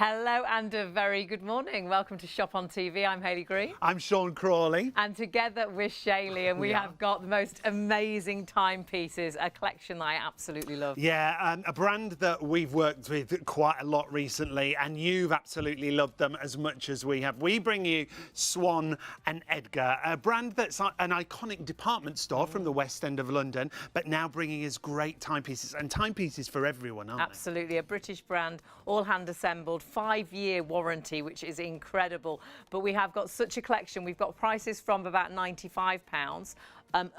Hello and a very good morning. Welcome to Shop on TV. I'm Hayley Green. I'm Sean Crawley. And together we're Shaylee, and we have got the most amazing timepieces, a collection that I absolutely love. Yeah, a brand that we've worked with quite a lot recently, and you've absolutely loved them as much as we have. We bring you Swan and Edgar, a brand that's an iconic department store from the West End of London, but now bringing us great timepieces, and timepieces for everyone, aren't Absolutely, a British brand, all hand assembled, 5-year warranty, which is incredible. But we have got such a collection. We've got prices from about £95,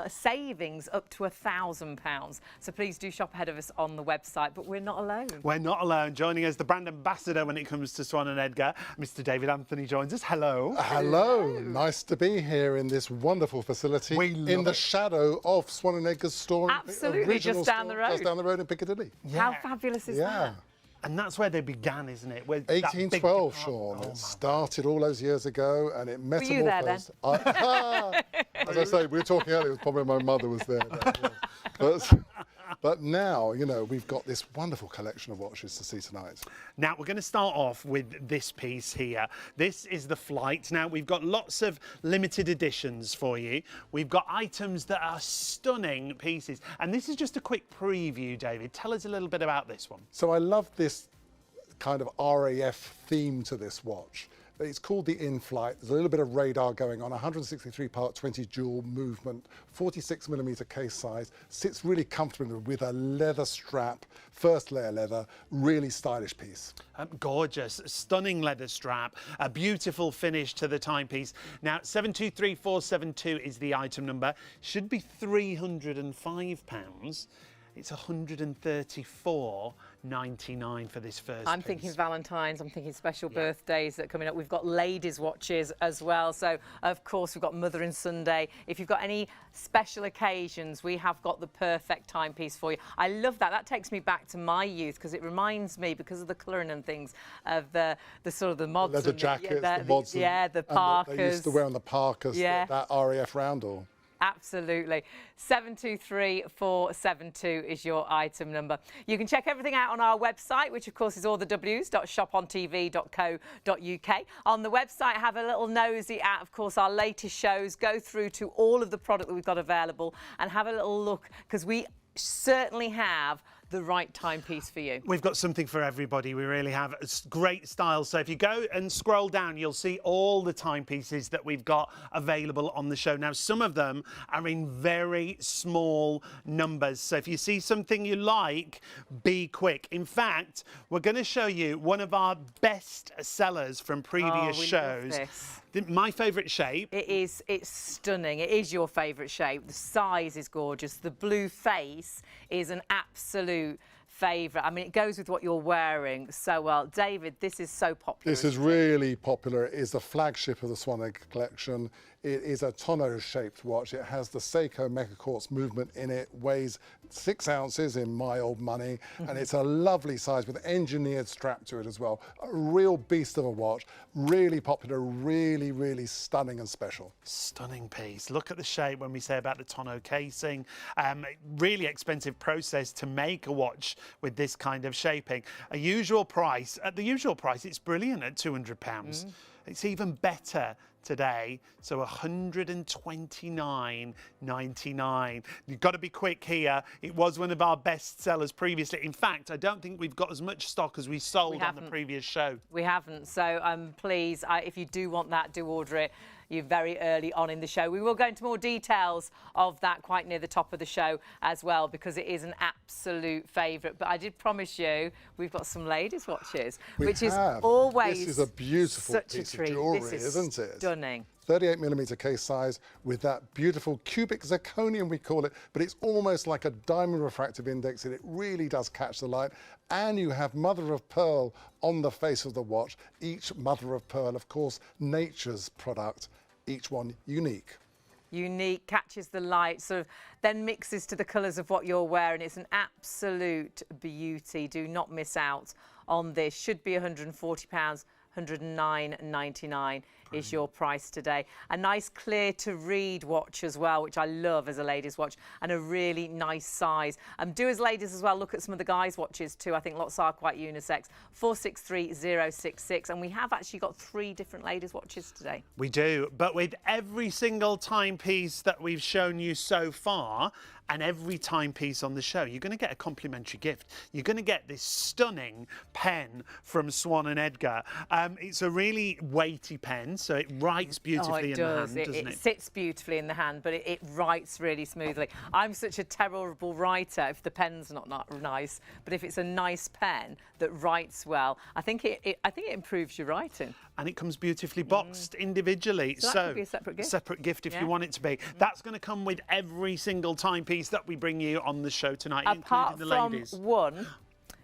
savings up to £1,000. So please do shop ahead of us on the website. But we're not alone. We're not alone. Joining us, the brand ambassador when it comes to Swan and Edgar, Mr. David Anthony joins us. Hello. Hello. Nice to be here in this wonderful facility in the shadow of Swan and Edgar's store. Absolutely, just down the road. Just down the road in Piccadilly. How fabulous is that? And that's where they began, isn't it? 1812, Sean. It started all those years ago, and it metamorphosed. Were you there then? As I say, we were talking earlier, it was probably my mother was there. But now, you know, we've got this wonderful collection of watches to see tonight. Now, we're going to start off with this piece here. This is the Flight. Now, we've got lots of limited editions for you. We've got items that are stunning pieces. And this is just a quick preview, David. Tell us a little bit about this one. So I love this kind of RAF theme to this watch. It's called the In-Flight. There's a little bit of radar going on, 163 part 20 dual movement, 46mm case size, sits really comfortably with a leather strap, first layer leather, really stylish piece. Gorgeous, stunning leather strap, a beautiful finish to the timepiece. Now, 723472 is the item number, should be £305. It's £134.99 for this first I'm piece. thinking Valentine's, I'm thinking special birthdays that are coming up. We've got ladies' watches as well. So, of course, we've got Mother and Sunday. If you've got any special occasions, we have got the perfect timepiece for you. I love that. That takes me back to my youth because it reminds me, because of the colouring and things, of the sort of the mods. Leather jackets, the mods. The Parkers. They used to wear on the Parkers, that RAF roundel. Absolutely. 723472 is your item number. You can check everything out on our website, which of course is all the w's.shopontv.co.uk. On the website, have a little nosy at, of course, our latest shows. Go through to all of the product that we've got available and have a little look, because we certainly have the right timepiece for you. We've got something for everybody. We really have great style. So if you go and scroll down, you'll see all the timepieces that we've got available on the show. Now, some of them are in very small numbers. So if you see something you like, be quick. In fact, we're going to show you one of our best sellers from previous shows. My favourite shape. It's stunning. It is your favourite shape. The size is gorgeous. The blue face is an absolute favourite. I mean, it goes with what you're wearing so well. David, this is so popular. This is really popular. It is the flagship of the Swan Egg collection. It is a tonneau-shaped watch. It has the Seiko Mecha Quartz movement in it, weighs 6 ounces in my old money, and it's a lovely size with an engineered strap to it as well. A real beast of a watch, really popular, really, really stunning and special. Stunning piece. Look at the shape when we say about the tonneau casing. Really expensive process to make a watch with this kind of shaping. At the usual price, it's brilliant at £200. It's even better today, so £129.99. You've got to be quick here. It was one of our best sellers previously. In fact, I don't think we've got as much stock as we sold on the previous show. We haven't, so please, if you do want that, do order it. You're very early on in the show. We will go into more details of that quite near the top of the show as well, because it is an absolute favourite. But I did promise you we've got some ladies' watches, which is always this is a beautiful such piece a treat. of jewellery, This is isn't it? Stunning. 38mm case size with that beautiful cubic zirconium, we call it, but it's almost like a diamond refractive index, and it really does catch the light. And you have mother of pearl on the face of the watch. Each mother of pearl, of course, nature's product, each one unique. Unique, catches the light, sort of then mixes to the colours of what you're wearing. It's an absolute beauty. Do not miss out on this. Should be £140. 109.99 is your price today. A nice clear to read watch as well, which I love as a ladies watch, and a really nice size. Do as ladies as well, look at some of the guys watches too. I think lots are quite unisex. 463066, and we have actually got 3 different ladies watches today. We do, but with every single timepiece that we've shown you so far, and every timepiece on the show, you're going to get a complimentary gift. You're going to get this stunning pen from Swan and Edgar. It's a really weighty pen, so it writes beautifully in the hand, doesn't it? It sits beautifully in the hand, but it writes really smoothly. I'm such a terrible writer if the pen's not nice, but if it's a nice pen that writes well, I think it improves your writing. And it comes beautifully boxed individually. So that could be a separate gift. Separate gift if you want it to be. That's going to come with every single timepiece that we bring you on the show tonight, apart including the ladies. from one,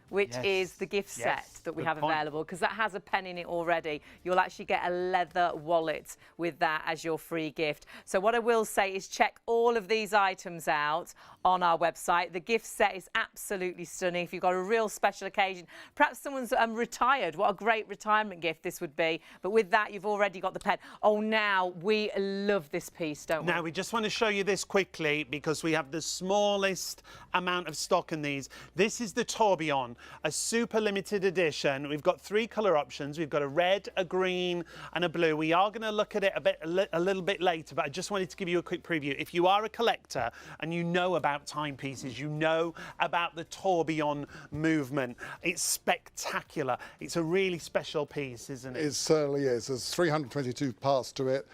which is the gift set that we have available, because that has a pen in it already. You'll actually get a leather wallet with that as your free gift. So what I will say is check all of these items out on our website. The gift set is absolutely stunning. If you've got a real special occasion, perhaps someone's retired, what a great retirement gift this would be. But with that, you've already got the pen. Oh, now we love this piece, don't we? Now, we just want to show you this quickly because we have the smallest amount of stock in these. This is the Tourbillon, a super limited edition. We've got 3 colour options. We've got a red, a green and a blue. We are going to look at it a little bit later, but I just wanted to give you a quick preview. If you are a collector and you know about timepieces, you know about the Tourbillon movement, it's spectacular. It's a really special piece, isn't it? It certainly is. There's 322 parts to it.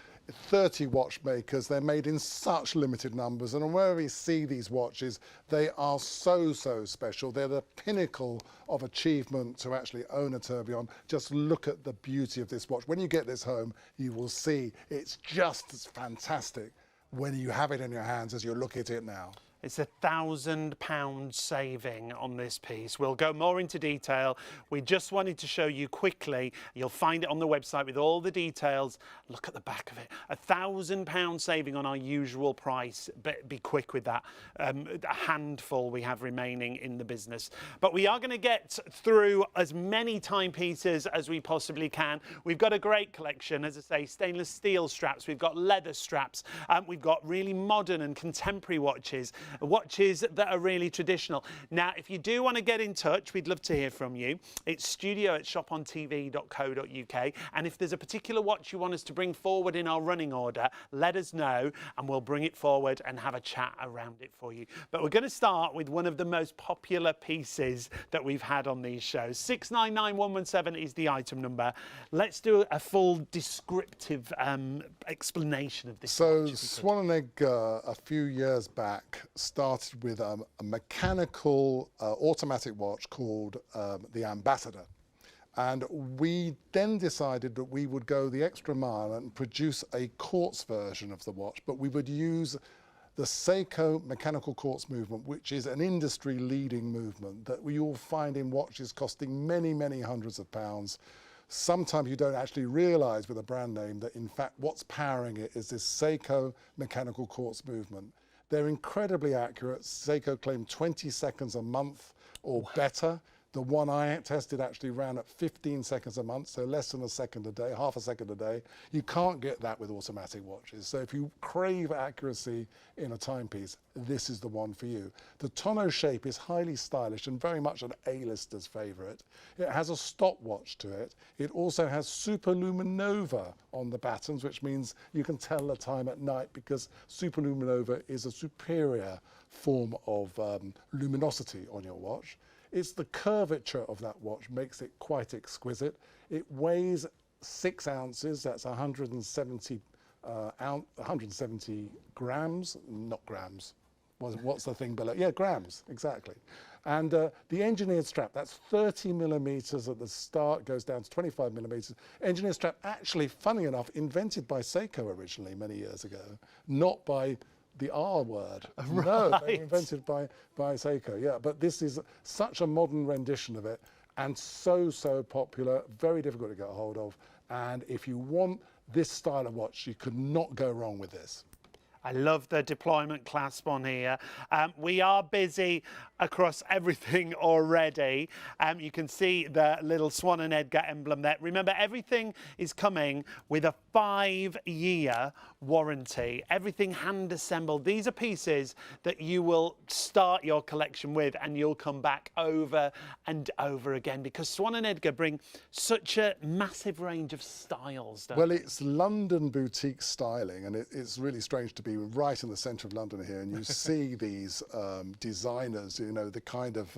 30 watchmakers. They're made in such limited numbers, and wherever you see these watches, they are so special. They're the pinnacle of achievement to actually own a tourbillon. Just look at the beauty of this watch. When you get this home, you will see it's just as fantastic when you have it in your hands as you look at it now. It's £1,000 saving on this piece. We'll go more into detail. We just wanted to show you quickly. You'll find it on the website with all the details. Look at the back of it. £1,000 saving on our usual price. But be quick with that. A handful we have remaining in the business. But we are going to get through as many timepieces as we possibly can. We've got a great collection, as I say, stainless steel straps. We've got leather straps. We've got really modern and contemporary watches that are really traditional. Now, if you do want to get in touch, we'd love to hear from you. It's studio@shopontv.co.uk. And if there's a particular watch you want us to bring forward in our running order, let us know and we'll bring it forward and have a chat around it for you. But we're going to start with one of the most popular pieces that we've had on these shows. 699117 is the item number. Let's do a full descriptive explanation of this. So Swan and Edgar a few years back started with a mechanical automatic watch called the Ambassador. And we then decided that we would go the extra mile and produce a quartz version of the watch, but we would use the Seiko mechanical quartz movement, which is an industry-leading movement that we all find in watches costing many hundreds of pounds. Sometimes you don't actually realise with a brand name that in fact what's powering it is this Seiko mechanical quartz movement. They're incredibly accurate. Seiko claimed 20 seconds a month or better. The one I tested actually ran at 15 seconds a month, so less than a second a day, half a second a day. You can't get that with automatic watches. So if you crave accuracy in a timepiece, this is the one for you. The tonneau shape is highly stylish and very much an A-lister's favourite. It has a stopwatch to it. It also has superluminova on the battens, which means you can tell the time at night because superluminova is a superior form of luminosity on your watch. It's the curvature of that watch makes it quite exquisite. It weighs 6 ounces, that's 170 grams, not grams. What's the thing below? Yeah, grams, exactly. And the engineered strap, that's 30 millimeters at the start, goes down to 25 millimeters. Engineered strap, actually, funny enough, invented by Seiko originally many years ago, not by the R word. Right. No, they were invented by Seiko, yeah. But this is such a modern rendition of it and so popular, very difficult to get a hold of. And if you want this style of watch, you could not go wrong with this. I love the deployment clasp on here. We are busy across everything already. You can see the little Swan and Edgar emblem there. Remember, everything is coming with a 5-year warranty. Everything hand assembled. These are pieces that you will start your collection with and you'll come back over and over again, because Swan and Edgar bring such a massive range of styles. Well, it's London boutique styling, and it's really strange to be right in the centre of London here, and you see these designers, you know, the kind of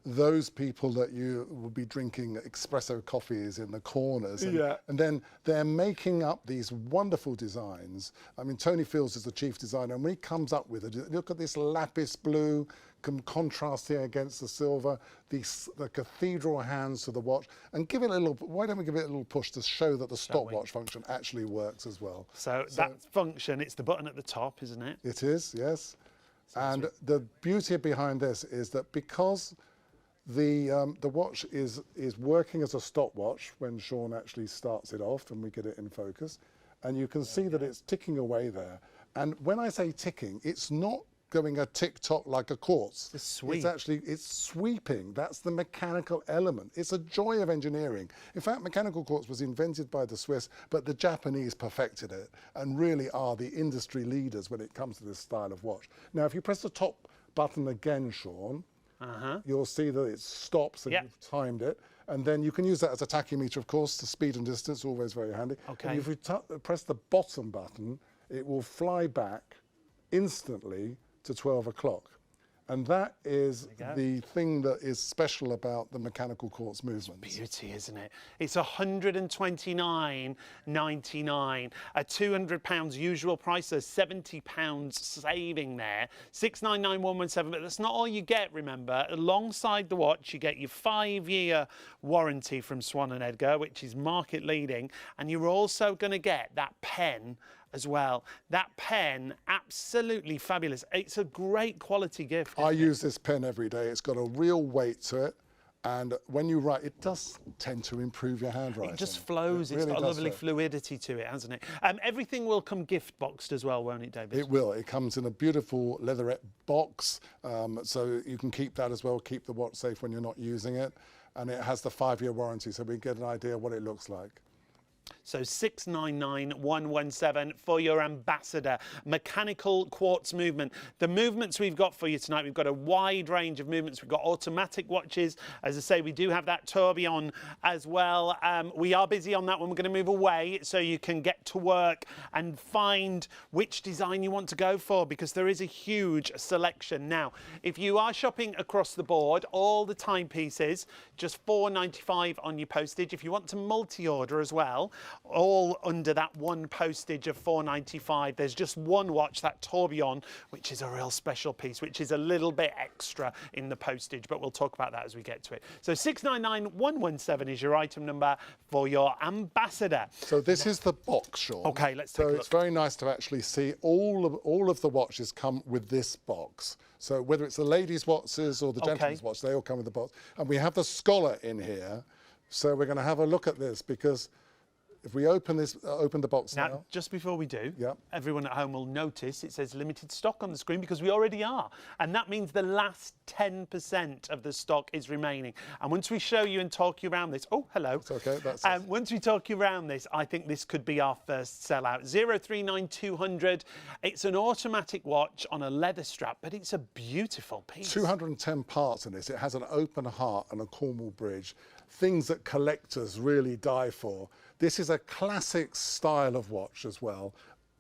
those people that you will be drinking espresso coffees in the corners, and then they're making up these wonderful designs. I mean, Tony Fields is the chief designer, and when he comes up with it, look at this lapis blue contrasting against the silver, the cathedral hands to the watch, and give it a little, why don't we give it a little push to show that the stopwatch function actually works as well. So that function, it's the button at the top, isn't it? It is, yes. And the beauty behind this is that because the watch is working as a stopwatch when Sean actually starts it off and we get it in focus, and you can see that it's ticking away there. And when I say ticking, it's not going a tick-tock like a quartz. It's sweeping. That's the mechanical element. It's a joy of engineering. In fact, mechanical quartz was invented by the Swiss, but the Japanese perfected it and really are the industry leaders when it comes to this style of watch. Now, if you press the top button again, Sean, you'll see that it stops and you've timed it. And then you can use that as a tachymeter, of course, to speed and distance, always very handy. Okay. And if you press the bottom button, it will fly back instantly to 12 o'clock. And that is the thing that is special about the mechanical quartz movements. It's beauty, isn't it? It's £129.99, a £200 usual price, so £70 saving there. 699,117, but that's not all you get, remember. Alongside the watch, you get your 5-year warranty from Swan and Edgar, which is market leading, and you're also going to get that pen as well. That pen, absolutely fabulous. It's a great quality gift. I use this pen every day. It's got a real weight to it, and when you write, it does tend to improve your handwriting. It just flows. It's got a lovely fluidity to it, hasn't it? Everything will come gift boxed as well, won't it, David? It will. It comes in a beautiful leatherette box, so you can keep that as well, keep the watch safe when you're not using it, and it has the 5-year warranty, so we get an idea of what it looks like. So 699,117 for your ambassador. Mechanical quartz movement. The movements we've got for you tonight, we've got a wide range of movements. We've got automatic watches. As I say, we do have that tourbillon as well. We are busy on that one. We're going to move away so you can get to work and find which design you want to go for, because there is a huge selection. Now, if you are shopping across the board, all the timepieces, just £4.95 on your postage. If you want to multi-order as well, all under that one postage of £4.95. There's just one watch, that tourbillon, which is a real special piece, which is a little bit extra in the postage, but we'll talk about that as we get to it. So 699,117 is your item number for your ambassador. So this is the box, Sean. Okay, let's take a look. So it's very nice to actually see all of the watches come with this box. So whether it's the ladies' watches or the gentlemen's watch, they all come with the box. And we have the Scholar in here. So we're going to have a look at this, because if we open the box now. Just before we do, everyone at home will notice it says limited stock on the screen, because we already are. And that means the last 10% of the stock is remaining. And once we show you and talk you around this, oh, hello. It's okay, that's once we talk you around this, I think this could be our first sellout. 039200. It's an automatic watch on a leather strap, but it's a beautiful piece. 210 parts in this. It has an open heart and a Cornwall bridge. Things that collectors really die for. This is a classic style of watch as well.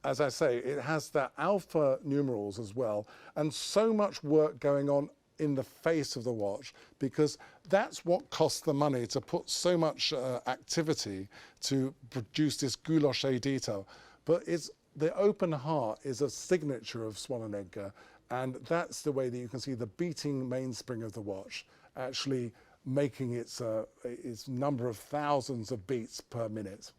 As I say, it has the alpha numerals as well, and so much work going on in the face of the watch, because that's what costs the money, to put so much activity to produce this gouache detail. But the open heart is a signature of Swan and Edgar, and that's the way that you can see the beating mainspring of the watch actually making its number of thousands of beats per minute.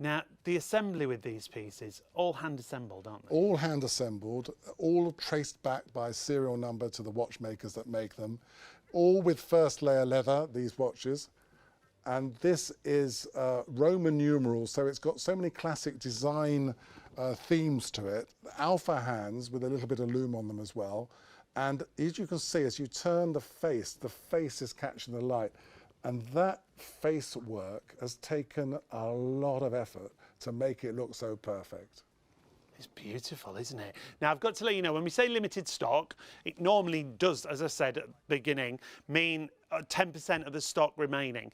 Now, the assembly with these pieces, all hand assembled, aren't they? All hand assembled, all traced back by serial number to the watchmakers that make them, all with first layer leather, these watches. And this is Roman numerals, so it's got so many classic design themes to it. Alpha hands with a little bit of loom on them as well. And as you can see, as you turn the face is catching the light. And that face work has taken a lot of effort to make it look so perfect. It's beautiful, isn't it? Now, I've got to let you know, when we say limited stock, it normally does, as I said at the beginning, mean 10% of the stock remaining.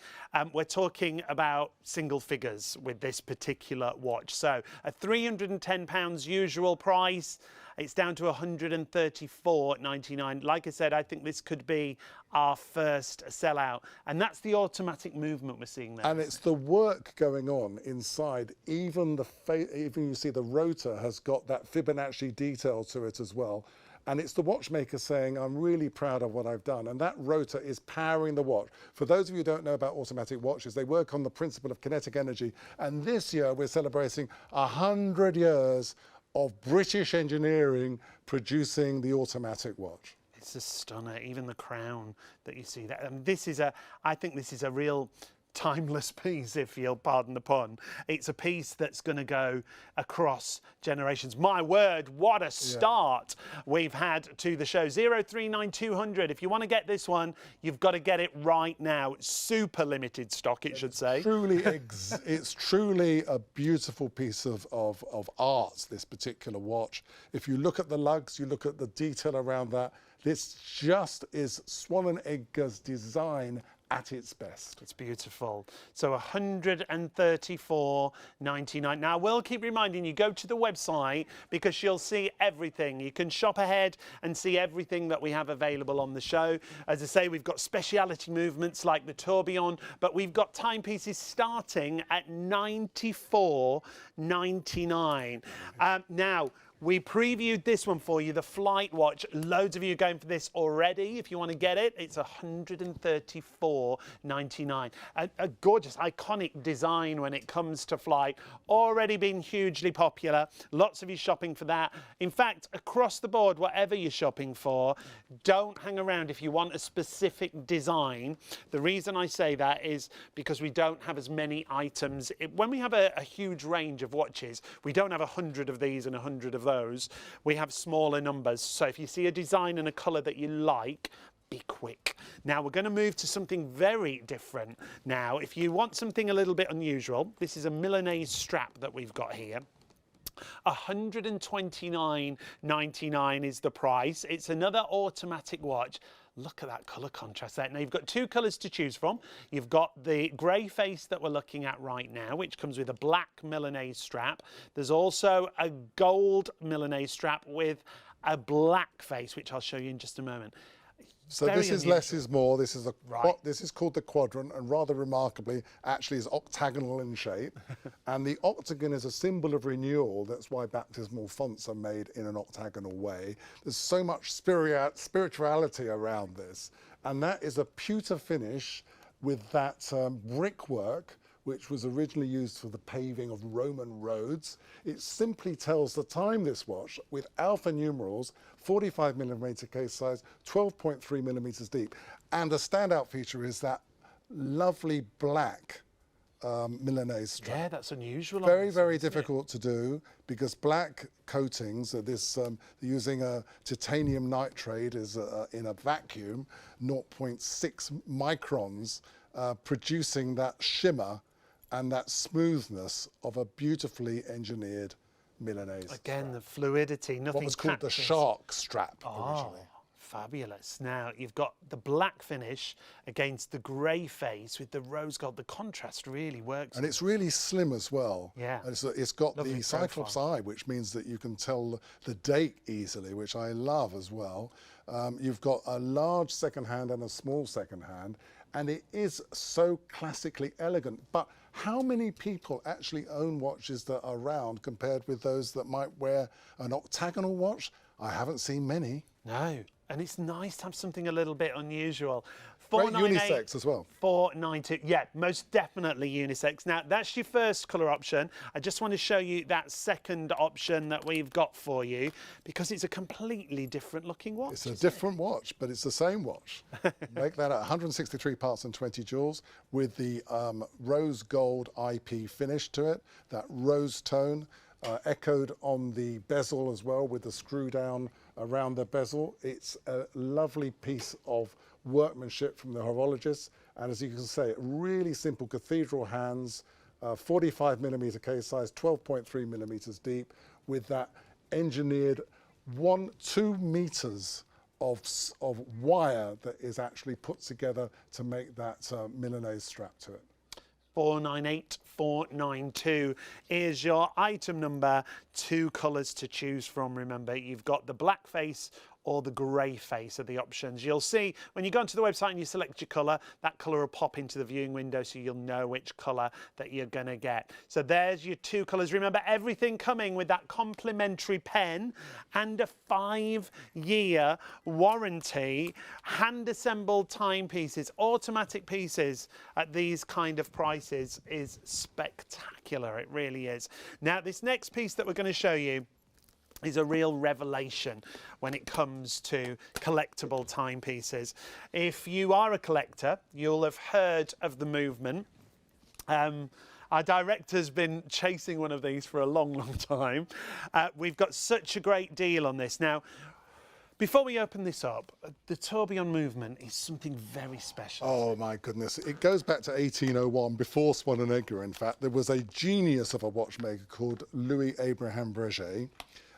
We're talking about single figures with this particular watch. So a £310 usual price, it's down to £134.99. Like I said, I think this could be our first sellout. And that's the automatic movement we're seeing there. And it's the work going on inside. Even you see the rotor has got that Fibonacci detail to it as well. And it's the watchmaker saying, I'm really proud of what I've done. And that rotor is powering the watch. For those of you who don't know about automatic watches, they work on the principle of kinetic energy. And this year we're celebrating 100 years of British engineering producing the automatic watch. It's a stunner, even the crown that you see there. And I think this is a real timeless piece, if you'll pardon the pun. It's a piece that's going to go across generations. My word, what a start we've had to the show. 039200. If you want to get this one, you've got to get it right now. It's super limited stock, it should say. It's truly a beautiful piece of art, this particular watch. If you look at the lugs, you look at the detail around that, this just is Swan & Edgar's design at its best. It's beautiful. So £134.99. Now, I will keep reminding you, go to the website because you'll see everything. You can shop ahead and see everything that we have available on the show. As I say, we've got speciality movements like the tourbillon, but we've got timepieces starting at £94.99. Now, we previewed this one for you, the Flight Watch. Loads of you are going for this already. If you want to get it, it's £134.99. A gorgeous, iconic design when it comes to flight. Already been hugely popular. Lots of you shopping for that. In fact, across the board, whatever you're shopping for, don't hang around if you want a specific design. The reason I say that is because we don't have as many items. When we have a huge range of watches, we don't have 100 of these and 100 of those. We have smaller numbers. So if you see a design and a colour that you like, be quick. Now we're going to move to something very different. Now, if you want something a little bit unusual, this is a Milanese strap that we've got here. £129.99 is the price. It's another automatic watch. Look at that colour contrast there. Now, you've got two colours to choose from. You've got the grey face that we're looking at right now, which comes with a black Milanese strap. There's also a gold Milanese strap with a black face, which I'll show you in just a moment. So this is less is more. This is this is called the quadrant, and rather remarkably, actually is octagonal in shape. And the octagon is a symbol of renewal. That's why baptismal fonts are made in an octagonal way. There's so much spirituality around this, and that is a pewter finish with that brickwork, which was originally used for the paving of Roman roads. It simply tells the time, this watch, with alpha numerals, 45mm case size, 12.3mm deep. And a standout feature is that lovely black Milanese strap. Yeah, that's unusual. Very difficult to do, because black coatings are this, using a titanium nitride is in a vacuum, 0.6 microns, producing that shimmer and that smoothness of a beautifully engineered Milanese. Again, the fluidity, nothing. What was called the shark strap originally. Fabulous. Now, you've got the black finish against the grey face with the rose gold. The contrast really works. And it's really slim as well. Yeah. And it's got Lovely the Cyclops eye, which means that you can tell the date easily, which I love as well. You've got a large second hand and a small second hand, and it is so classically elegant. But how many people actually own watches that are round compared with those that might wear an octagonal watch? I haven't seen many. No, and it's nice to have something a little bit unusual. Great unisex as well. 492, yeah, most definitely unisex. Now, that's your first colour option. I just want to show you that second option that we've got for you, because it's a completely different looking watch. It's a different watch, but it's the same watch. Make that at 163 parts and 20 jewels with the rose gold IP finish to it, that rose tone. Echoed on the bezel as well with the screw down around the bezel. It's a lovely piece of workmanship from the horologist, and as you can say, really simple cathedral hands, 45mm case size, 12.3mm deep, with that engineered 2 meters of wire that is actually put together to make that Milanese strap to it. 498492 is your item number. 2 colours to choose from. Remember, you've got the black face or the grey face are the options. You'll see when you go onto the website and you select your colour, that colour will pop into the viewing window so you'll know which colour that you're going to get. So there's your 2 colours. Remember, everything coming with that complimentary pen and a 5-year warranty. Hand-assembled timepieces, automatic pieces at these kind of prices is spectacular. It really is. Now, this next piece that we're going to show you is a real revelation when it comes to collectible timepieces. If you are a collector, you'll have heard of the movement. Our director's been chasing one of these for a long time. We've got such a great deal on this. Now, before we open this up, the tourbillon movement is something very special. Oh my goodness, it goes back to 1801, before Swan and Edgar in fact. There was a genius of a watchmaker called Louis Abraham Breguet,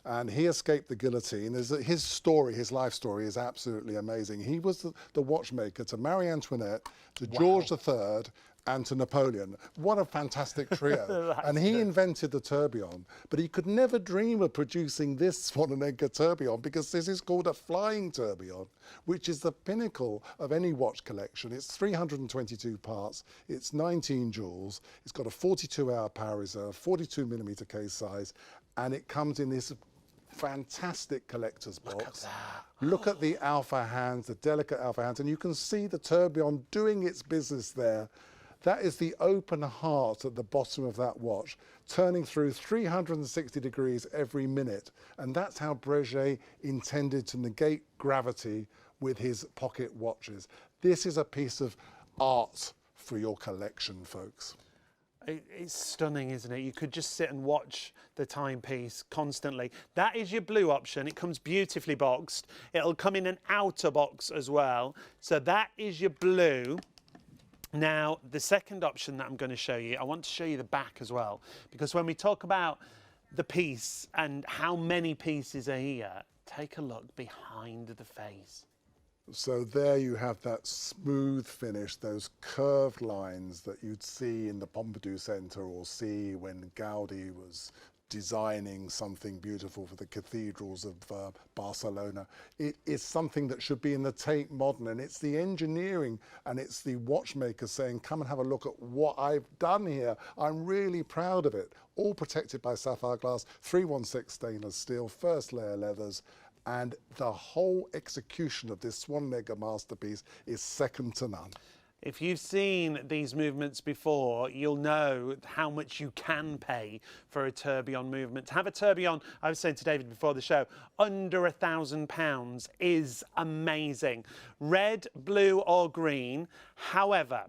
and he escaped the guillotine. His story, his life story is absolutely amazing. He was the watchmaker to Marie Antoinette, to George III, and to Napoleon. What a fantastic trio. And he invented the tourbillon, but he could never dream of producing this Swan and Edgar tourbillon, because this is called a flying tourbillon, which is the pinnacle of any watch collection. It's 322 parts, it's 19 jewels, it's got a 42-hour power reserve, 42mm case size, and it comes in this fantastic collector's box. Look at that. Look at the alpha hands, the delicate alpha hands, and you can see the tourbillon doing its business there. That is the open heart at the bottom of that watch, turning through 360 degrees every minute. And that's how Breguet intended to negate gravity with his pocket watches. This is a piece of art for your collection, folks. It's stunning, isn't it? You could just sit and watch the timepiece constantly. That is your blue option. It comes beautifully boxed. It'll come in an outer box as well. So that is your blue. Now, the second option that I'm going to show you, I want to show you the back as well, because when we talk about the piece and how many pieces are here, take a look behind the face. So there you have that smooth finish, those curved lines that you'd see in the Pompidou Centre or see when Gaudi was designing something beautiful for the cathedrals of Barcelona. It is something that should be in the Tate Modern, and it's the engineering and it's the watchmaker saying, come and have a look at what I've done here. I'm really proud of it. All protected by sapphire glass, 316 stainless steel, first layer leathers, and the whole execution of this Swan and Edgar masterpiece is second to none. If you've seen these movements before, you'll know how much you can pay for a tourbillon movement. To have a tourbillon, I was saying to David before the show, under £1,000 is amazing. Red, blue or green. However,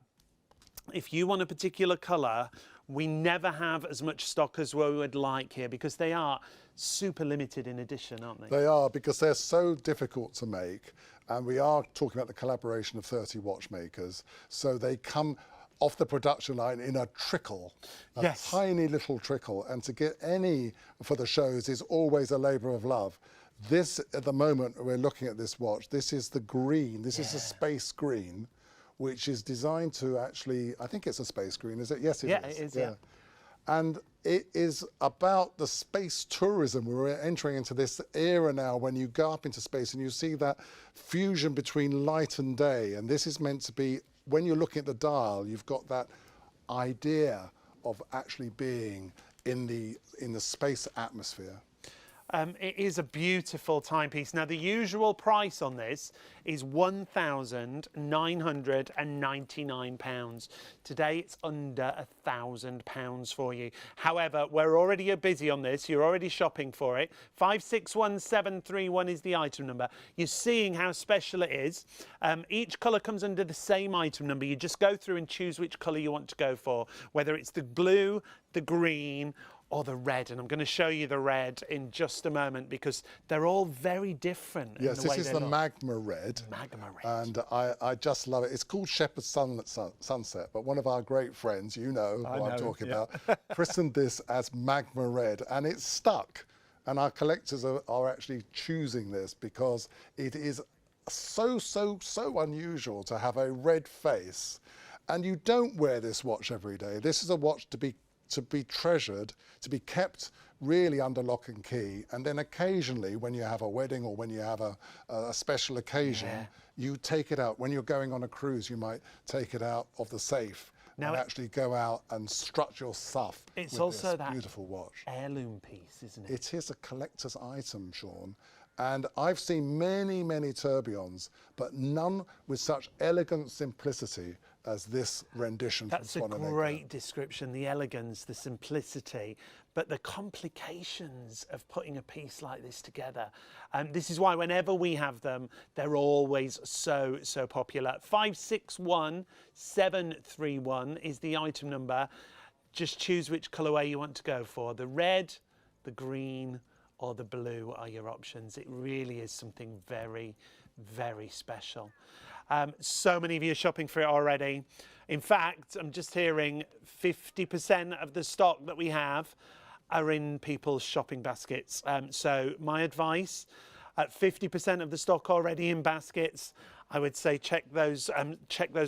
if you want a particular colour, we never have as much stock as we would like here, because they are super limited in edition, aren't they? They are, because they're so difficult to make, and we are talking about the collaboration of 30 watchmakers, so they come off the production line in a trickle, a tiny little trickle, and to get any for the shows is always a labour of love. This, at the moment, we're looking at this watch, this is the green, this is a space green, which is designed to actually, I think it's a space green, is it? Yes, it is. Yeah, it is, yeah. And it is about the space tourism. We're entering into this era now when you go up into space and you see that fusion between light and day. And this is meant to be, when you're looking at the dial, you've got that idea of actually being in the space atmosphere. It is a beautiful timepiece. Now, the usual price on this is £1,999. Today, it's under £1,000 for you. However, we're already busy on this. You're already shopping for it. 561731 is the item number. You're seeing how special it is. Each colour comes under the same item number. You just go through and choose which colour you want to go for, whether it's the blue, the green, or the red. And I'm going to show you the red in just a moment because they're all very different. Yes, in the way this is they the look. Magma Red. Magma Red. And I just love it. It's called Shepherd's Sunset, but one of our great friends, you know who I'm talking about, christened this as Magma Red, and it's stuck. And our collectors are actually choosing this because it is so unusual to have a red face. And you don't wear this watch every day. This is a watch to be treasured, to be kept really under lock and key. And then occasionally when you have a wedding or when you have a special occasion, you take it out. When you're going on a cruise, you might take it out of the safe and actually go out and strut your stuff with also this that beautiful watch. Heirloom piece, isn't it? It is a collector's item, Sean. And I've seen many tourbillons, but none with such elegant simplicity as this rendition That's from a Swan and great description, the elegance, the simplicity, but the complications of putting a piece like this together. And this is why whenever we have them, they're always so popular. 561731 is the item number. Just choose which colourway you want to go for. The red, the green, or the blue are your options. It really is something very special. So many of you are shopping for it already. In fact, I'm just hearing 50% of the stock that we have are in people's shopping baskets. So my advice, at 50% of the stock already in baskets, I would say check those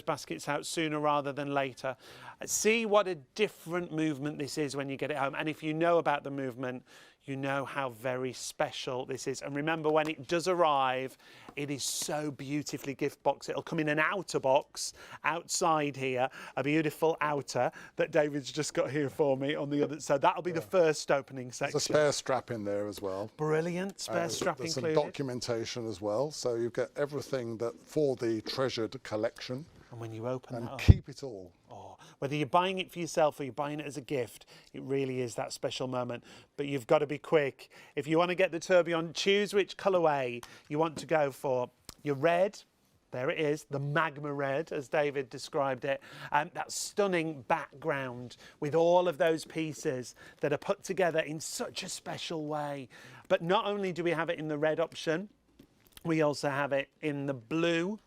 baskets out sooner rather than later. See what a different movement this is when you get it home. And if you know about the movement, you know how very special this is. And remember, when it does arrive, it is so beautifully gift boxed. It'll come in an outer box outside here, a beautiful outer that David's just got here for me on the other. So that'll be the first opening section. There's a spare strap in there as well. Brilliant, spare strap there's included. some documentation as well, so you get everything that for the treasured collection. And when you open and that up, keep it all. Oh, whether you're buying it for yourself or you're buying it as a gift, it really is that special moment. But you've got to be quick. If you want to get the tourbillon, choose which colourway you want to go for. Your red, there it is, the Magma Red, as David described it. That stunning background with all of those pieces that are put together in such a special way. But not only do we have it in the red option, we also have it in the blue.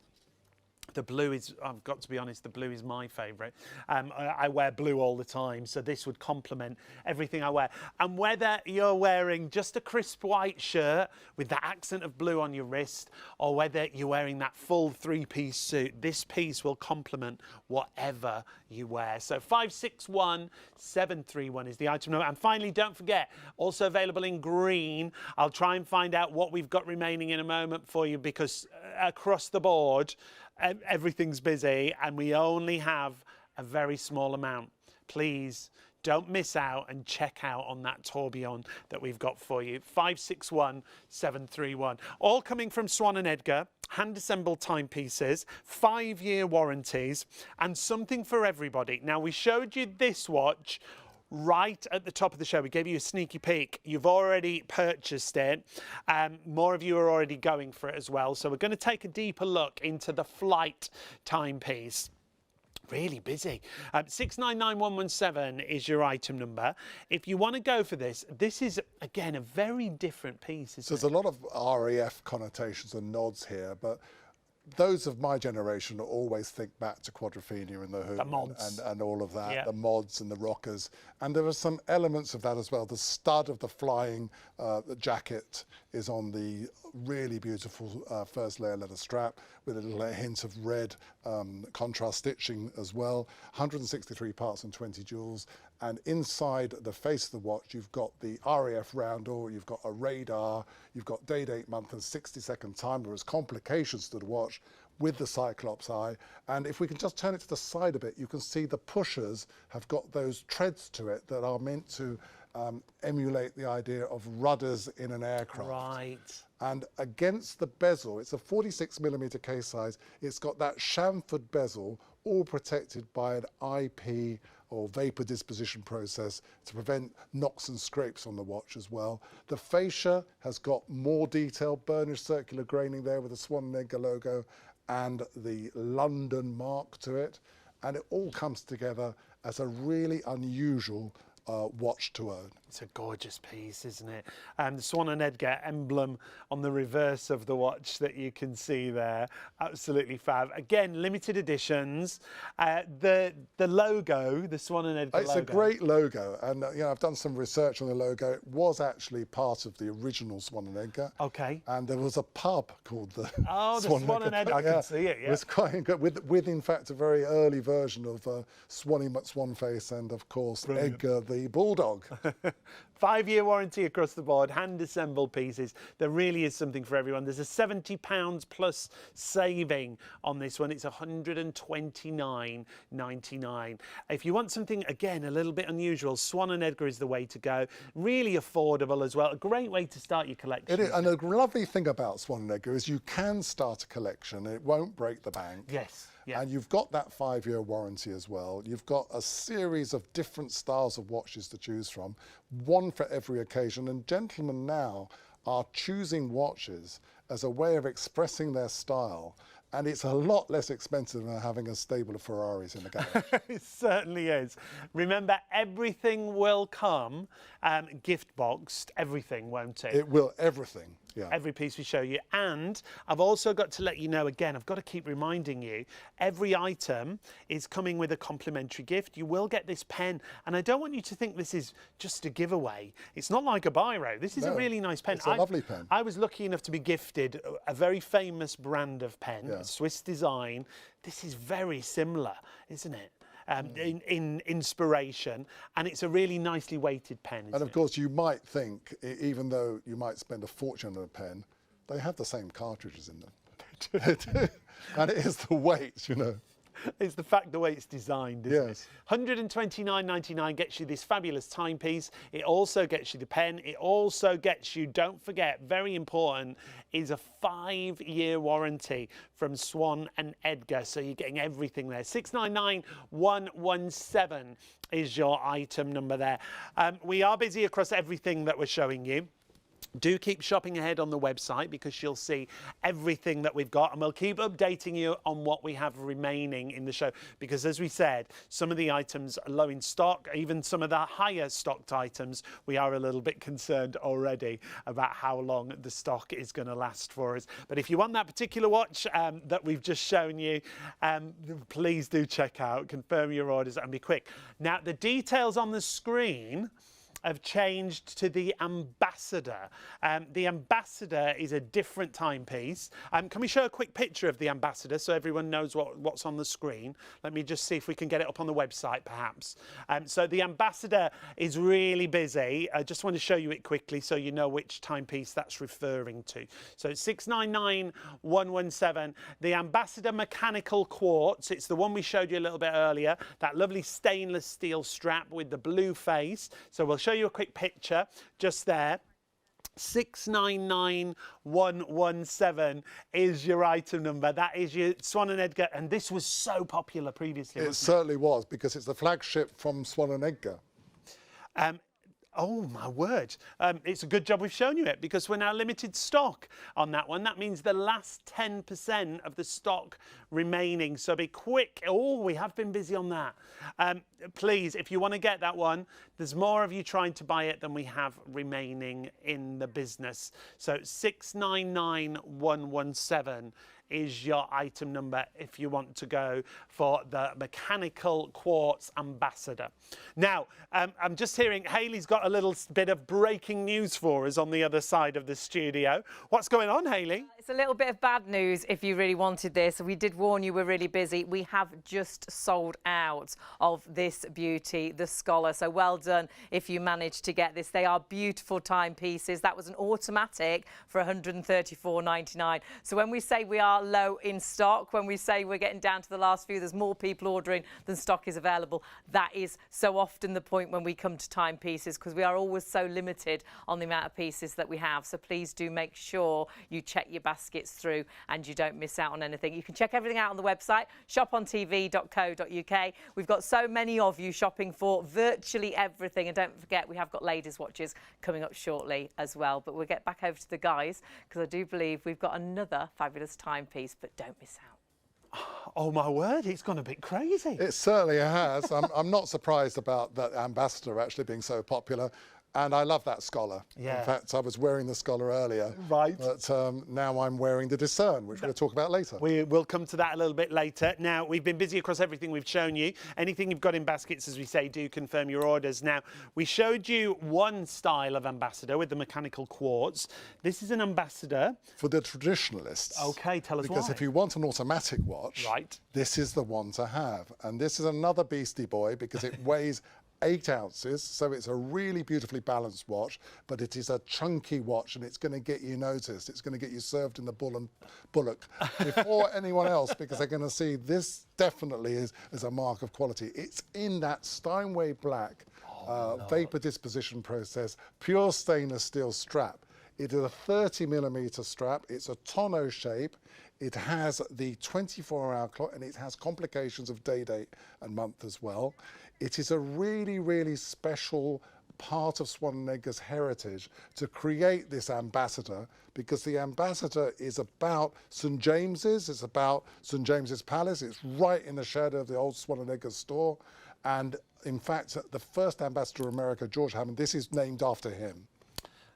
The blue is, I've got to be honest, the blue is my favourite. I wear blue all the time, so this would complement everything I wear. And whether you're wearing just a crisp white shirt with that accent of blue on your wrist, or whether you're wearing that full three-piece suit, this piece will complement whatever you wear. So 561731 is the item number. And finally, don't forget, also available in green. I'll try and find out what we've got remaining in a moment for you, because across the board, everything's busy and we only have a very small amount. Please don't miss out and check out on that tourbillon that we've got for you. 561731. All coming from Swan & Edgar, hand-assembled timepieces, 5-year warranties, and something for everybody. Now, we showed you this watch right at the top of the show. We gave you a sneaky peek. You've already purchased it. More of you are already going for it as well. So we're going to take a deeper look into the flight timepiece. Really busy. 699117 is your item number. If you want to go for this, this is, again, a very different piece. So there's a lot of RAF connotations and nods here, but those of my generation always think back to Quadrophenia and the Who and all of that, the mods and the rockers. And there are some elements of that as well. The stud of the flying the jacket is on the really beautiful first layer leather strap with a little hint of red contrast stitching as well. 163 parts and 20 jewels. And inside the face of the watch, you've got the RAF roundel, you've got a radar, you've got day, date, month, and 60-second timer as complications to the watch with the Cyclops eye. And if we can just turn it to the side a bit, you can see the pushers have got those treads to it that are meant to emulate the idea of rudders in an aircraft. Right. And against the bezel, it's a 46mm case size, it's got that chamfered bezel, all protected by an IP or vapor disposition process to prevent knocks and scrapes on the watch as well. The fascia has got more detail, burnished circular graining there with the Swan & Edgar logo and the London mark to it. And it all comes together as a really unusual watch to own. It's a gorgeous piece, isn't it? The Swan and Edgar emblem on the reverse of the watch that you can see there. Absolutely fab. Again, limited editions. The logo, the Swan and Edgar It's logo. a great logo, and you know, I've done some research on the logo. It was actually part of the original Swan and Edgar. Okay. And there was a pub called the The Swan and Edgar. I can see it, yeah. It was quite good, with in fact a very early version of Swanee McSwanface and of course Brilliant. Edgar the Bulldog. 5-year warranty across the board, hand-assembled pieces. There really is something for everyone. There's a £70 plus saving on this one. It's £129.99. If you want something, again, a little bit unusual, Swan and Edgar is the way to go. Really affordable as well. A great way to start your collection. It is, and the lovely thing about Swan and Edgar is you can start a collection. It won't break the bank. Yes. Yeah. And you've got that 5-year warranty as well. You've got a series of different styles of watches to choose from, one for every occasion. And gentlemen now are choosing watches as a way of expressing their style. And it's a lot less expensive than having a stable of Ferraris in the garage. It certainly is. Remember, everything will come gift boxed. Everything, won't it? It will, everything. Yeah. Every piece we show you. And I've also got to let you know, again, I've got to keep reminding you, every item is coming with a complimentary gift. You will get this pen. And I don't want you to think this is just a giveaway. It's not like a biro. This is a really nice pen. It's a lovely pen. I was lucky enough to be gifted a very famous brand of pen, Yeah. Swiss design. This is very similar, isn't it? In inspiration, and it's a really nicely weighted pen. And of course, you might think, even though you might spend a fortune on a pen, they have the same cartridges in them. And it is the weight, you know. It's the fact the way it's designed, isn't Yes. it? £129.99 gets you this fabulous timepiece. It also gets you the pen. It also gets you, don't forget, very important, is a 5-year warranty from Swan and Edgar. So you're getting everything there. 699117 is your item number there. We are busy across everything that we're showing you. Do keep shopping ahead on the website because you'll see everything that we've got, and we'll keep updating you on what we have remaining in the show, because as we said, some of the items are low in stock. Even some of the higher stocked items, we are a little bit concerned already about how long the stock is going to last for us. But if you want that particular watch that we've just shown you, please do check out, confirm your orders and be quick. Now, the details on the screen have changed to the Ambassador. The Ambassador is a different timepiece. Can we show a quick picture of the Ambassador so everyone knows what's on the screen? Let me just see if we can get it up on the website, perhaps. So the Ambassador is really busy. I just want to show you it quickly so you know which timepiece that's referring to. So it's 699117, the Ambassador Mechanical Quartz. It's the one we showed you a little bit earlier, that lovely stainless steel strap with the blue face. So we'll show you a quick picture just there. 699117 is your item number. That is your Swan and Edgar, and this was so popular previously. It certainly was, because it's the flagship from Swan and Edgar. Oh my word. It's a good job we've shown you it, because we're now limited stock on that one. That means the last 10% of the stock remaining. So be quick. Oh, we have been busy on that. Please, if you want to get that one, there's more of you trying to buy it than we have remaining in the business. So 699117 is your item number if you want to go for the Mechanical Quartz Ambassador. Now, I'm just hearing Hayley's got a little bit of breaking news for us on the other side of the studio. What's going on, Hayley? It's a little bit of bad news if you really wanted this. We did warn you we're really busy. We have just sold out of this beauty, the Scholar. So well done if you managed to get this. They are beautiful timepieces. That was an automatic for £134.99. So when we say we are low in stock, when we say we're getting down to the last few, there's more people ordering than stock is available. That is so often the point when we come to timepieces, because we are always so limited on the amount of pieces that we have. So please do make sure you check your baskets through and you don't miss out on anything. You can check everything out on the website, ShopOnTV.co.uk. We've got so many of you shopping for virtually everything. And don't forget, we have got ladies' watches coming up shortly as well. But we'll get back over to the guys, because I do believe we've got another fabulous timepiece, but don't miss out. Oh my word, it's gone a bit crazy. It certainly has. I'm not surprised about that Ambassador actually being so popular. And I love that Scholar. Yeah. In fact, I was wearing the Scholar earlier. Right. But now I'm wearing the Discern, which we'll talk about later. We will come to that a little bit later. Now, we've been busy across everything we've shown you. Anything you've got in baskets, as we say, do confirm your orders. Now, we showed you one style of Ambassador with the mechanical quartz. This is an Ambassador. For the traditionalists. Okay, tell us Because why. if you want an automatic watch, Right. this is the one to have. And this is another beastie boy because it weighs 8 ounces, so it's a really beautifully balanced watch, but it is a chunky watch and it's going to get you noticed. It's going to get you served in the bullock before anyone else, because they're going to see this definitely is a mark of quality. It's in that Steinway black vapor disposition process, pure stainless steel strap. It is a 30mm strap. It's a tonneau shape. It has the 24-hour clock, and it has complications of day, date, and month as well. It is a really, really special part of Swan & Edgar's heritage to create this Ambassador, because the Ambassador is about St James's. It's about St James's Palace. It's right in the shadow of the old Swan & Edgar store. And in fact, the first Ambassador of America, George Hammond, this is named after him.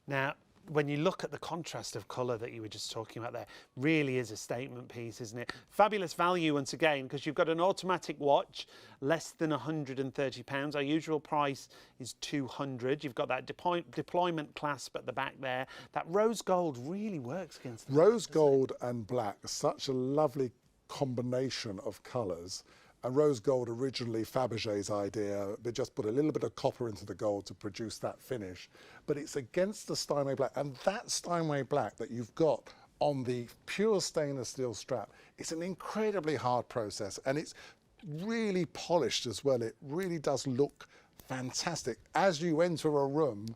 Now, when you look at the contrast of colour that you were just talking about there, really is a statement piece, isn't it? Fabulous value once again, because you've got an automatic watch, less than £130. Our usual price is £200. You've got that deployment clasp at the back there. That rose gold really works against the Rose gold and black, such a lovely combination of colours. And rose gold, originally Fabergé's idea, they just put a little bit of copper into the gold to produce that finish. But it's against the Steinway black, and that Steinway black that you've got on the pure stainless steel strap, it's an incredibly hard process, and it's really polished as well. It really does look fantastic. As you enter a room,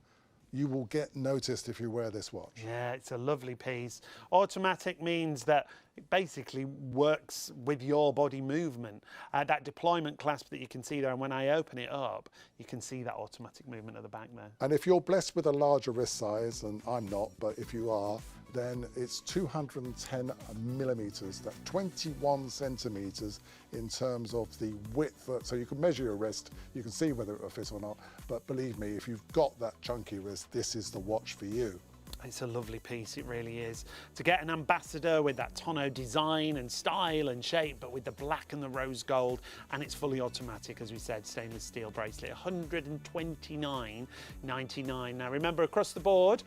you will get noticed if you wear this watch. Yeah, it's a lovely piece. Automatic means that it basically works with your body movement. That deployment clasp that you can see there, and when I open it up, you can see that automatic movement at the back there. And if you're blessed with a larger wrist size, and I'm not, but if you are, then it's 210mm, that's 21 centimetres in terms of the width. So you can measure your wrist, you can see whether it will fit or not. But believe me, if you've got that chunky wrist, this is the watch for you. It's a lovely piece, it really is. To get an Ambassador with that tonneau design and style and shape, but with the black and the rose gold, and it's fully automatic, as we said, stainless steel bracelet, $129.99. Now remember, across the board,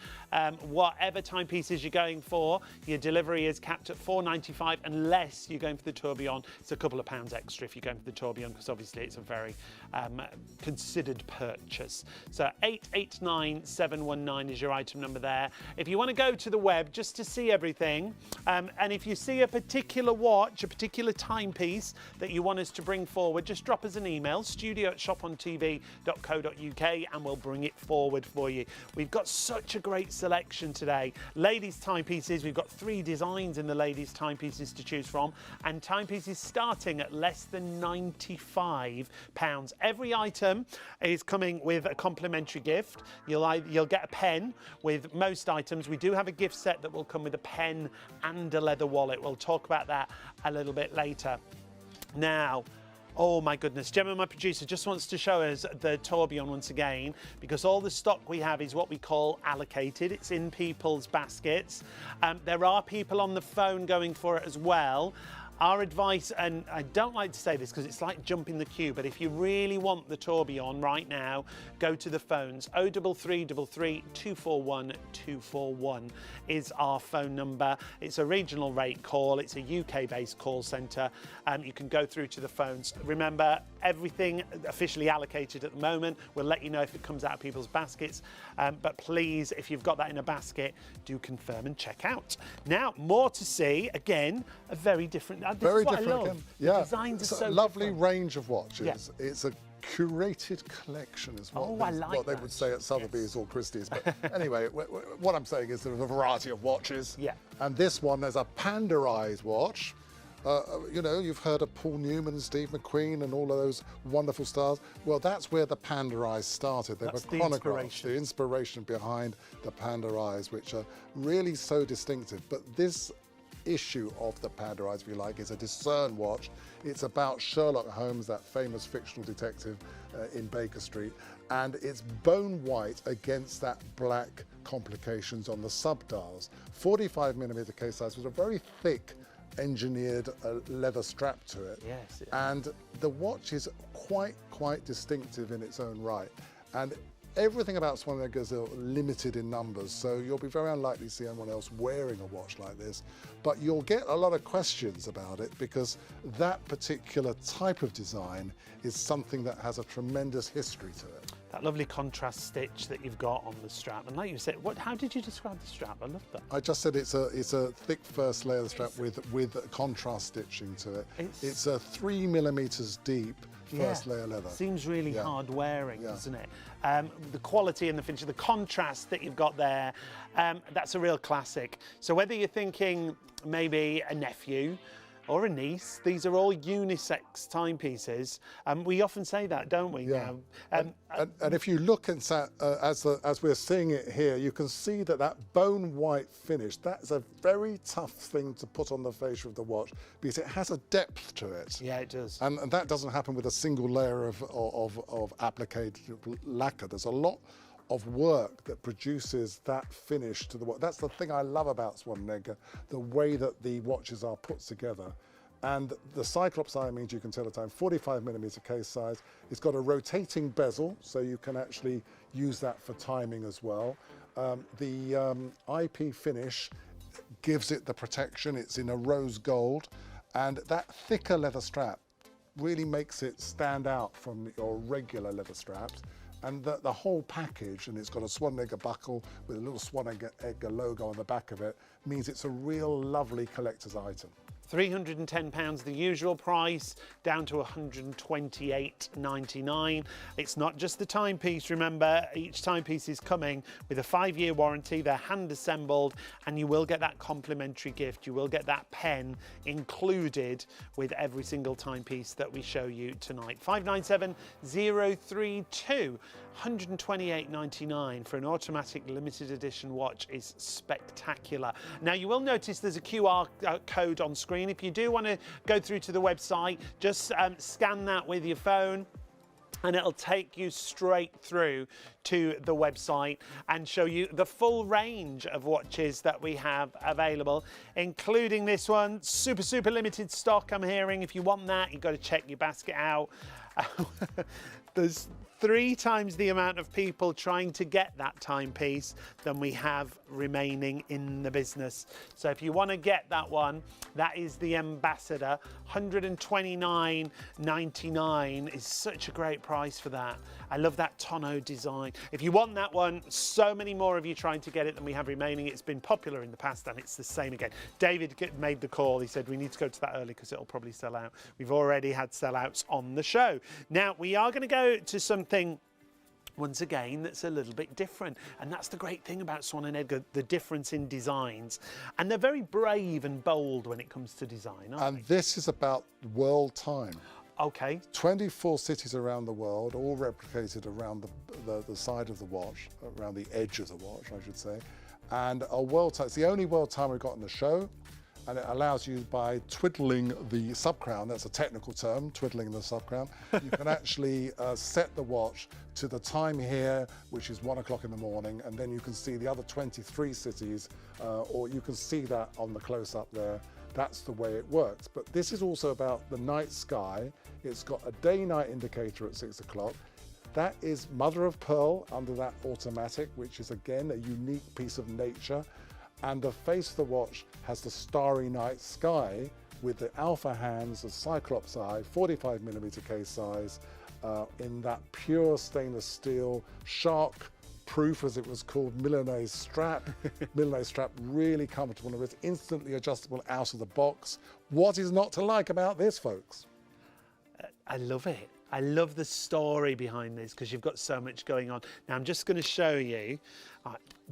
whatever timepieces you're going for, your delivery is capped at $4.95 unless you're going for the tourbillon. It's a couple of pounds extra if you're going for the tourbillon, because obviously it's a very considered purchase. So 889719 is your item number there. If you want to go to the web just to see everything, and if you see a particular watch, a particular timepiece that you want us to bring forward, just drop us an email, studio@shopontv.co.uk, and we'll bring it forward for you. We've got such a great selection today. Ladies' timepieces, we've got 3 designs in the ladies' timepieces to choose from, and timepieces starting at less than £95. Every item is coming with a complimentary gift. You'll get a pen with most items. We do have a gift set that will come with a pen and a leather wallet. We'll talk about that a little bit later. Now, oh my goodness, Gemma, my producer, just wants to show us the tourbillon once again, because all the stock we have is what we call allocated. It's in people's baskets. There are people on the phone going for it as well. Our advice, and I don't like to say this because it's like jumping the queue, but if you really want the tourbillon right now, go to the phones. 03333 241 241 is our phone number. It's a regional rate call. It's a UK-based call centre. You can go through to the phones. Remember, everything officially allocated at the moment. We'll let you know if it comes out of people's baskets. But please, if you've got that in a basket, do confirm and check out. Now, more to see. Again, a very different. Very different again. Yeah, the designs are so lovely different. range of watches. Yeah. It's a curated collection, is what, I like what they that. would say at Sotheby's or Christie's. But anyway, what I'm saying is there's a variety of watches. Yeah. And this one, there's a Pandarized watch. You know, you've heard of Paul Newman and Steve McQueen and all of those wonderful stars. Well, that's where the Pandarized started. They That's were the chronographs, inspiration. the inspiration behind the Pandarized, which are really so distinctive. But this issue of the Pandarized, if you like, is a Discern watch. It's about Sherlock Holmes, that famous fictional detective in Baker Street. and it's bone white against that black complications on the sub-dials. 45mm case size with a very thick engineered leather strap to it. Yes. And the watch is quite distinctive in its own right. And everything about Swan & Edgar's are limited in numbers, so you'll be very unlikely to see anyone else wearing a watch like this. But you'll get a lot of questions about it because that particular type of design is something that has a tremendous history to it. That lovely contrast stitch that you've got on the strap, and like you said, how did you describe the strap? I love that. I just said it's a thick first layer strap with contrast stitching to it. It's a 3mm deep first layer leather. Seems really hard wearing, doesn't it? The quality and the finish, the contrast that you've got there, that's a real classic. So whether you're thinking maybe a nephew or a niece, these are all unisex timepieces. We often say that, don't we? Yeah. Now? And if you look inside, as we're seeing it here, you can see that bone white finish, that's a very tough thing to put on the fascia of the watch because it has a depth to it. Yeah, it does. And that doesn't happen with a single layer of applicated lacquer. There's a lot of work that produces that finish to the watch. That's the thing I love about Swan & Edgar, the way that the watches are put together. And the Cyclops eye means you can tell the time, 45mm case size. It's got a rotating bezel, so you can actually use that for timing as well. The IP finish gives it the protection. It's in a rose gold, and that thicker leather strap really makes it stand out from your regular leather straps. And the whole package, and it's got a Swan & Edgar buckle with a little Swan & Edgar logo on the back of it, means it's a real lovely collector's item. £310 the usual price, down to £128.99. It's not just the timepiece, remember, each timepiece is coming with a 5-year warranty. They're hand assembled, and you will get that complimentary gift. You will get that pen included with every single timepiece that we show you tonight. 597032. £128.99 for an automatic limited edition watch is spectacular. Now you will notice there's a QR code on screen. If you do want to go through to the website, just scan that with your phone, and it'll take you straight through to the website and show you the full range of watches that we have available, including this one. Super limited stock, I'm hearing. If you want that, you've got to check your basket out. There's 3 times the amount of people trying to get that timepiece than we have remaining in the business. So if you want to get that one, that is the Ambassador. £129.99 is such a great price for that. I love that tonneau design. If you want that one, so many more of you trying to get it than we have remaining. It's been popular in the past, and it's the same again. David made the call. He said we need to go to that early because it'll probably sell out. We've already had sellouts on the show. Now we are going to go to something once again that's a little bit different, and that's the great thing about Swan & Edgar, the difference in designs, and they're very brave and bold when it comes to design, aren't they? This is about world time. Okay. 24 cities around the world, all replicated around the side of the watch, around the edge of the watch, I should say. And a world time, it's the only world time we've got in the show, and it allows you, by twiddling the subcrown, that's a technical term, twiddling the subcrown, you can actually set the watch to the time here, which is 1 o'clock in the morning, and then you can see the other 23 cities, or you can see that on the close-up there. That's the way it works. But this is also about the night sky. It's got a day-night indicator at 6 o'clock. That is mother of pearl under that automatic, which is again a unique piece of nature. And the face of the watch has the starry night sky with the alpha hands, the Cyclops eye, 45mm case size, in that pure stainless steel, shark proof, as it was called, Milanese strap. Milanese strap, really comfortable, and it's instantly adjustable out of the box. What is not to like about this, folks? I love it. I love the story behind this because you've got so much going on. Now I'm just going to show you.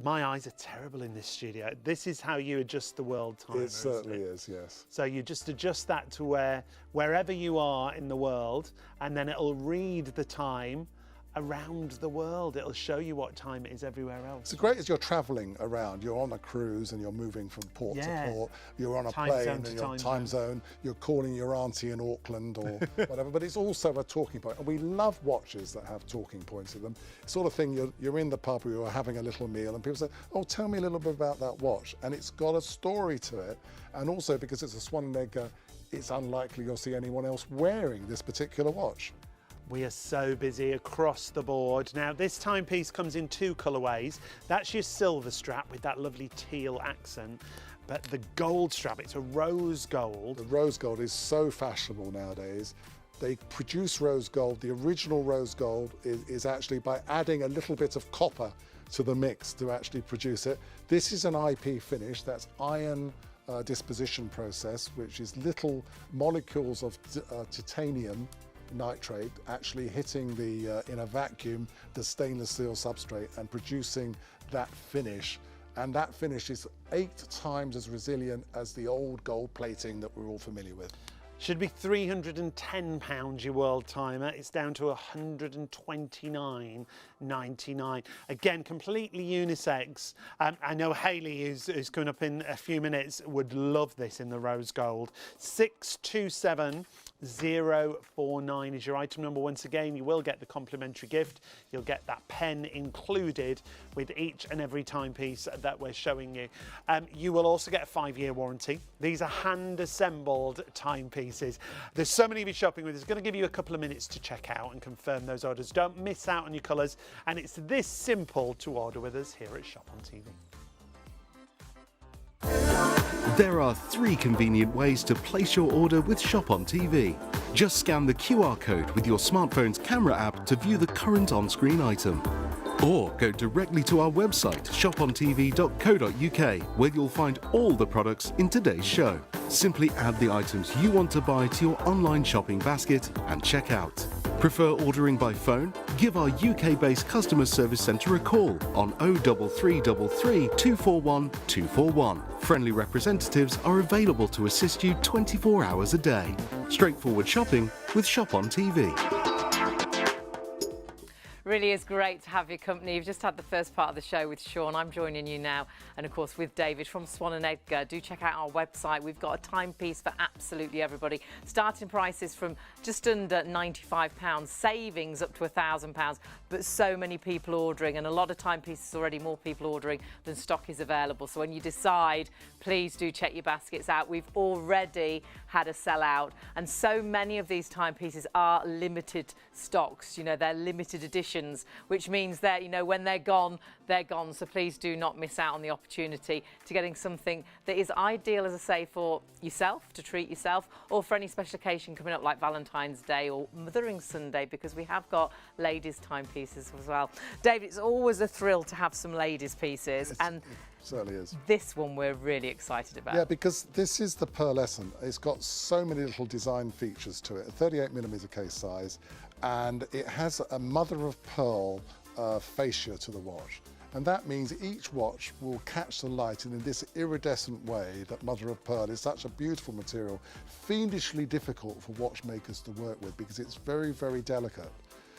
My eyes are terrible in this studio. This is how you adjust the world timer. It certainly is, yes. So you just adjust that to wherever you are in the world, and then it'll read the time around the world. It'll show you what time it is everywhere else. It's great as you're travelling around. You're on a cruise and you're moving from port to port. You're on a plane and you're time zone. You're calling your auntie in Auckland or whatever. But it's also a talking point. And we love watches that have talking points in them. Sort of thing, you're in the pub or you're having a little meal and people say, oh, tell me a little bit about that watch. And it's got a story to it. And also because it's a Swan and Edgar, it's unlikely you'll see anyone else wearing this particular watch. We are so busy across the board. Now, this timepiece comes in 2 colourways. That's your silver strap with that lovely teal accent. But the gold strap, it's a rose gold. The rose gold is so fashionable nowadays. They produce rose gold. The original rose gold is actually by adding a little bit of copper to the mix to actually produce it. This is an IP finish. That's iron disposition process, which is little molecules of titanium nitrate actually hitting the in a vacuum the stainless steel substrate and producing that finish, and that finish is 8 times as resilient as the old gold plating that we're all familiar with. Should be £310 your world timer. It's down to £129.99. Again, completely unisex. I know Hayley, who's coming up in a few minutes, would love this in the rose gold. 627049 is your item number. Once again, you will get the complimentary gift. You'll get that pen included with each and every timepiece that we're showing you. You will also get a 5-year warranty. These are hand-assembled timepieces. There's so many of you shopping with us. It's going to give you a couple of minutes to check out and confirm those orders. Don't miss out on your colours, and it's this simple to order with us here at Shop on TV. There are 3 convenient ways to place your order with Shop on TV. Just scan the QR code with your smartphone's camera app to view the current on-screen item. Or go directly to our website, shopontv.co.uk, where you'll find all the products in today's show. Simply add the items you want to buy to your online shopping basket and check out. Prefer ordering by phone? Give our UK-based customer service centre a call on 03333 241 241. Friendly representatives are available to assist you 24 hours a day. Straightforward shopping with Shop on TV. Really is great to have your company. You've just had the first part of the show with Sean. I'm joining you now, and of course with David from Swan and Edgar. Do check out our website. We've got a timepiece for absolutely everybody. Starting prices from just under £95, savings up to £1,000, but so many people ordering, and a lot of timepieces already, more people ordering than stock is available. So when you decide, please do check your baskets out. We've already had a sellout, and so many of these timepieces are limited stocks. You know, they're limited editions, which means that, you know, when they're gone, they're gone. So please do not miss out on the opportunity to getting something that is ideal, as I say, for yourself, to treat yourself, or for any special occasion coming up like Valentine's Day or Mothering Sunday, because we have got ladies' timepieces as well. David, it's always a thrill to have some ladies' pieces, and certainly is. This one we're really excited about. Yeah, because this is the pearlescent. It's got so many little design features to it. A 38mm case size, and it has a mother of pearl fascia to the watch. And that means each watch will catch the light in this iridescent way that mother of pearl is such a beautiful material, fiendishly difficult for watchmakers to work with because it's very, very delicate.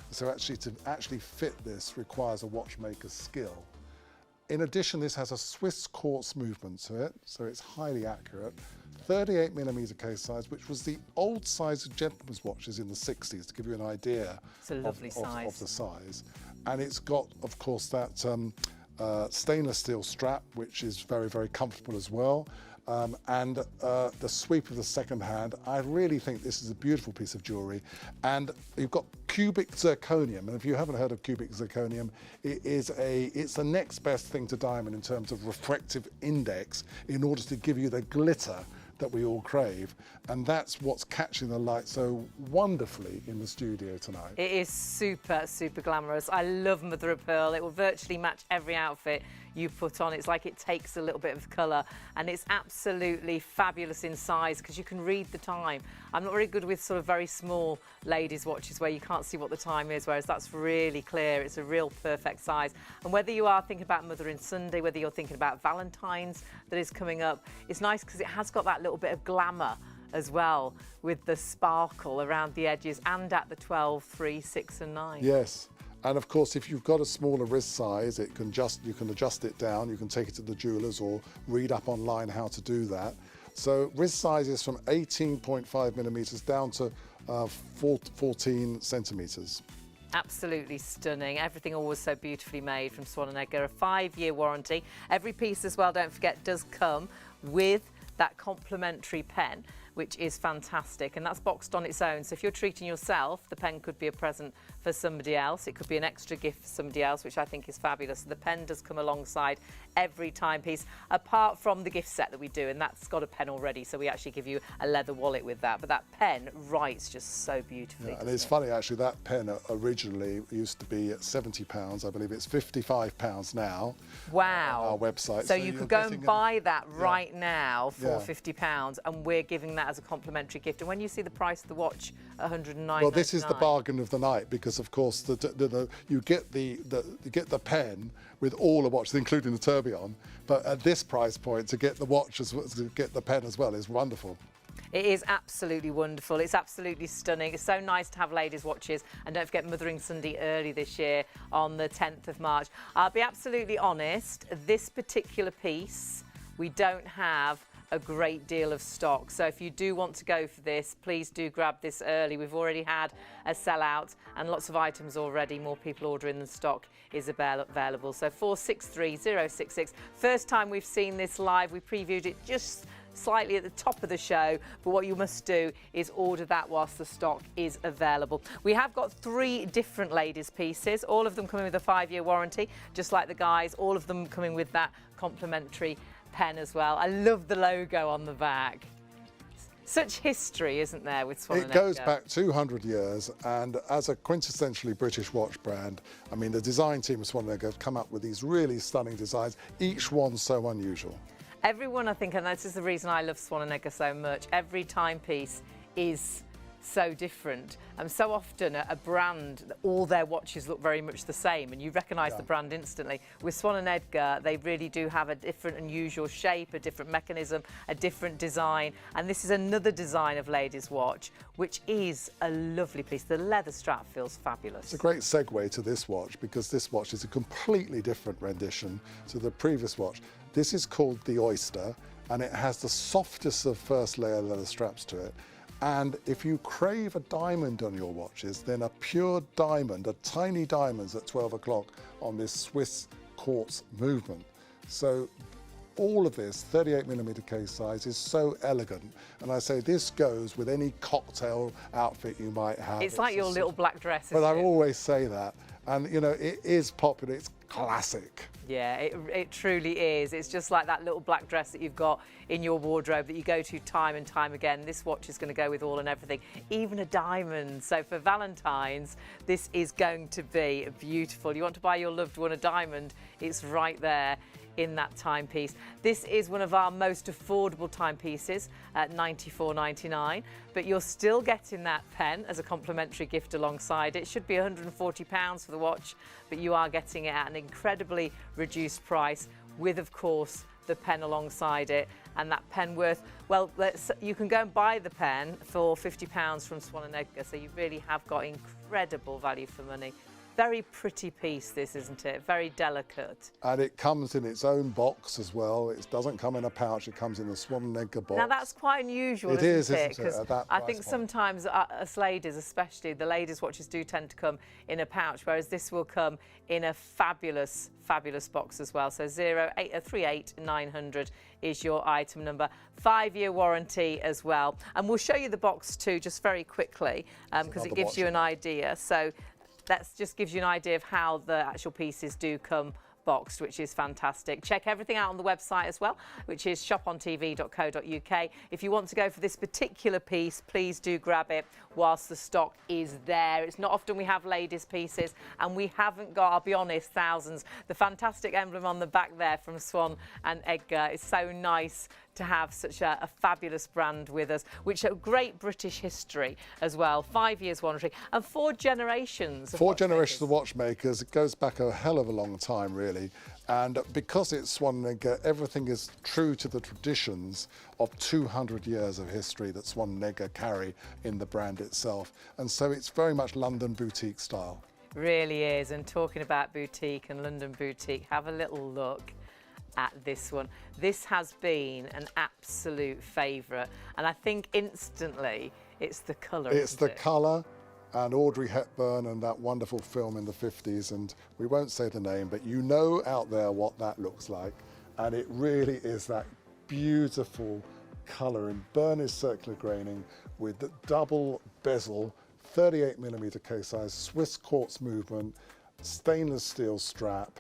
So actually to fit this requires a watchmaker's skill. In addition, this has a Swiss quartz movement to it, so it's highly accurate. 38mm case size, which was the old size of gentlemen's watches in the 60s, to give you an idea of the size. And it's got, of course, that stainless steel strap, which is very, very comfortable as well. And the sweep of the second hand. I really think this is a beautiful piece of jewellery. And you've got cubic zirconium, and if you haven't heard of cubic zirconium, it's the next best thing to diamond in terms of refractive index in order to give you the glitter that we all crave, and that's what's catching the light so wonderfully in the studio tonight. It is super, super glamorous. I love mother of pearl. It will virtually match every outfit you put on. It's like it takes a little bit of colour, and it's absolutely fabulous in size because you can read the time. I'm not very good with sort of very small ladies' watches where you can't see what the time is, whereas that's really clear. It's a real perfect size. And whether you are thinking about Mothering Sunday, whether you're thinking about Valentine's that is coming up, it's nice because it has got that little bit of glamour as well, with the sparkle around the edges and at the 12, 3, 6 and 9. Yes. And of course, if you've got a smaller wrist size, you can adjust it down. You can take it to the jewelers or read up online how to do that. So wrist sizes from 18.5 millimeters down to 14 centimeters. Absolutely stunning. Everything always so beautifully made from Swan & Edgar. A 5-year warranty. Every piece as well, don't forget, does come with that complimentary pen, which is fantastic, and that's boxed on its own. So if you're treating yourself, the pen could be a present for somebody else. It could be an extra gift for somebody else, which I think is fabulous. The pen does come alongside every timepiece, apart from the gift set that we do, and that's got a pen already, so we actually give you a leather wallet with that. But that pen writes just so beautifully. Yeah, and it's funny, actually, that pen originally used to be at £70. I believe it's £55 now. Wow. On our website. So you could go and buy that right now for £50, and we're giving that as a complimentary gift. And when you see the price of the watch at £109.99. Well, this is the bargain of the night, because of course you get the pen with all the watches, including the tourbillon. But at this price point, to get the watch to get the pen as well is wonderful. It is absolutely wonderful. It's absolutely stunning. It's so nice to have ladies' watches. And don't forget Mothering Sunday early this year on the 10th of March. I'll be absolutely honest, this particular piece, we don't have a great deal of stock. So if you do want to go for this, please do grab this early. We've already had a sellout and lots of items already. More people ordering than stock is available. So 463066. First time we've seen this live. We previewed it just slightly at the top of the show, but what you must do is order that whilst the stock is available. We have got 3 different ladies' pieces, all of them coming with a 5-year warranty, just like the guys, all of them coming with that complimentary pen as well. I love the logo on the back. Such history, isn't there, with Swan & Edgar? It goes back 200 years, and as a quintessentially British watch brand, I mean, the design team of Swan & Edgar have come up with these really stunning designs, each one so unusual. Everyone, I think, and this is the reason I love Swan & Edgar so much, every timepiece is so different. So often a brand, all their watches look very much the same, and you recognise the brand instantly. With Swan & Edgar, they really do have a different, unusual shape, a different mechanism, a different design. And this is another design of ladies' watch, which is a lovely piece. The leather strap feels fabulous. It's a great segue to this watch, because this watch is a completely different rendition to the previous watch. This is called the Oyster, and it has the softest of first layer leather straps to it. And if you crave a diamond on your watches, then a pure diamond, a tiny diamonds at 12 o'clock on this Swiss quartz movement. So all of this 38mm case size is so elegant. And I say this goes with any cocktail outfit you might have. It's like your little black dress, But isn't I it? always say that. And, you know, it is popular. It's classic. Yeah, it truly is. It's just like that little black dress that you've got in your wardrobe that you go to time and time again. This watch is going to go with all and everything, even a diamond. So for Valentine's, this is going to be beautiful. You want to buy your loved one a diamond, it's right there in that timepiece. This is one of our most affordable timepieces at £94.99, but you're still getting that pen as a complimentary gift alongside it. It should be £140 for the watch, but you are getting it at an incredibly reduced price with, of course, the pen alongside it. And that pen worth, well, you can go and buy the pen for £50 from Swan & Edgar, so you really have got incredible value for money. Very pretty piece, this, isn't it? Very delicate. And it comes in its own box as well. It doesn't come in a pouch, it comes in a Swan & Edgar box. Now that's quite unusual, isn't it? Because I think sometimes us ladies, especially the ladies' watches, do tend to come in a pouch, whereas this will come in a fabulous, fabulous box as well. So 38900 is your item number. 5-year warranty as well. And we'll show you the box too, just very quickly, because it gives you an idea. So that just gives you an idea of how the actual pieces do come boxed, which is fantastic. Check everything out on the website as well, which is shopontv.co.uk. If you want to go for this particular piece, please do grab it whilst the stock is there. It's not often we have ladies' pieces, and we haven't got, I'll be honest, thousands. The fantastic emblem on the back there from Swan & Edgar is so nice to have such a fabulous brand with us, which a great British history as well. 5 years warranty and 4 generations. 4 generations of watchmakers. It goes back a hell of a long time, really. And because it's Swan & Edgar, everything is true to the traditions of 200 years of history that Swan & Edgar carry in the brand itself. And so it's very much London boutique style. Really is. And talking about boutique and London boutique, have a little look at this one. This has been an absolute favourite, and I think instantly it's the colour. It's the colour, and Audrey Hepburn and that wonderful film in the 50s, and we won't say the name, but you know out there what that looks like, and it really is that beautiful colour in burnished circular graining with the double bezel, 38mm case size, Swiss quartz movement, stainless steel strap,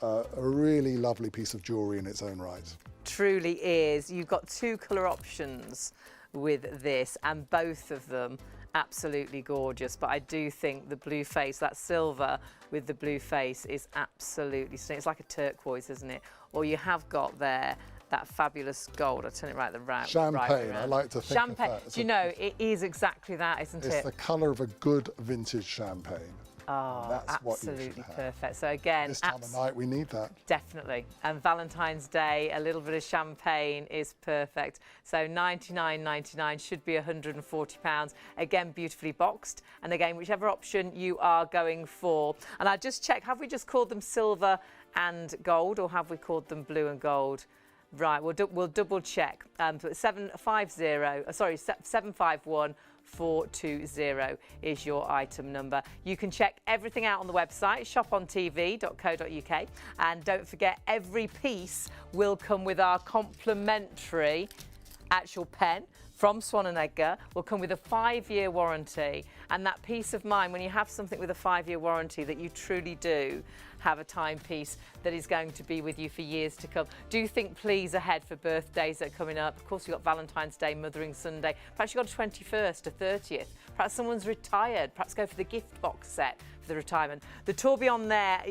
a really lovely piece of jewellery in its own right. Truly is. You've got two colour options with this, and both of them absolutely gorgeous. But I do think the blue face, that silver with the blue face, is absolutely stunning. It's like a turquoise, isn't it? Or you have got there that fabulous gold. I'll turn it right around. Champagne, right around. I like to think Champagne. of that. Do you know, it is exactly that, isn't it? It's the colour of a good vintage champagne. Oh, That's what you absolutely should have. perfect. So again, This time of night, we need that. definitely. And Valentine's Day, a little bit of champagne is perfect. So £99.99 should be £140. Again, beautifully boxed. And again, whichever option you are going for. And I just check, have we just called them silver and gold, or have we called them blue and gold? Right, we'll double check. So it's 751 420 is your item number. You can check everything out on the website, ShopOnTV.co.uk, and don't forget, every piece will come with our complimentary actual pen from Swan & Edgar. Will come with a 5-year warranty, and that peace of mind when you have something with a 5-year warranty, that you truly do have a timepiece that is going to be with you for years to come. Do think please ahead for birthdays that are coming up. Of course, you've got Valentine's Day, Mothering Sunday. Perhaps you've got a 21st, a 30th. Perhaps someone's retired. Perhaps go for the gift box set for the retirement. The tourbillon there,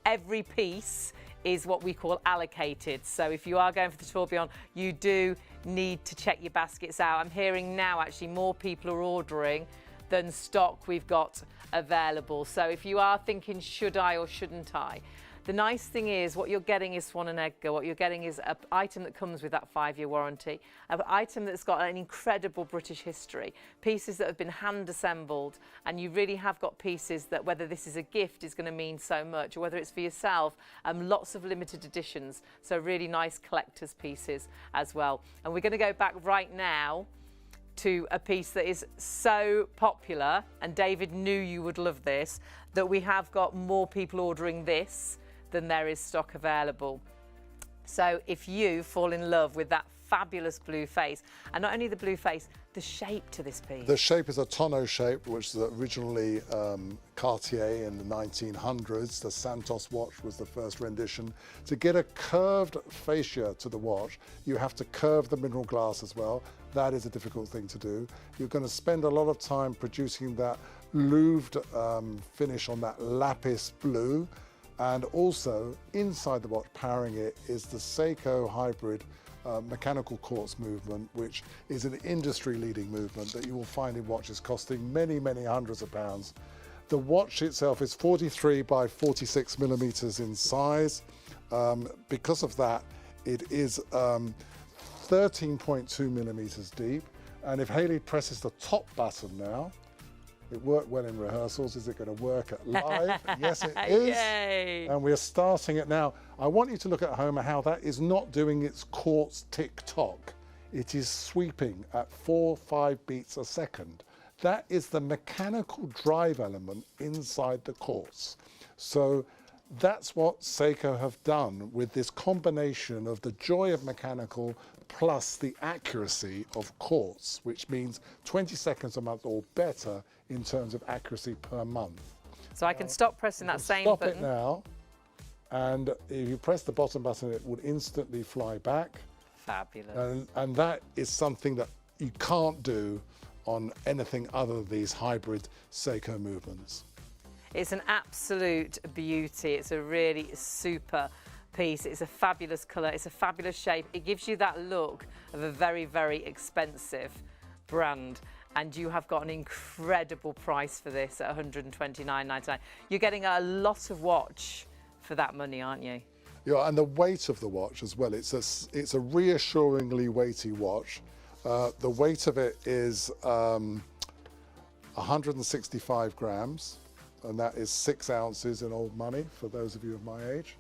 every piece is what we call allocated. So if you are going for the tourbillon, you do need to check your baskets out. I'm hearing now actually more people are ordering than stock we've got available. So if you are thinking, should I or shouldn't I? The nice thing is what you're getting is Swan & Edgar. What you're getting is an item that comes with that 5-year warranty, an item that's got an incredible British history, pieces that have been hand assembled, and you really have got pieces that, whether this is a gift, is going to mean so much, or whether it's for yourself, lots of limited editions. So really nice collector's pieces as well. And we're going to go back right now to a piece that is so popular, and David knew you would love this, that we have got more people ordering this than there is stock available. So if you fall in love with that fabulous blue face, and not only the blue face, the shape to this piece. The shape is a tonneau shape, which was originally Cartier in the 1900s. The Santos watch was the first rendition. To get a curved fascia to the watch, you have to curve the mineral glass as well. That is a difficult thing to do. You're going to spend a lot of time producing that louved finish on that lapis blue. And also, inside the watch, powering it, is the Seiko hybrid mechanical quartz movement, which is an industry-leading movement that you will find in watches costing many, many hundreds of pounds. The watch itself is 43 by 46 millimeters in size. Because of that, it is 13.2 millimeters deep. And if Hayley presses the top button now, it worked well in rehearsals. Is it going to work at live? Yes, it is. Yay. And we're starting it now. I want you to look at home how that is not doing its quartz tick-tock. It is sweeping at 4-5 beats a second. That is the mechanical drive element inside the quartz. So that's what Seiko have done with this combination of the joy of mechanical plus the accuracy of quartz, which means 20 seconds a month or better in terms of accuracy per month. So I can stop pressing that same Stop button. it now, and if you press the bottom button, it would instantly fly back. Fabulous. And that is something that you can't do on anything other than these hybrid Seiko movements. It's an absolute beauty. It's a really super piece. It's a fabulous colour. It's a fabulous shape. It gives you that look of a very, very expensive brand. And you have got an incredible price for this at £129.99. You're getting a lot of watch for that money, aren't you? Yeah, and the weight of the watch as well. It's a reassuringly weighty watch. The weight of it is 165 grams. and that is 6 ounces in old money for those of you of my age.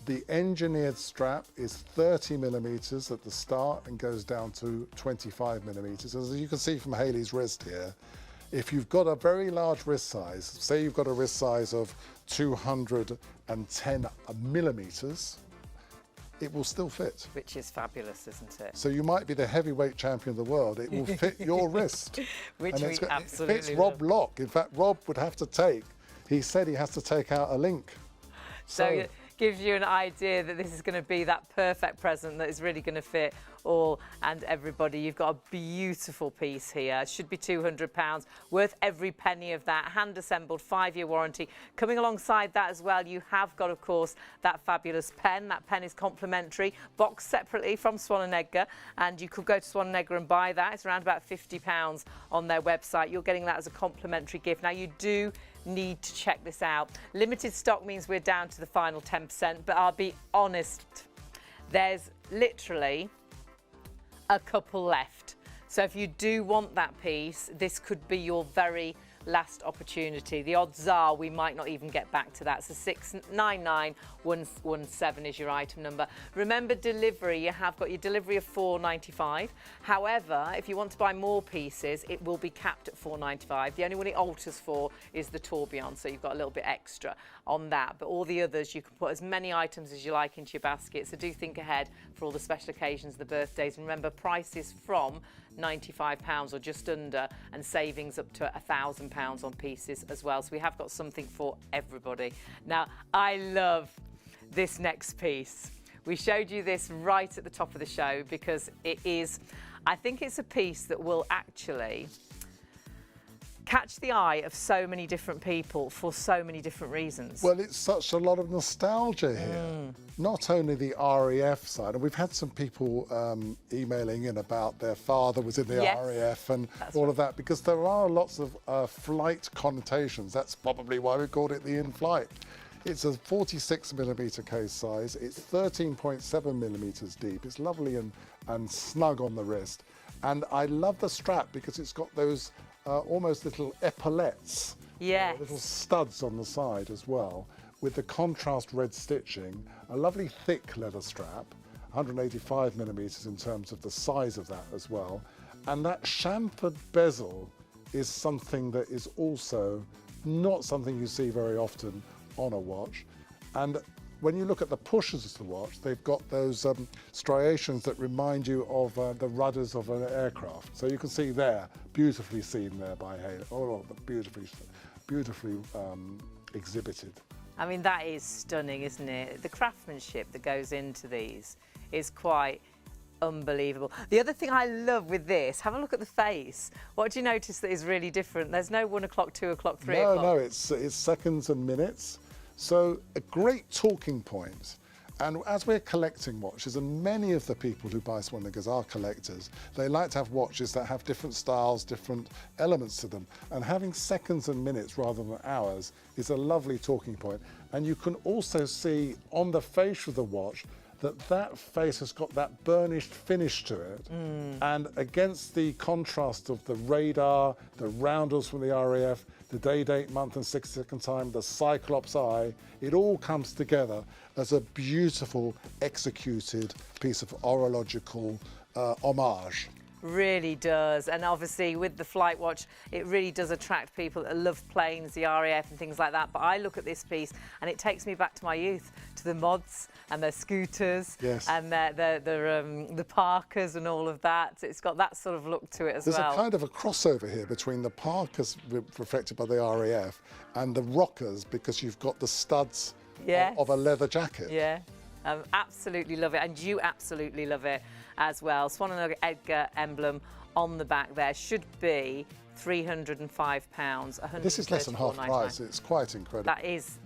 The engineered strap is 30 millimeters at the start and goes down to 25 millimeters. As you can see from Hayley's wrist here, if you've got a very large wrist size, say you've got a wrist size of 210 millimeters, it will still fit. Which is fabulous, isn't it? So you might be the heavyweight champion of the world. It will fit your wrist. Which we absolutely It fits Rob Lock. In fact, Rob would have to he said he has to take out a link. So it gives you an idea that this is going to be that perfect present that is really going to fit all and everybody. You've got a beautiful piece here. It should be £200, worth every penny of that. Hand assembled, 5-year warranty. Coming alongside that as well, you have got, of course, that fabulous pen. That pen is complimentary, boxed separately from Swan & Edgar, and you could go to Swan & Edgar and buy that. It's around about £50 on their website. You're getting that as a complimentary gift. Now, you do need to check this out. Limited stock means we're down to the final 10%, but I'll be honest, there's literally a couple left. So if you do want that piece, this could be your very last opportunity. The odds are we might not even get back to that. So 699117 is your item number. Remember, delivery, you have got your delivery of £4.95. However, if you want to buy more pieces, it will be capped at £4.95. The only one it alters for is the tourbillon, so you've got a little bit extra on that. But all the others, you can put as many items as you like into your basket. So do think ahead for all the special occasions, the birthdays. And remember, prices from £95 or just under, and savings up to £1,000 on pieces as well. So we have got something for everybody. Now, I love this next piece. We showed you this right at the top of the show because it is, I think it's a piece that will actually catch the eye of so many different people for so many different reasons. Well, it's such a lot of nostalgia here. Not only the RAF side, and we've had some people emailing in about their father was in the RAF and all of that, because there are lots of flight connotations. That's probably why we called it the in-flight. It's a 46 millimeter case size. It's 13.7 millimeters deep. It's lovely and snug on the wrist. And I love the strap because it's got those almost little epaulettes, little studs on the side as well, with the contrast red stitching, a lovely thick leather strap, 185 millimeters in terms of the size of that as well. And that chamfered bezel is something that is also not something you see very often on a watch. And when you look at the pushers of the watch, they've got those striations that remind you of the rudders of an aircraft. So you can see there, beautifully seen there by Hayley. Oh, beautifully exhibited. I mean, that is stunning, isn't it? The craftsmanship that goes into these is quite unbelievable. The other thing I love with this, have a look at the face. What do you notice that is really different? There's no 1 o'clock, 2 o'clock, 3 o'clock. No, it's seconds and minutes. So a great talking point. And as we're collecting watches, and many of the people who buy Swan & Edgar are collectors, they like to have watches that have different styles, different elements to them. And having seconds and minutes rather than hours is a lovely talking point. And you can also see on the face of the watch that face has got that burnished finish to it. And against the contrast of the radar, the roundels from the RAF, the day, date, month and 6-second time, the Cyclops eye, it all comes together as a beautiful executed piece of horological homage. Really does. And obviously with the flight watch, it really does attract people that love planes, the RAF and things like that. But I look at this piece and it takes me back to my youth, to the mods and their scooters and the Parkers and all of that. It's got that sort of look to it as well. There's a kind of a crossover here between the Parkers reflected by the RAF and the Rockers, because you've got the studs of a leather jacket. Yeah, absolutely love it, and you absolutely love it as well. Swan & Edgar emblem on the back there should be £305. This is less than half price. It's quite incredible.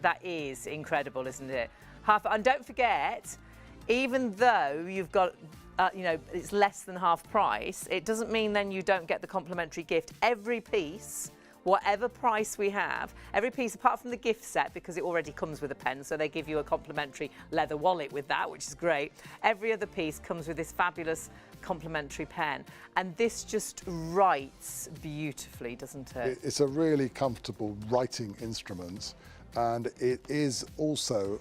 That is incredible, isn't it? And don't forget, even though you've got, it's less than half price, it doesn't mean then you don't get the complimentary gift. Every piece whatever price we have, every piece apart from the gift set, because it already comes with a pen, so they give you a complimentary leather wallet with that, which is great. Every other piece comes with this fabulous complimentary pen, and this just writes beautifully, doesn't it? It's a really comfortable writing instrument, and it is also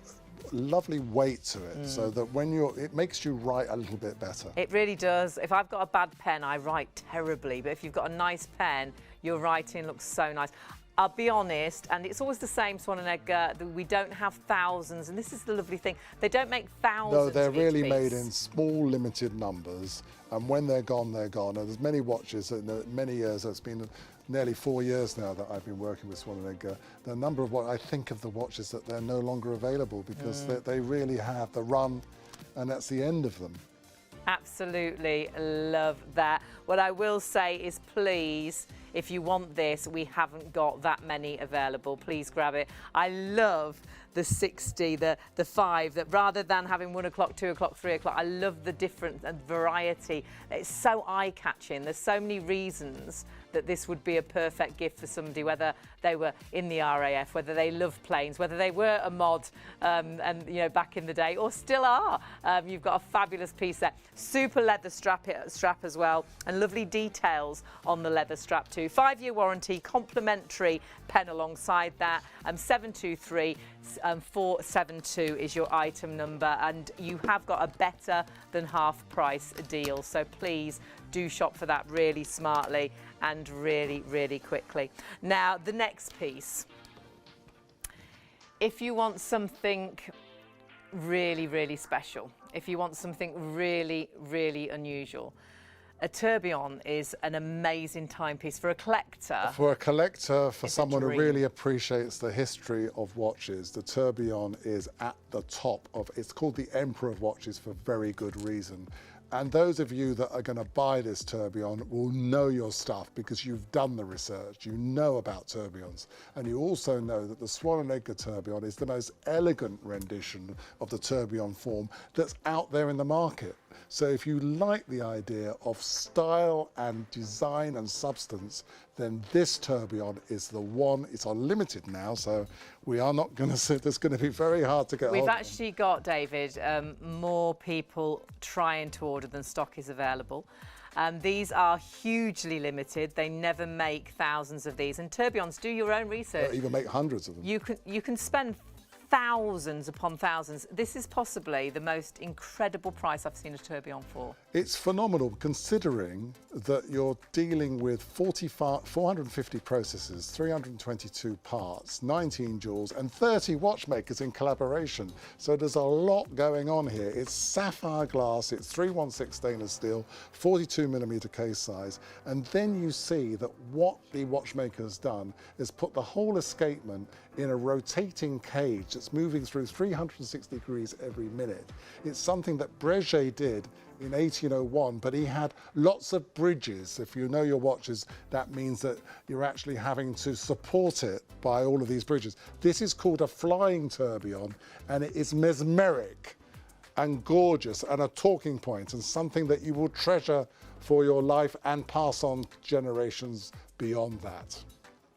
lovely weight to it, so that when it makes you write a little bit better. It really does. If I've got a bad pen, I write terribly, but if you've got a nice pen, your writing looks so nice. I'll be honest, and it's always the same, Swan and Edgar, that we don't have thousands, and this is the lovely thing. They don't make thousands. No, they're of each really piece. made in small, limited numbers, and when they're gone, they're gone. And there's many watches, many years, it's been nearly 4 years now that I've been working with Swan and Edgar. The number of what I think of the watches that they're no longer available because they really have the run, and that's the end of them. Absolutely love that. What I will say is, please, if you want this, we haven't got that many available. Please grab it. I love the 60, the 5, that rather than having 1 o'clock, 2 o'clock, 3 o'clock, I love the difference and variety. It's so eye-catching. There's so many reasons that this would be a perfect gift for somebody, whether they were in the RAF, whether they love planes, whether they were a mod and you know, back in the day, or still are. You've got a fabulous piece there. Super leather strap as well, and lovely details on the leather strap too. 5-year warranty, complimentary pen alongside that. 723 472 is your item number, and you have got a better than half price deal. So please do shop for that really smartly and really, really quickly. Now, the next piece. If you want something really, really special, if you want something really, really unusual, a tourbillon is an amazing timepiece for a collector. For a collector, for It's a someone who dream. really appreciates the history of watches, the tourbillon is at the top of, it's called the Emperor of Watches for very good reason. And those of you that are going to buy this tourbillon will know your stuff because you've done the research, you know about tourbillons, and you also know that the Swan and Edgar tourbillon is the most elegant rendition of the tourbillon form that's out there in the market. So if you like the idea of style and design and substance, then this tourbillon is the one. It's unlimited now, so we are not going to sit. It's going to be very hard to get hold We've of them. actually got, David, more people trying to order than stock is available. These are hugely limited. They never make thousands of these. And tourbillons, do your own research. Even make hundreds of them. You can spend thousands upon thousands. This is possibly the most incredible price I've seen a tourbillon for. It's phenomenal considering that you're dealing with 450 processes, 322 parts, 19 jewels and 30 watchmakers in collaboration. So there's a lot going on here. It's sapphire glass, it's 316 stainless steel, 42mm case size. And then you see that what the watchmaker has done is put the whole escapement in a rotating cage that's moving through 360 degrees every minute. It's something that Breguet did in 1801, but he had lots of bridges. If you know your watches, that means that you're actually having to support it by all of these bridges. This is called a flying tourbillon, and it is mesmeric and gorgeous and a talking point and something that you will treasure for your life and pass on generations beyond that.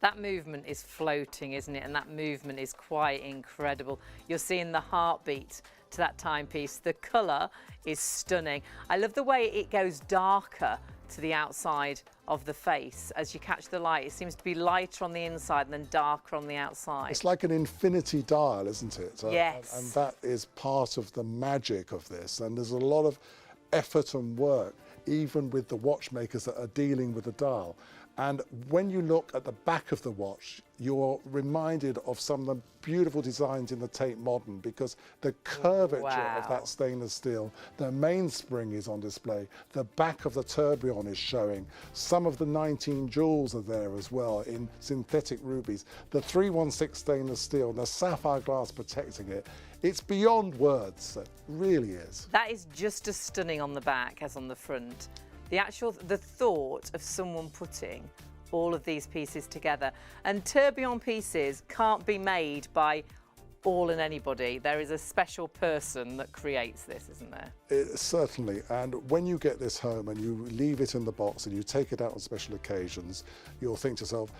That movement is floating, isn't it? And that movement is quite incredible. You're seeing the heartbeat to that timepiece. The colour is stunning. I love the way it goes darker to the outside of the face. As you catch the light, it seems to be lighter on the inside and then darker on the outside. It's like an infinity dial, isn't it? Yes. And that is part of the magic of this. And there's a lot of effort and work, even with the watchmakers that are dealing with the dial. And when you look at the back of the watch, you're reminded of some of the beautiful designs in the Tate Modern because the curvature of that stainless steel, the mainspring is on display, the back of the tourbillon is showing, some of the 19 jewels are there as well in synthetic rubies, the 316 stainless steel, and the sapphire glass protecting it. It's beyond words, it really is. That is just as stunning on the back as on the front. The thought of someone putting all of these pieces together. And tourbillon pieces can't be made by all and anybody. There is a special person that creates this, isn't there? Certainly, and when you get this home and you leave it in the box and you take it out on special occasions, you'll think to yourself,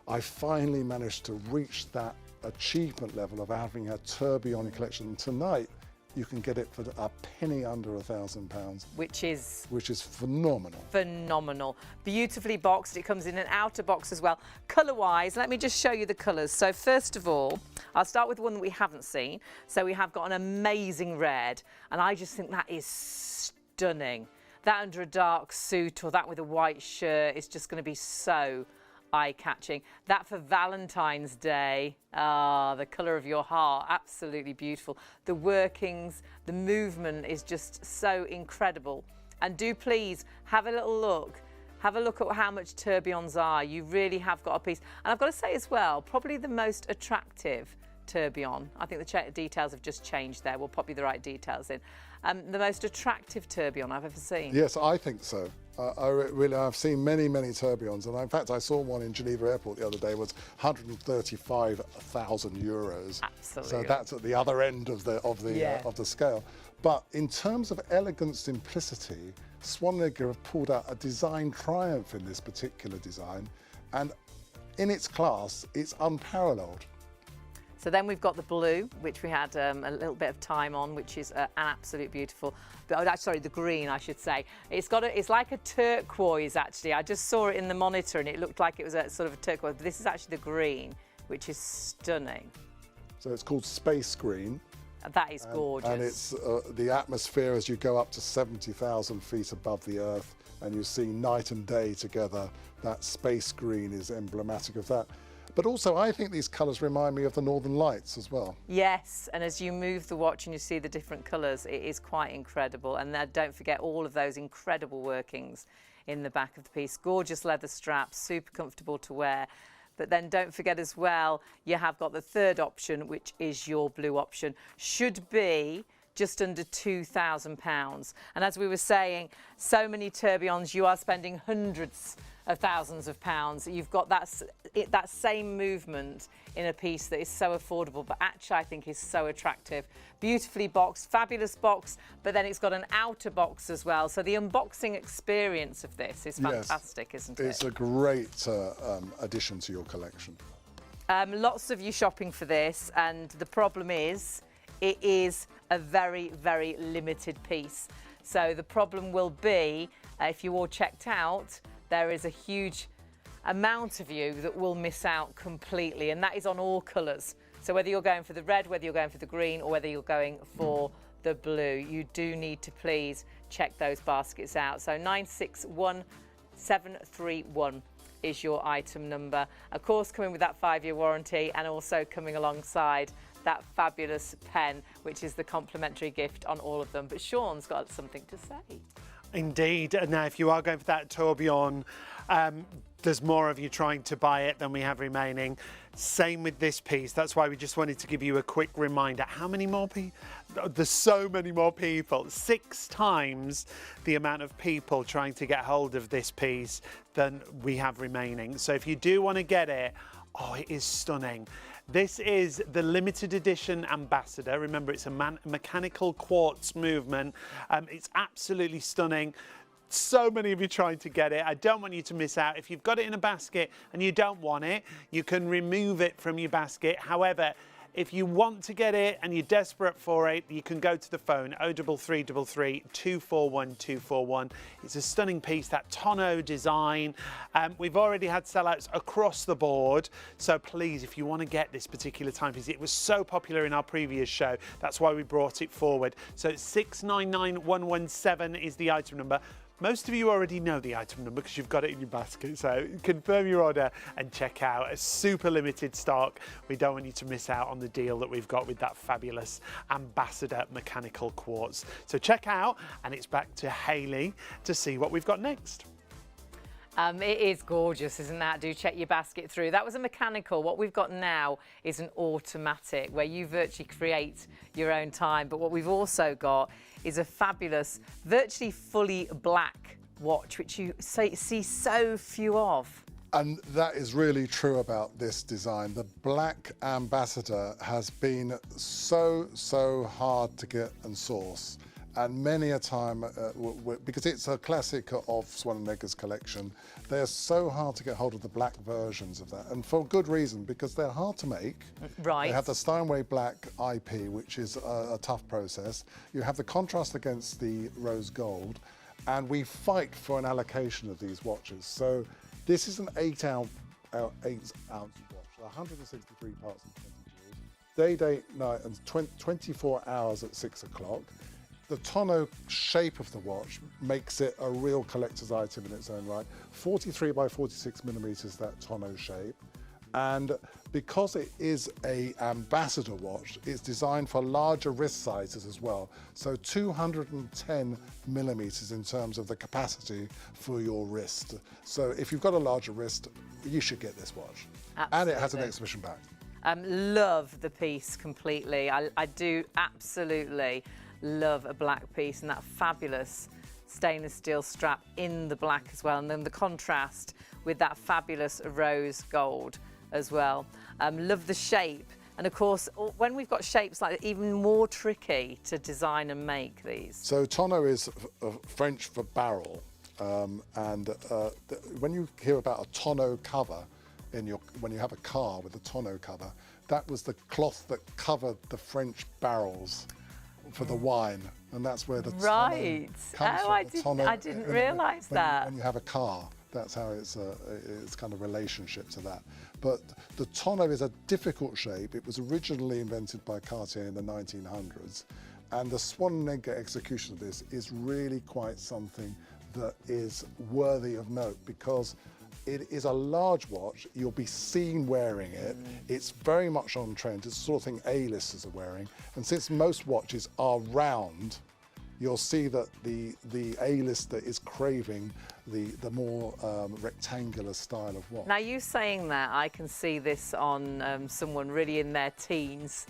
I finally managed to reach that achievement level of having a tourbillon collection. And tonight, you can get it for a penny under £1,000. Which is phenomenal. Phenomenal. Beautifully boxed. It comes in an outer box as well. Colour-wise, let me just show you the colours. So first of all, I'll start with one that we haven't seen. So we have got an amazing red, and I just think that is stunning. That under a dark suit or that with a white shirt is just going to be so eye-catching. That for Valentine's Day, the colour of your heart, absolutely beautiful. The workings, the movement is just so incredible. And do please have a little look. Have a look at how much tourbillons are. You really have got a piece. And I've got to say as well, probably the most attractive tourbillon. I think the details have just changed there. We'll pop you the right details in. The most attractive tourbillon I've ever seen. Yes, I think so. I've seen many, many tourbillons, and in fact, I saw one in Geneva Airport the other day. Was 135,000 euros. Absolutely. So that's at the other end of the scale. But in terms of elegant simplicity, Swanega have pulled out a design triumph in this particular design, and in its class, it's unparalleled. So then we've got the blue, which we had a little bit of time on, which is an absolute beautiful. Sorry, the green, I should say. It's like a turquoise, actually. I just saw it in the monitor, and it looked like it was a sort of a turquoise. But this is actually the green, which is stunning. So it's called Space Green. That is gorgeous. And it's the atmosphere as you go up to 70,000 feet above the Earth, and you see night and day together. That space green is emblematic of that. But also, I think these colours remind me of the Northern Lights as well. Yes, and as you move the watch and you see the different colours, it is quite incredible. And don't forget all of those incredible workings in the back of the piece. Gorgeous leather straps, super comfortable to wear. But then don't forget as well, you have got the third option, which is your blue option. Should be just under £2,000. And as we were saying, so many tourbillons, you are spending hundreds of thousands of pounds. You've got that same movement in a piece that is so affordable, but actually I think is so attractive. Beautifully boxed, fabulous box, but then it's got an outer box as well. So the unboxing experience of this is fantastic, isn't it? It's a great addition to your collection. Lots of you shopping for this, and the problem is, it is a very, very limited piece. So the problem will be, if you all checked out, there is a huge amount of you that will miss out completely, and that is on all colours. So whether you're going for the red, whether you're going for the green, or whether you're going for the blue, you do need to please check those baskets out. So 961731 is your item number. Of course, coming with that 5-year warranty, and also coming alongside that fabulous pen, which is the complimentary gift on all of them. But Sean's got something to say. Indeed. And now, if you are going for that tourbillon, there's more of you trying to buy it than we have remaining. Same with this piece. That's why we just wanted to give you a quick reminder. How many more people? There's so many more people. 6 times the amount of people trying to get hold of this piece than we have remaining. So if you do want to get it, oh, it is stunning. This is the limited edition Ambassador. Remember, it's a mechanical quartz movement. It's absolutely stunning. So many of you trying to get it. I don't want you to miss out. If you've got it in a basket and you don't want it, you can remove it from your basket. However, if you want to get it and you're desperate for it, you can go to the phone 03333 241 241. It's a stunning piece, that tonneau design. We've already had sellouts across the board. So please, if you want to get this particular timepiece, it was so popular in our previous show. That's why we brought it forward. So 699117 is the item number. Most of you already know the item number because you've got it in your basket, so confirm your order and check out a super limited stock. We don't want you to miss out on the deal that we've got with that fabulous Ambassador mechanical quartz. So check out, and it's back to Hayley to see what we've got next. It is gorgeous, isn't that? Do check your basket through. That was a mechanical. What we've got now is an automatic, where you virtually create your own time. But what we've also got is a fabulous, virtually fully black watch, which you see so few of. And that is really true about this design. The black Ambassador has been so hard to get and source. And many a time, because it's a classic of Swan & Edgar's collection, they're so hard to get hold of the black versions of that, and for good reason, because they're hard to make. Right. They have the Steinway Black IP, which is a tough process. You have the contrast against the rose gold, and we fight for an allocation of these watches. So this is an 8-ounce watch, 163 parts and 20 jewels, day, date, night, and 24 hours at 6 o'clock. The tonneau shape of the watch makes it a real collector's item in its own right. 43 by 46 millimeters, that tonneau shape. And because it is a ambassador watch, it's designed for larger wrist sizes as well. So 210 millimeters in terms of the capacity for your wrist. So if you've got a larger wrist, you should get this watch. Absolutely. And it has an exhibition bag. Love the piece completely. I do absolutely love a black piece, and that fabulous stainless steel strap in the black as well, and then the contrast with that fabulous rose gold as well. Love the shape, and of course when we've got shapes like that, even more tricky to design and make these. So tonneau is French for barrel, when you hear about a tonneau cover when you have a car with a tonneau cover, that was the cloth that covered the French barrels for the wine, and that's where the right. tonneau comes from. I didn't realise that. When you have a car, that's how it's kind of relationship to that. But the tonneau is a difficult shape. It was originally invented by Cartier in the 1900s, and the Swan & Edgar execution of this is really quite something that is worthy of note, because it is a large watch. You'll be seen wearing it. It's very much on trend. It's the sort of thing A-listers are wearing. And since most watches are round, you'll see that the A-lister is craving the more rectangular style of watch. Now, you saying that, I can see this on someone really in their teens,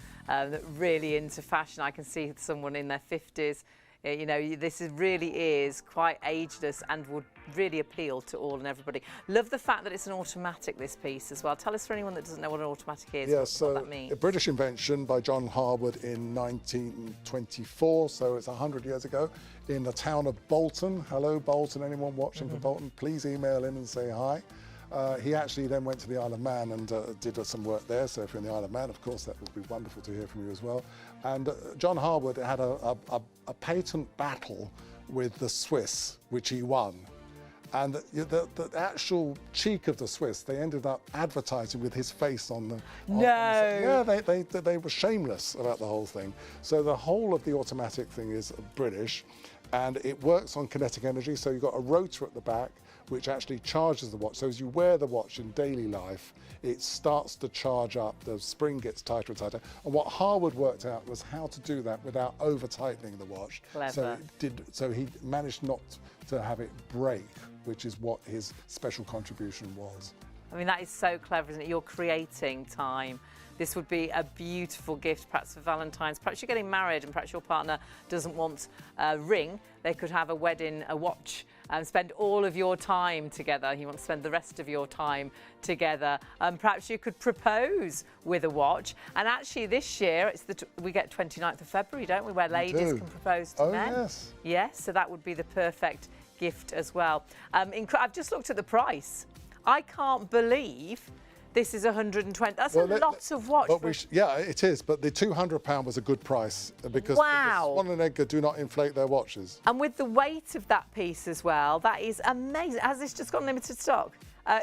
really into fashion. I can see someone in their 50s. You know, this really is quite ageless and would really appeal to all and everybody. Love the fact that it's an automatic, this piece as well. Tell us, for anyone that doesn't know what an automatic is, what that means. A British invention by John Harwood in 1924, so it's 100 years ago, in the town of Bolton. Hello, Bolton. Anyone watching from Bolton, please email in and say hi. He actually then went to the Isle of Man and did some work there, so if you're in the Isle of Man, of course, that would be wonderful to hear from you as well. And John Harwood had a patent battle with the Swiss, which he won. And the actual cheek of the Swiss, they ended up advertising with his face on the... Yeah, they were shameless about the whole thing. So the whole of the automatic thing is British, and it works on kinetic energy, so you've got a rotor at the back, which actually charges the watch. So as you wear the watch in daily life, it starts to charge up, the spring gets tighter and tighter. And what Harwood worked out was how to do that without over-tightening the watch. Clever. So he managed not to have it break, which is what his special contribution was. I mean, that is so clever, isn't it? You're creating time. This would be a beautiful gift, perhaps for Valentine's. Perhaps you're getting married and perhaps your partner doesn't want a ring. They could have a wedding, a watch, and spend all of your time together. You want to spend the rest of your time together. Perhaps you could propose with a watch. And actually this year, we get 29th of February, don't we, where ladies can propose to men. Yes. Yes, so that would be the perfect gift as well. I've just looked at the price. I can't believe this is 120. That's a lot of watch. Yeah, it is. But the £200 was a good price because Swan & Edgar do not inflate their watches. And with the weight of that piece as well, that is amazing. Has this just gone limited stock?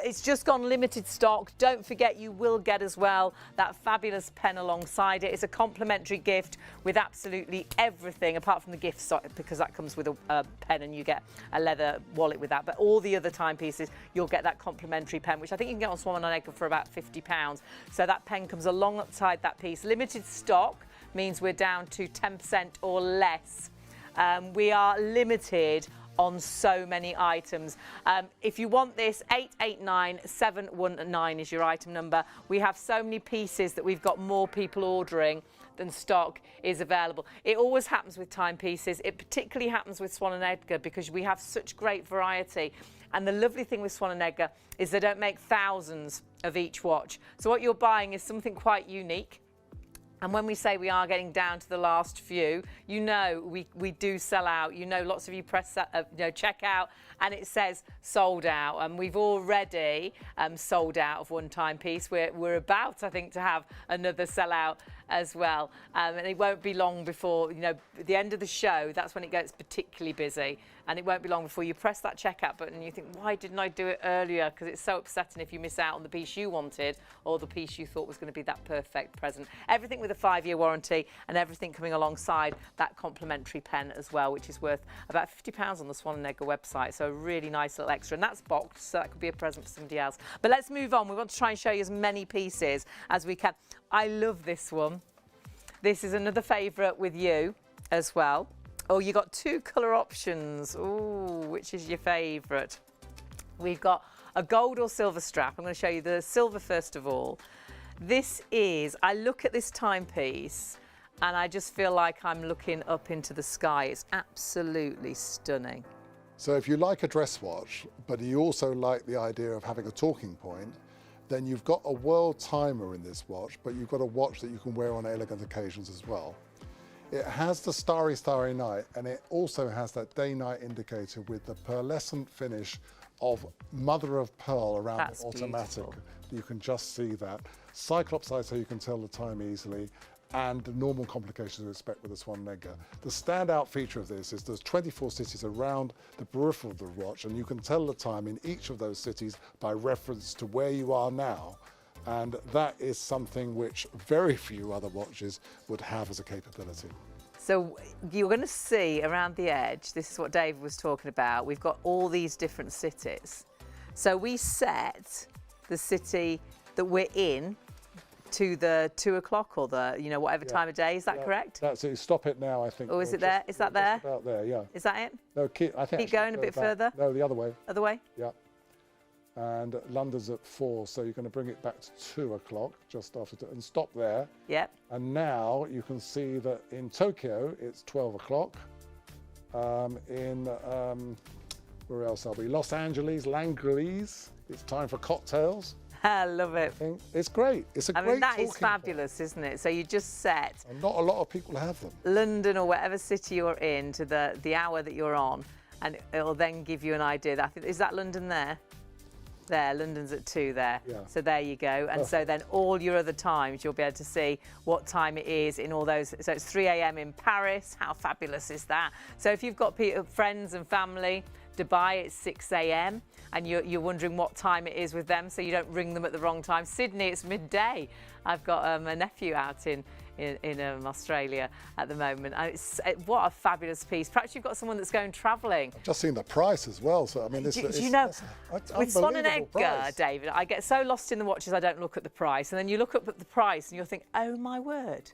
It's just gone limited stock. Don't forget, you will get as well that fabulous pen alongside it. It's a complimentary gift with absolutely everything, apart from the gift stock, because that comes with a pen and you get a leather wallet with that. But all the other timepieces, you'll get that complimentary pen, which I think you can get on Swan & Edgar for about £50. So that pen comes alongside that piece. Limited stock means we're down to 10% or less. We are limited on so many items. If you want this, 889719 is your item number. We have so many pieces that we've got more people ordering than stock is available. It always happens with timepieces. It particularly happens with Swan & Edgar because we have such great variety. And the lovely thing with Swan & Edgar is they don't make thousands of each watch. So what you're buying is something quite unique. And when we say we are getting down to the last few, you know we do sell out. You know, lots of you press check out and it says sold out. And we've already sold out of one timepiece. We're about, I think, to have another sellout as well. And it won't be long before, you know, the end of the show, that's when it gets particularly busy. And it won't be long before you press that checkout button and you think, why didn't I do it earlier? Because it's so upsetting if you miss out on the piece you wanted or the piece you thought was going to be that perfect present. Everything with a 5-year warranty and everything coming alongside that complimentary pen as well, which is worth about £50 on the Swan & Edgar website. So a really nice little extra. And that's boxed, so that could be a present for somebody else. But let's move on. We want to try and show you as many pieces as we can. I love this one. This is another favourite with you as well. Oh, you got 2 colour options. Ooh, which is your favourite? We've got a gold or silver strap. I'm going to show you the silver first of all. This is, I look at this timepiece and I just feel like I'm looking up into the sky. It's absolutely stunning. So if you like a dress watch, but you also like the idea of having a talking point, then you've got a world timer in this watch, but you've got a watch that you can wear on elegant occasions as well. It has the starry, starry night, and it also has that day-night indicator with the pearlescent finish of mother of pearl around That's the automatic. beautiful. You can just see that. Cyclops eye so you can tell the time easily, and the normal complications you expect with the Swan & Edgar. The standout feature of this is there's 24 cities around the peripheral of the watch, and you can tell the time in each of those cities by reference to where you are now. And that is something which very few other watches would have as a capability. So you're going to see around the edge, this is what David was talking about, we've got all these different cities. So we set the city that we're in to the 2 o'clock or the, you know, whatever time of day, is that correct? That's it. Stop it now, I think. Or is it there? Is that there? Just about there, yeah. Is that it? No, I think Keep going a bit further? No, the other way. Other way? Yeah. And London's at 4, so you're going to bring it back to 2 o'clock, just after, and stop there. Yep. And now you can see that in Tokyo, it's 12 o'clock. Where else are we? Los Angeles, Langley's, it's time for cocktails. I love it. It's great. It's a great I mean, that is talking fabulous, isn't it? So you just set point. And not a lot of people have them. London or whatever city you're in to the hour that you're on, and it'll then give you an idea. I think, is that London there? There, London's at 2 there. Yeah. So there you go. And so then all your other times, you'll be able to see what time it is in all those. So it's 3 a.m. in Paris. How fabulous is that? So if you've got friends and family, Dubai, it's 6 a.m. and you're wondering what time it is with them, so you don't ring them at the wrong time. Sydney, it's midday. I've got a nephew out in Australia at the moment. And what a fabulous piece. Perhaps you've got someone that's going travelling. I've just seen the price as well. So I mean, do you know, with Swan & Edgar, price. David, I get so lost in the watches I don't look at the price, and then you look up at the price and you'll think, oh my word.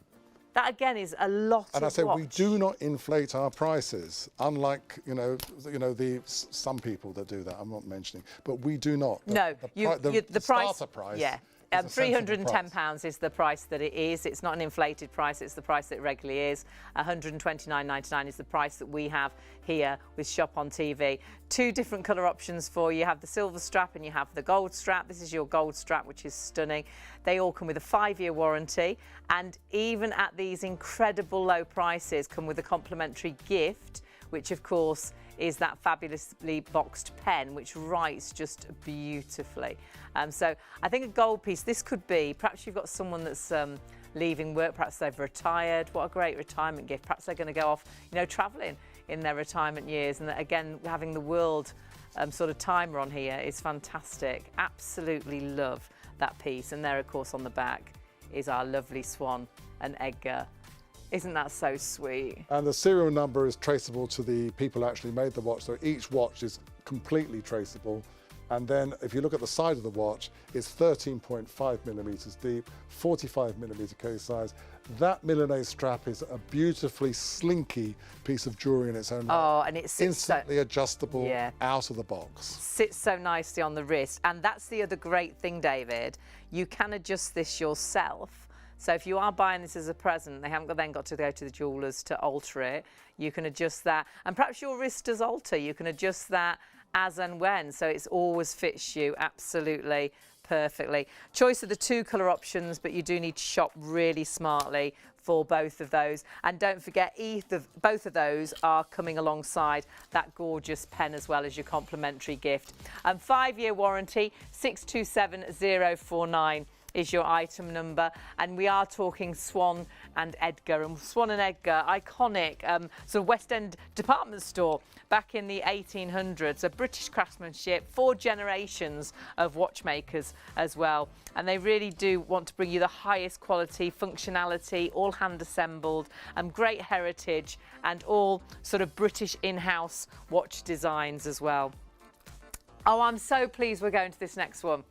That again is a lot and of I say watch. we do not inflate our prices, unlike some people that do that. I'm not mentioning, but we do not. No, the price. Starter price. Yeah. £310 is the price that it is. It's not an inflated price, it's the price that it regularly is. £129.99 is the price that we have here with ShopOnTV. 2 different colour options for you. You have the silver strap and you have the gold strap. This is your gold strap, which is stunning. They all come with a 5-year warranty, and even at these incredible low prices come with a complimentary gift, which of course is that fabulously boxed pen, which writes just beautifully. So I think a gold piece, this could be, perhaps you've got someone that's leaving work, perhaps they've retired. What a great retirement gift. Perhaps they're going to go off, travelling in their retirement years. And again, having the world sort of timer on here is fantastic. Absolutely love that piece. And there, of course, on the back is our lovely Swan & Edgar. Isn't that so sweet? And the serial number is traceable to the people who actually made the watch, so each watch is completely traceable. And then if you look at the side of the watch, it's 13.5 millimeters deep, 45 millimeter case size. That Milanese strap is a beautifully slinky piece of jewelry in its own right. Oh, and it's instantly adjustable out of the box. Sits so nicely on the wrist. And that's the other great thing, David. You can adjust this yourself. So if you are buying this as a present, they haven't then got to go to the jewellers to alter it. You can adjust that. And perhaps your wrist does alter. You can adjust that as and when. So it always fits you absolutely perfectly. Choice of the 2 colour options, but you do need to shop really smartly for both of those. And don't forget, both of those are coming alongside that gorgeous pen as well as your complimentary gift. 5-year warranty, 627049 is your item number, and we are talking Swan and Edgar. And Swan and Edgar, iconic sort of West End department store back in the 1800s, a British craftsmanship, 4 generations of watchmakers as well, and they really do want to bring you the highest quality functionality, all hand assembled, great heritage, and all sort of British in-house watch designs as well. Oh, I'm so pleased we're going to this next one.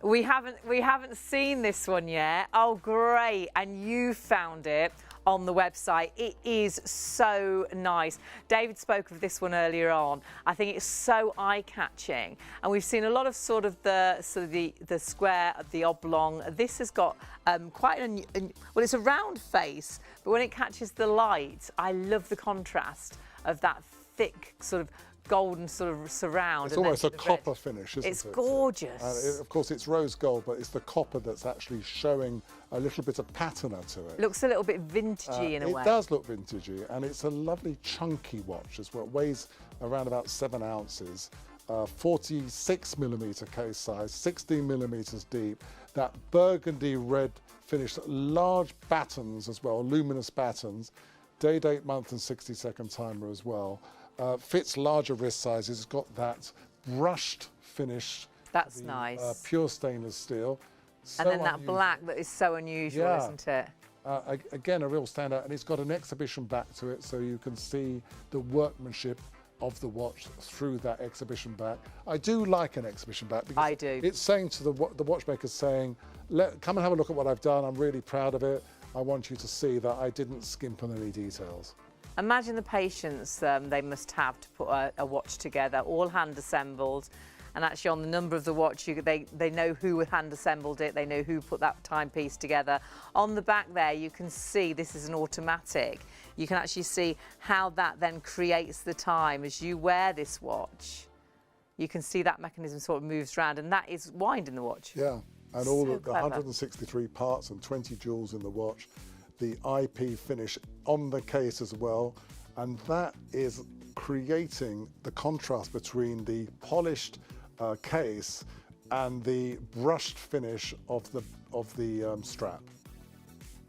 We haven't seen this one yet. Oh, great. And you found it on the website. It is so nice. David spoke of this one earlier on. I think it's so eye-catching. And we've seen a lot of sort of the square, the oblong. This has got quite well, it's a round face, but when it catches the light, I love the contrast of that thick sort of golden sort of surround. It's almost a copper finish, isn't it? It's gorgeous. Of course, it's rose gold, but it's the copper that's actually showing a little bit of patina to it. Looks a little bit vintagey in a way. It does look vintagey, and it's a lovely chunky watch as well. It weighs around about 7 ounces, 46mm case size, 16 millimeters deep. That burgundy red finish, large battens as well, luminous battens, day, date, month, and 60-second timer as well. Fits larger wrist sizes. It's got that brushed finish. That's nice. Pure stainless steel. So and then that unusual. black that is so unusual, isn't it? Again, a real standout, and it's got an exhibition back to it, so you can see the workmanship of the watch through that exhibition back. I do like an exhibition back because I do. It's saying to the watchmaker, saying, come and have a look at what I've done. I'm really proud of it. I want you to see that I didn't skimp on any details. Imagine the patience they must have to put a watch together, all hand assembled, and actually on the number of the watch, they know who hand assembled it, they know who put that timepiece together. On the back there, you can see this is an automatic. You can actually see how that then creates the time as you wear this watch. You can see that mechanism sort of moves around, and that is wind in the watch. Yeah, and So all the clever. 163 parts and 20 jewels in the watch. The IP finish on the case as well, and that is creating the contrast between the polished case and the brushed finish of the strap.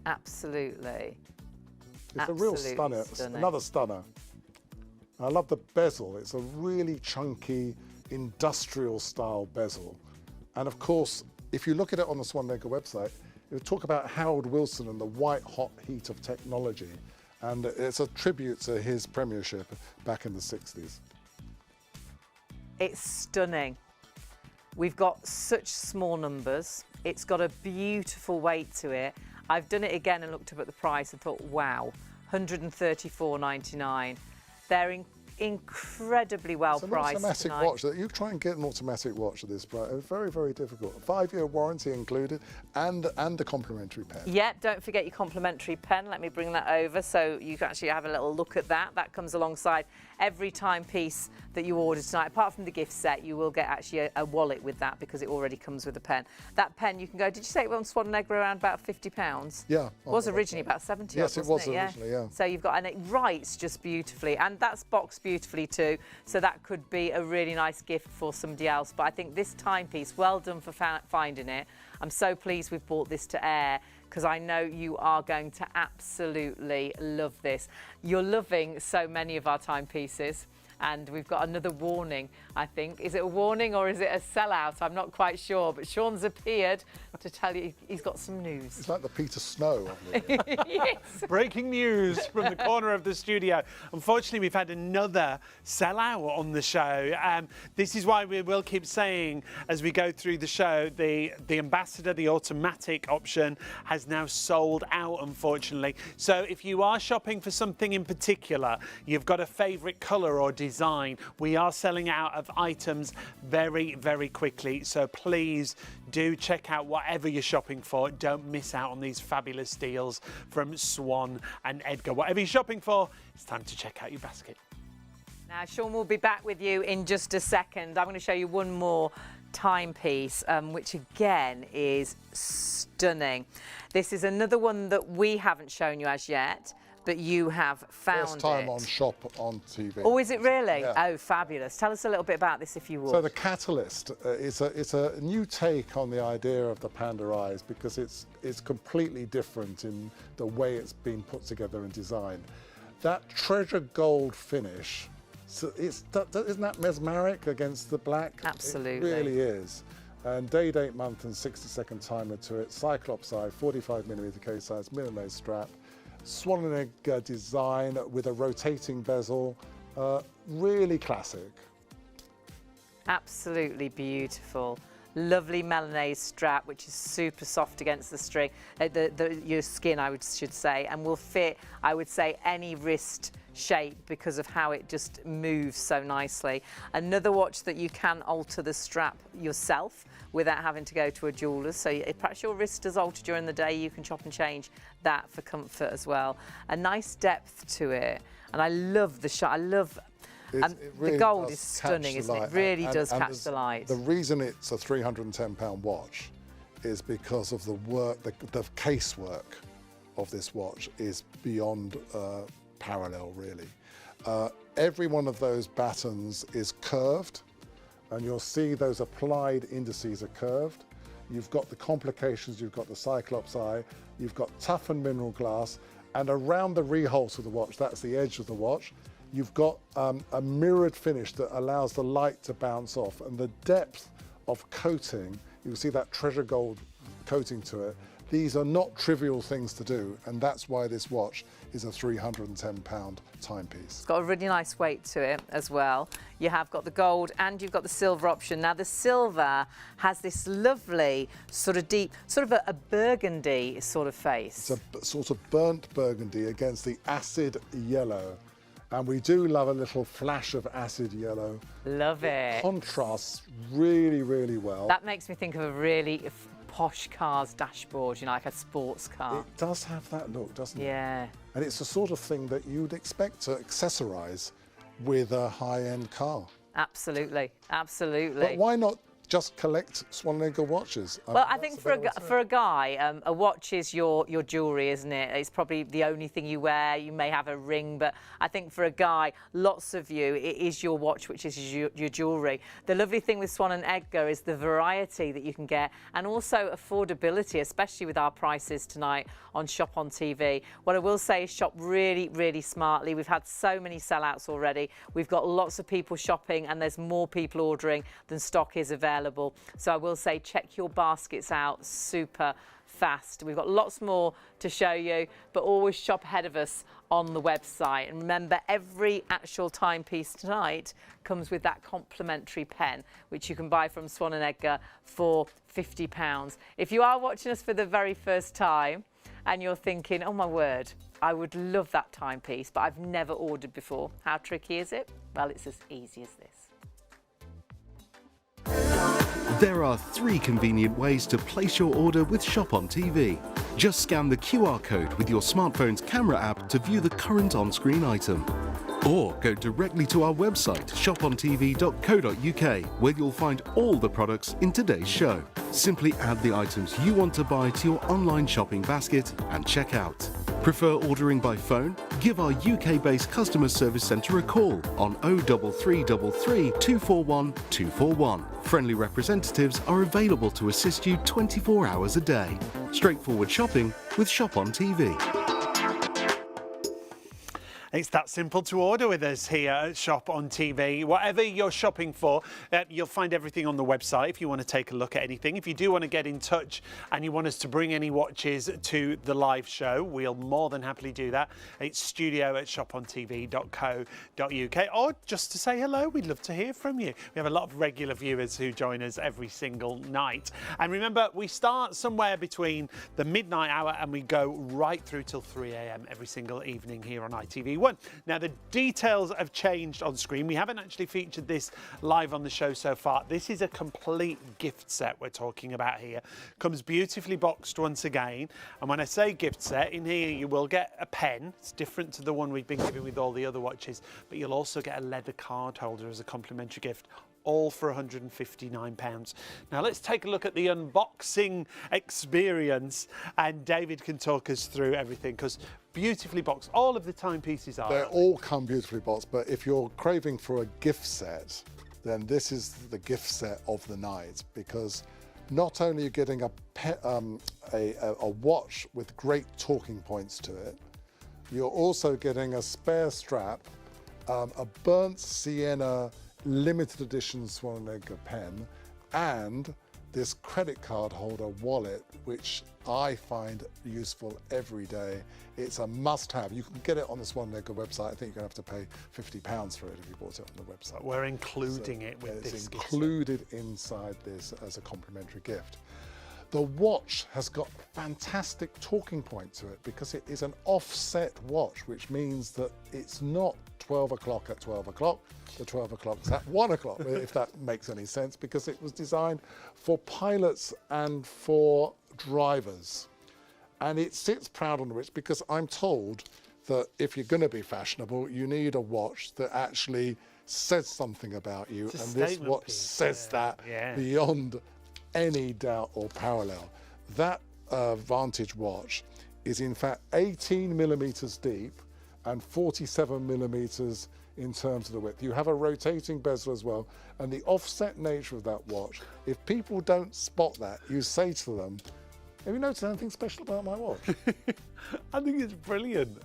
Absolutely. It's a real stunner. Stunning. Another stunner. I love the bezel. It's a really chunky industrial style bezel, and of course, if you look at it on the Swan Edgar website, it would talk about Harold Wilson and the white hot heat of technology, and it's a tribute to his premiership back in the 60s. It's stunning. We've got such small numbers. It's got a beautiful weight to it. I've done it again and looked up at the price and thought, wow, $134.99. They're incredibly well priced. It's an automatic watch. That you try and get an automatic watch at this price. It's very, very difficult. 5-year warranty included, and a complimentary pen. Yeah, don't forget your complimentary pen. Let me bring that over so you can actually have a little look at that. That comes alongside every timepiece that you order tonight. Apart from the gift set, you will get actually a wallet with that because it already comes with a pen. That pen, you can go, did you say it was on Swan Edgar around about £50? Yeah. It was originally about 70. Yes, it was wasn't originally, yeah. So you've got, and it writes just beautifully, and that's boxed beautifully too. So that could be a really nice gift for somebody else. But I think this timepiece, well done for finding it. I'm so pleased we've brought this to air because I know you are going to absolutely love this. You're loving so many of our timepieces. And we've got another warning, I think. Is it a warning or is it a sellout? I'm not quite sure, but Sean's appeared to tell you he's got some news. It's like the Peter Snow. Yes. Breaking news from the corner of the studio. Unfortunately, we've had another sellout on the show. This is why we will keep saying as we go through the show, the Ambassador, the automatic option, has now sold out, unfortunately. So if you are shopping for something in particular, you've got a favourite colour or design, we are selling out of items very, very quickly. So please do check out whatever you're shopping for. Don't miss out on these fabulous deals from Swan and Edgar. Whatever you're shopping for, it's time to check out your basket. Now, Sean will be back with you in just a second. I'm going to show you one more timepiece, which again is stunning. This is another one that we haven't shown you as yet, but you have found First time it. on ShopOnTV. Oh, is it really? Yeah. Oh, fabulous. Tell us a little bit about this, if you would. So the Catalyst it's a new take on the idea of the Panda Eyes, because it's completely different in the way it's been put together and designed. That treasure gold finish, so isn't that mesmeric against the black? Absolutely. It really is. And day, date, month and 60-second timer to it. Cyclops eye, 45mm case size, Milanese strap. Swan and egg design with a rotating bezel. Really classic. Absolutely beautiful. Lovely Milanese strap, which is super soft against the string, your skin, should say, and will fit, I would say, any wrist shape because of how it just moves so nicely. Another watch that you can alter the strap yourself without having to go to a jeweler's. So if perhaps your wrist does alter during the day, you can chop and change that for comfort as well. A nice depth to it, and I love the shot. I love. Really the gold does is stunning, catch the isn't it? light. It really And does catch the light. The reason it's a £310 watch is because of the work, the case work of this watch is beyond parallel, really. Every one of those battens is curved, and you'll see those applied indices are curved. You've got the complications, you've got the Cyclops eye, you've got toughened mineral glass, and around the reholt of the watch, that's the edge of the watch, you've got a mirrored finish that allows the light to bounce off, and the depth of coating, you can see that treasure gold coating to it. These are not trivial things to do, and that's why this watch is a £310 timepiece. It's got a really nice weight to it as well. You have got the gold and you've got the silver option. Now the silver has this lovely sort of deep, sort of a burgundy sort of face. It's a sort of burnt burgundy against the acid yellow. And we do love a little flash of acid yellow. Love it. Contrasts really, really well. That makes me think of a really posh car's dashboard, you know, like a sports car. It does have that look, doesn't it? Yeah. And it's the sort of thing that you'd expect to accessorize with a high-end car. Absolutely, absolutely. But why not just collect Swan and Edgar watches? Well, I think for a guy, a watch is your jewellery, isn't it? It's probably the only thing you wear. You may have a ring, but I think for a guy, lots of you, it is your watch, which is your jewellery. The lovely thing with Swan and Edgar is the variety that you can get, and also affordability, especially with our prices tonight on ShopOnTV. What I will say is shop really, really smartly. We've had so many sellouts already. We've got lots of people shopping, and there's more people ordering than stock is available. So I will say check your baskets out super fast. We've got lots more to show you, but always shop ahead of us on the website. And remember, every actual timepiece tonight comes with that complimentary pen, which you can buy from Swan and Edgar for £50. If you are watching us for the very first time and you're thinking, oh my word, I would love that timepiece, but I've never ordered before. How tricky is it? Well, it's as easy as this. There are 3 convenient ways to place your order with ShopOnTV. Just scan the QR code with your smartphone's camera app to view the current on-screen item. Or go directly to our website, shopontv.co.uk, where you'll find all the products in today's show. Simply add the items you want to buy to your online shopping basket and check out. Prefer ordering by phone? Give our UK-based customer service centre a call on 03333 241 241. Friendly representatives are available to assist you 24 hours a day. Straightforward shopping with ShopOnTV. It's that simple to order with us here at ShopOnTV. Whatever you're shopping for, you'll find everything on the website if you want to take a look at anything. If you do want to get in touch and you want us to bring any watches to the live show, we'll more than happily do that. It's studio@shopontv.co.uk, or just to say hello. We'd love to hear from you. We have a lot of regular viewers who join us every single night. And remember, we start somewhere between the midnight hour and we go right through till 3 a.m. every single evening here on ITV1. Now, the details have changed on screen. We haven't actually featured this live on the show so far. This is a complete gift set we're talking about here. Comes beautifully boxed once again. And when I say gift set, in here you will get a pen. It's different to the one we've been giving with all the other watches, but you'll also get a leather card holder as a complimentary gift. all for £159. Now let's take a look at the unboxing experience, and David can talk us through everything, because beautifully boxed. All of the timepieces are. They all come beautifully boxed, but if you're craving for a gift set, then this is the gift set of the night, because not only are you getting a watch with great talking points to it, you're also getting a spare strap, a burnt sienna limited edition Swan and Edgar pen, and this credit card holder wallet, which I find useful every day. It's a must-have. You can get it on the Swan and Edgar website. I think you're going to have to pay £50 for it if you bought it on the website. We're including it with this. It's included inside this as a complimentary gift. The watch has got fantastic talking point to it because it is an offset watch, which means that it's not 12 o'clock at 12 o'clock. The 12 o'clock's at 1 o'clock, if that makes any sense, because it was designed for pilots and for drivers. And it sits proud on the wrist, because I'm told that if you're going to be fashionable, you need a watch that actually says something about you. And this watch says that beyond any doubt or parallel. That Vantage watch is in fact 18 millimeters deep and 47 millimeters in terms of the width. You have a rotating bezel as well, and the offset nature of that watch, if people don't spot that, you say to them, have you noticed anything special about my watch? I think it's brilliant.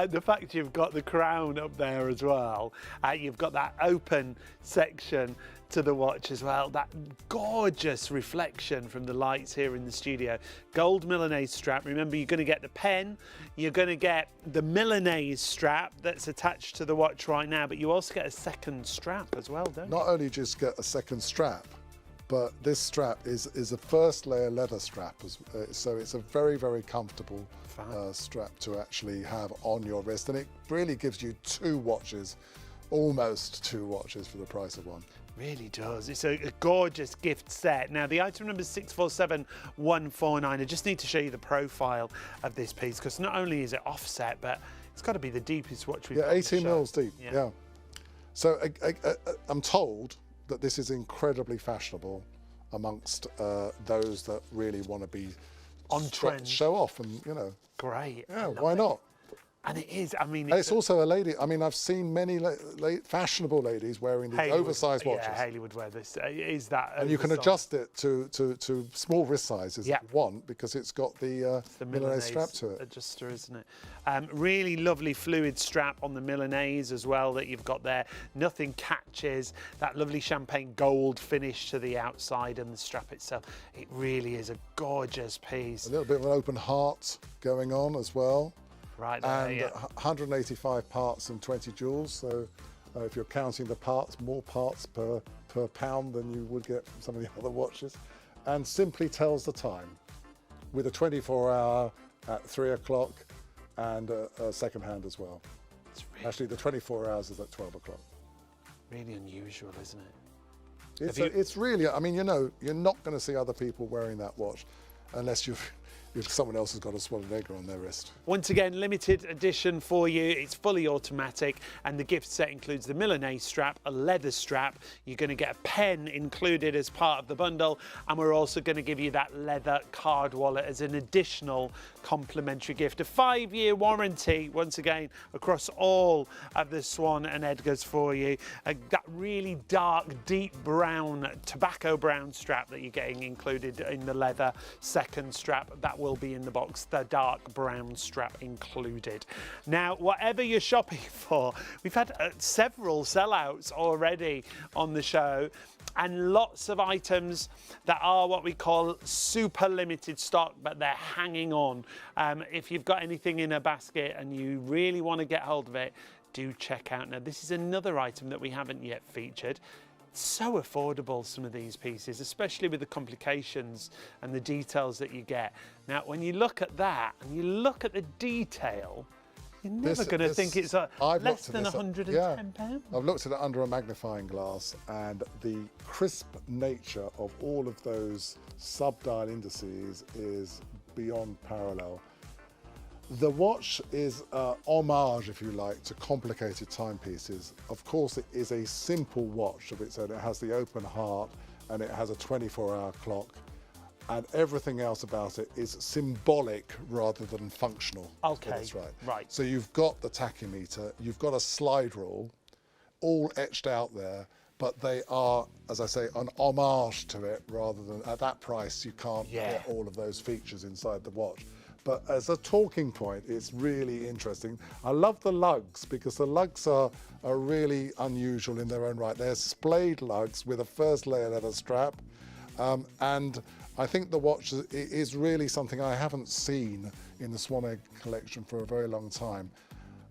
The fact you've got the crown up there as well, you've got that open section to the watch as well, that gorgeous reflection from the lights here in the studio. Gold Milanese strap. Remember, you're going to get the pen, you're going to get the Milanese strap that's attached to the watch right now, but you also get a second strap as well, don't you? Not only just get a second strap, but this strap is a first layer leather strap, so it's a very, very comfortable strap to actually have on your wrist, and it really gives you two watches, almost two watches for the price of one. Really does. It's a gorgeous gift set. Now, the item number is 647149. I just need to show you the profile of this piece, because not only is it offset, but it's got to be the deepest watch we've got. 18 mils deep, yeah. So I'm told that this is incredibly fashionable amongst those that really want to be on trend, show off, and great. Yeah, why not? And it is. I mean, it's also a lady. I mean, I've seen many fashionable ladies wearing these oversized watches. Yeah, Hayley would wear this. Is that? And you can adjust it to small wrist sizes if you want, because it's got the Milanese strap to it. Adjuster, isn't it? Really lovely fluid strap on the Milanese as well that you've got there. Nothing catches. That lovely champagne gold finish to the outside and the strap itself. It really is a gorgeous piece. A little bit of an open heart going on as well. Right there, and 185 parts and 20 jewels. So if you're counting the parts, more parts per pound than you would get from some of the other watches. And simply tells the time with a 24-hour at 3 o'clock and a second hand as well. Really, actually, the 24 hours is at 12 o'clock. Really unusual, isn't it? It's really, I mean, you're not going to see other people wearing that watch unless if someone else has got a Swan and Edgar on their wrist. Once again, limited edition for you. It's fully automatic, and the gift set includes the Milanese strap, a leather strap. You're going to get a pen included as part of the bundle, and we're also going to give you that leather card wallet as an additional complimentary gift. A 5-year warranty, once again, across all of the Swan and Edgars for you. That really dark, deep brown, tobacco brown strap that you're getting included in the leather second strap. That will be in the box, the dark brown strap included. Now, whatever you're shopping for, we've had several sellouts already on the show, and lots of items that are what we call super limited stock, but they're hanging on. If you've got anything in a basket and you really want to get hold of it, do check out. Now, this is another item that we haven't yet featured. So affordable, some of these pieces, especially with the complications and the details that you get. Now, when you look at that and you look at the detail, you're never going to think it's less than £110. Yeah. I've looked at it under a magnifying glass, and the crisp nature of all of those sub-dial indices is beyond parallel. The watch is homage, if you like, to complicated timepieces. Of course, it is a simple watch of its own. It has the open heart and it has a 24-hour clock, and everything else about it is symbolic rather than functional. Okay, That's right. right. So you've got the tachymeter, you've got a slide rule, all etched out there, but they are, as I say, an homage to it rather than, at that price, you can't get all of those features inside the watch. But as a talking point, it's really interesting. I love the lugs because the lugs are really unusual in their own right. They're splayed lugs with a first layer leather strap. And I think the watch is really something I haven't seen in the Swan Egg collection for a very long time.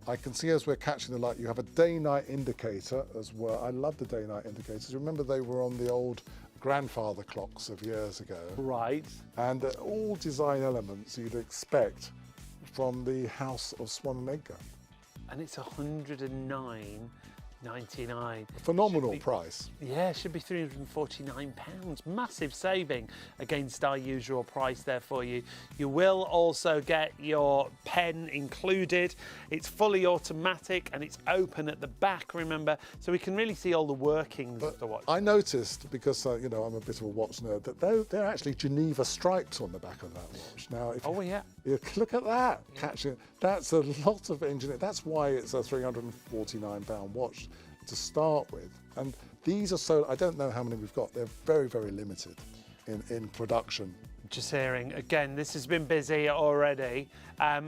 I can see as we're catching the light, you have a day-night indicator as well. I love the day-night indicators. Remember they were on the old grandfather clocks of years ago. Right. And all design elements you'd expect from the house of Swan & Edgar. And it's £109.99. Phenomenal price. Yeah, should be £349. Massive saving against our usual price there for you. You will also get your pen included. It's fully automatic and it's open at the back, remember, so we can really see all the workings of the watch. I noticed, because you know, I'm a bit of a watch nerd, that they're actually Geneva stripes on the back of that watch. Now, if you look at that, catching, that's a lot of engineering. That's why it's a £349 watch to start with. And these are so, I don't know how many we've got. They're very, very limited in production. Just hearing, again, this has been busy already.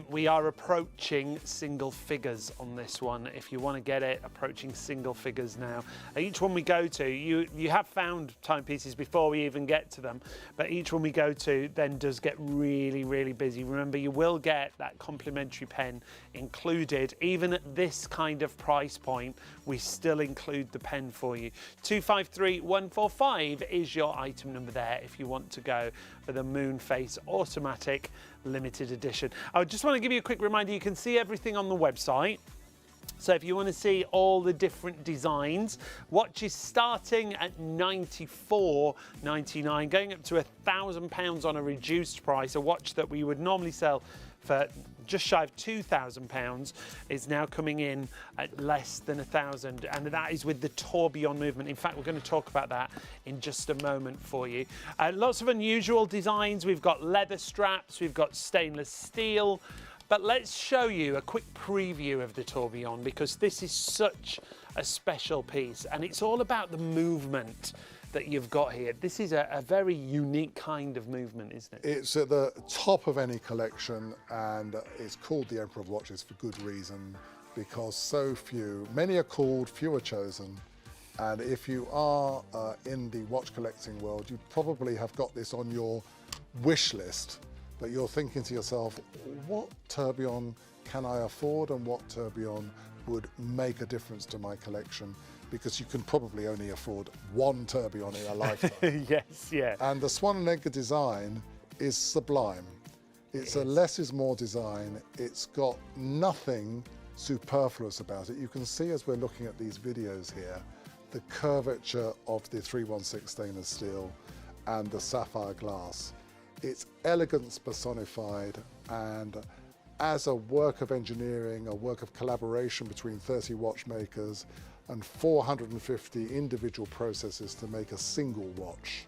We are approaching single figures on this one. If you want to get it, approaching single figures now. Each one we go to, you have found timepieces before we even get to them, but each one we go to then does get really, really busy. Remember, you will get that complimentary pen included. Even at this kind of price point, we still include the pen for you. 253145 is your item number there if you want to go for the Moonface Automatic Limited Edition. I just want to give you a quick reminder, you can see everything on the website. So if you want to see all the different designs, watches starting at £94.99, going up to £1,000 on a reduced price. A watch that we would normally sell for just shy of £2,000 is now coming in at less than £1,000, and that is with the tourbillon movement. In fact, we're going to talk about that in just a moment for you. Lots of unusual designs. We've got leather straps, we've got stainless steel, but let's show you a quick preview of the tourbillon because this is such a special piece and it's all about the movement that you've got here. This is a very unique kind of movement, isn't it? It's at the top of any collection and it's called the Emperor of Watches for good reason, because so few, many are called, few are chosen. And if you are in the watch collecting world, you probably have got this on your wish list, but you're thinking to yourself, what tourbillon can I afford and what tourbillon would make a difference to my collection? Because you can probably only afford one tourbillon in a lifetime. Yes, yeah. And the Swan & Edgar design is sublime. It's a less is more design. It's got nothing superfluous about it. You can see as we're looking at these videos here, the curvature of the 316 stainless steel and the sapphire glass. It's elegance personified, and as a work of engineering, a work of collaboration between 30 watchmakers and 450 individual processes to make a single watch.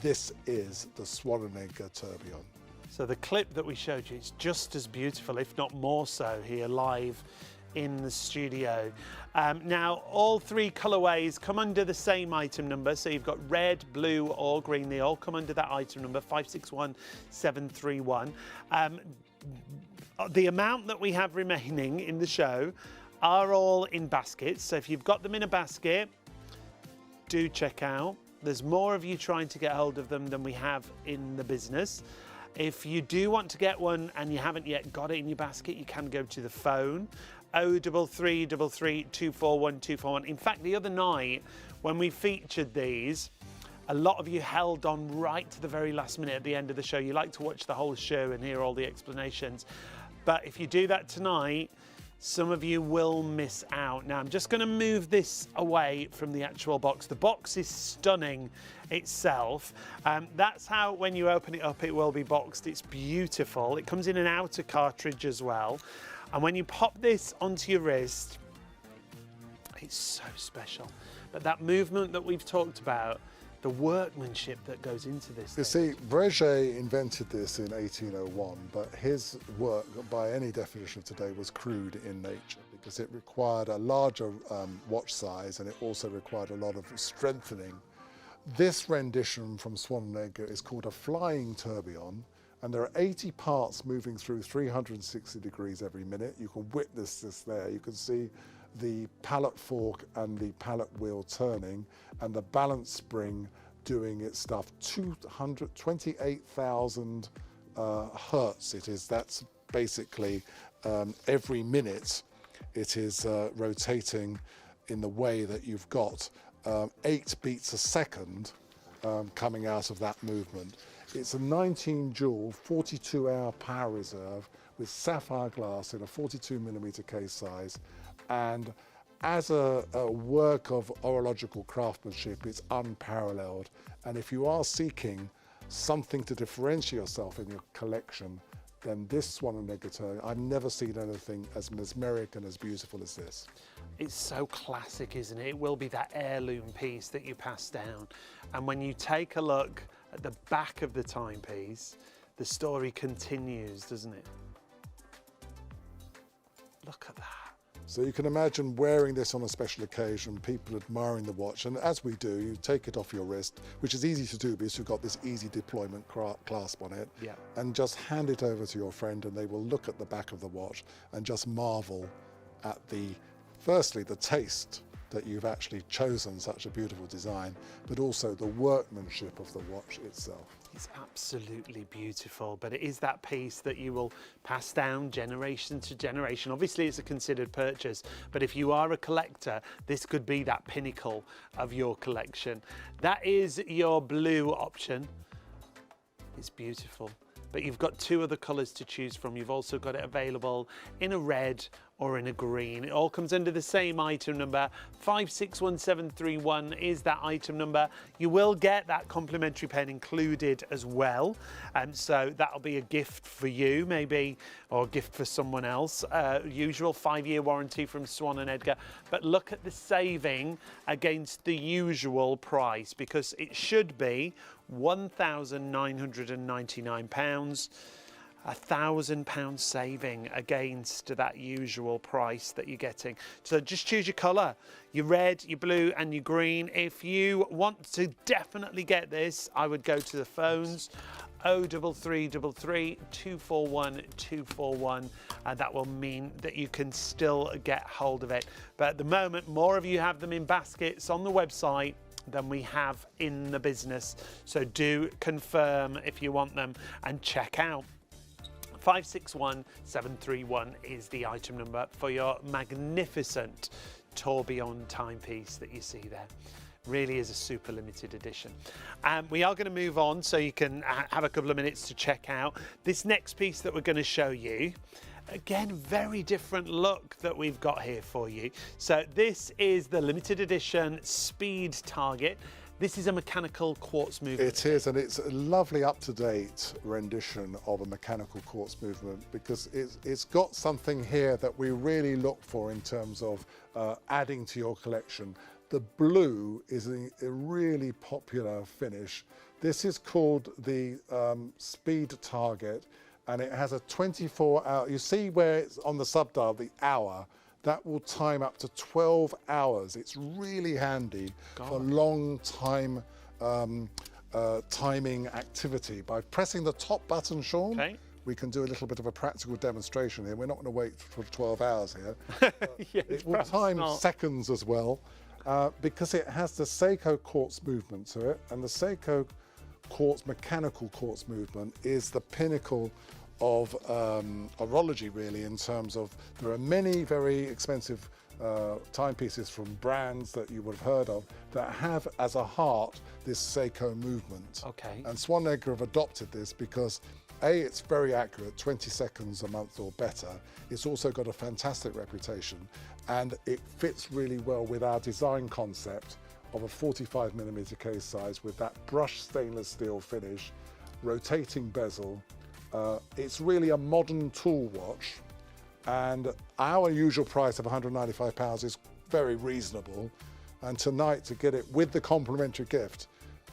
This is the Swan & Edgar tourbillon. So the clip that we showed you is just as beautiful, if not more so, here live in the studio. Now, all three colourways come under the same item number. So you've got red, blue or green. They all come under that item number, 561731. The amount that we have remaining in the show are all in baskets. So if you've got them in a basket, do check out. There's more of you trying to get hold of them than we have in the business. If you do want to get one and you haven't yet got it in your basket, you can go to the phone 03333 241 241. In fact, the other night when we featured these, a lot of you held on right to the very last minute at the end of the show. You like to watch the whole show and hear all the explanations. But if you do that tonight, some of you will miss out. Now I'm just going to move this away from the actual box. The box is stunning itself. That's how, when you open it up, it will be boxed. It's beautiful. It comes in an outer cartridge as well. And when you pop this onto your wrist, it's so special. But that movement that we've talked about, the workmanship that goes into this. You see, Breguet invented this in 1801, but his work, by any definition of today, was crude in nature because it required a larger watch size and it also required a lot of strengthening. This rendition from Swan & Edgar is called a flying tourbillon, and there are 80 parts moving through 360 degrees every minute. You can witness this there. You can see the pallet fork and the pallet wheel turning and the balance spring doing its stuff. 228,000 hertz it is. That's basically every minute it is rotating in the way that you've got 8 beats a second coming out of that movement. It's a 19 joule, 42-hour power reserve with sapphire glass in a 42mm case size. And as a work of horological craftsmanship, it's unparalleled. And if you are seeking something to differentiate yourself in your collection, then this Swan & Edgar, I've never seen anything as mesmeric and as beautiful as this. It's so classic, isn't it? It will be that heirloom piece that you pass down. And when you take a look at the back of the timepiece, the story continues, doesn't it? Look at that. So you can imagine wearing this on a special occasion, people admiring the watch, and as we do, you take it off your wrist, which is easy to do because you've got this easy deployment clasp on it, yeah, and just hand it over to your friend and they will look at the back of the watch and just marvel at firstly, the taste that you've actually chosen such a beautiful design, but also the workmanship of the watch itself. It's absolutely beautiful, but it is that piece that you will pass down generation to generation. Obviously, it's a considered purchase, but if you are a collector, this could be that pinnacle of your collection. That is your blue option. It's beautiful, but you've got 2 other colours to choose from. You've also got it available in a red or in a green. It all comes under the same item number. 561731 is that item number. You will get that complimentary pen included as well. So that'll be a gift for you, maybe, or a gift for someone else. Usual 5-year warranty from Swan & Edgar. But look at the saving against the usual price, because it should be £1,999. £1,000 saving against that usual price that you're getting. So just choose your colour, your red, your blue and your green. If you want to definitely get this, I would go to the phones. 03333 241 241, and that will mean that you can still get hold of it. But at the moment, more of you have them in baskets on the website than we have in the business. So do confirm if you want them and check out. 561731 is the item number for your magnificent tourbillon timepiece that you see there. Really is a super limited edition. We are going to move on so you can have a couple of minutes to check out this next piece that we're going to show you. Again, very different look that we've got here for you. So this is the limited edition Speed Target. This is a mechanical quartz movement. It is, and it's a lovely up-to-date rendition of a mechanical quartz movement, because it's got something here that we really look for in terms of adding to your collection. The blue is a really popular finish. This is called the Speed Target, and it has a 24-hour, you see where it's on the subdial, the hour, that will time up to 12 hours. It's really handy for long time timing activity. By pressing the top button, Sean, we can do a little bit of a practical demonstration here. We're not going to wait for 12 hours here. Yes, it will time seconds as well, because it has the Seiko quartz movement to it, and the Seiko quartz, mechanical quartz movement is the pinnacle of horology, really, in terms of there are many very expensive timepieces from brands that you would have heard of that have as a heart this Seiko movement. Okay. And Swan & Edgar have adopted this because it's very accurate, 20 seconds a month or better. It's also got a fantastic reputation, and it fits really well with our design concept of a 45mm case size with that brushed stainless steel finish, rotating bezel. It's really a modern tool watch, and our usual price of £195 is very reasonable. And tonight, to get it with the complimentary gift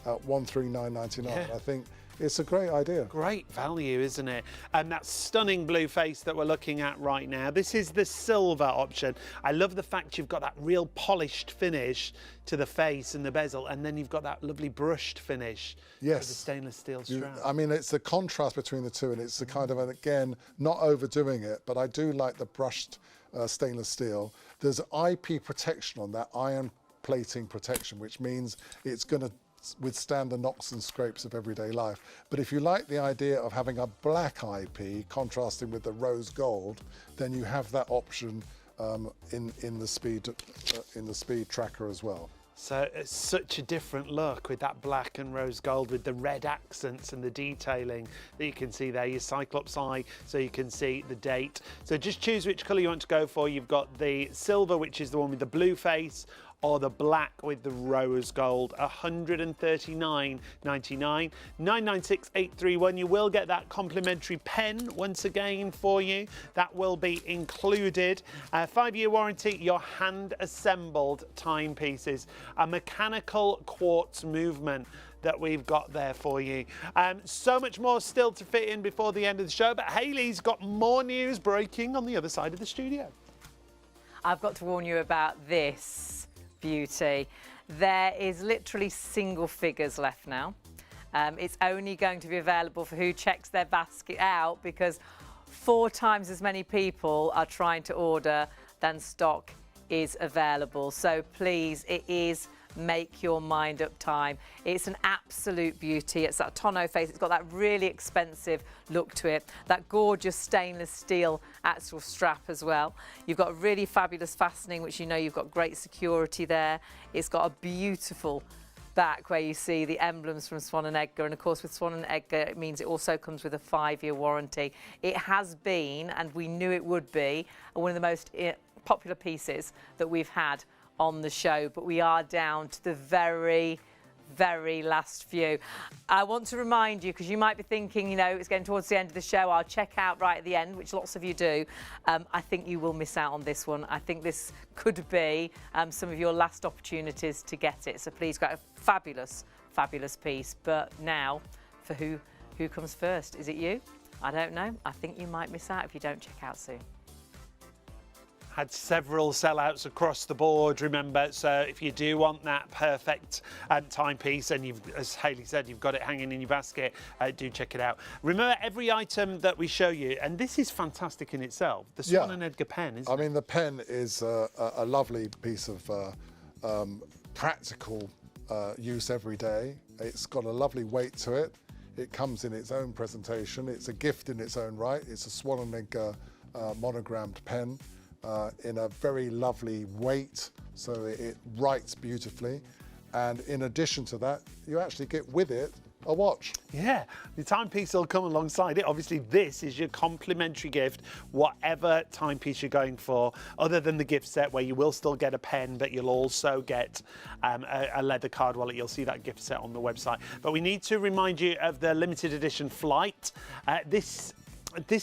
at £139.99, I think it's a great idea. Great value, isn't it? And that stunning blue face that we're looking at right now, this is the silver option. I love the fact you've got that real polished finish to the face and the bezel, and then you've got that lovely brushed finish to the stainless steel strap. I mean, it's the contrast between the two, and it's the kind of, again, not overdoing it, but I do like the brushed stainless steel. There's IP protection on that, iron plating protection, which means it's going to withstand the knocks and scrapes of everyday life. But if you like the idea of having a black IP contrasting with the rose gold, then you have that option in the speed tracker as well. So it's such a different look with that black and rose gold with the red accents and the detailing that you can see there. Your Cyclops eye, so you can see the date. So just choose which colour you want to go for. You've got the silver, which is the one with the blue face, or the black with the rose gold. £139.99, 996831. You will get that complimentary pen once again for you. That will be included. 5-year warranty, your hand assembled timepieces, a mechanical quartz movement that we've got there for you. So much more still to fit in before the end of the show, but Hayley's got more news breaking on the other side of the studio. I've got to warn you about this beauty. There is literally single figures left now. It's only going to be available for who checks their basket out, because 4 times as many people are trying to order than stock is available. So please, it is make your mind up time. It's an absolute beauty. It's that tonneau face. It's got that really expensive look to it. That gorgeous stainless steel actual strap as well. You've got a really fabulous fastening, which you know you've got great security there. It's got a beautiful back where you see the emblems from Swan & Edgar, and of course with Swan & Edgar it means it also comes with a 5-year warranty. It has been, and we knew it would be, one of the most popular pieces that we've had on the show, but we are down to the very last few. I want to remind you, because you might be thinking, you know, it's getting towards the end of the show, I'll check out right at the end, which lots of you do. I think you will miss out on this one. I think this could be some of your last opportunities to get it. So please go. Fabulous piece. But now, for who comes first? Is it you? I don't know. I think you might miss out if you don't check out soon. Had several sellouts across the board, remember, so if you do want that perfect timepiece, and you've, as Hayley said, you've got it hanging in your basket, do check it out. Remember, every item that we show you, and this is fantastic in itself, the Swan & Edgar pen, isn't it? I mean, the pen is a lovely piece of practical use every day. It's got a lovely weight to it. It comes in its own presentation. It's a gift in its own right. It's a Swan & Edgar monogrammed pen. In a very lovely weight, so it writes beautifully. And in addition to that, you actually get with it a watch. Yeah, the timepiece will come alongside it. Obviously, this is your complimentary gift, whatever timepiece you're going for, other than the gift set where you will still get a pen, but you'll also get a leather card wallet. You'll see that gift set on the website. But we need to remind you of the limited edition flight. This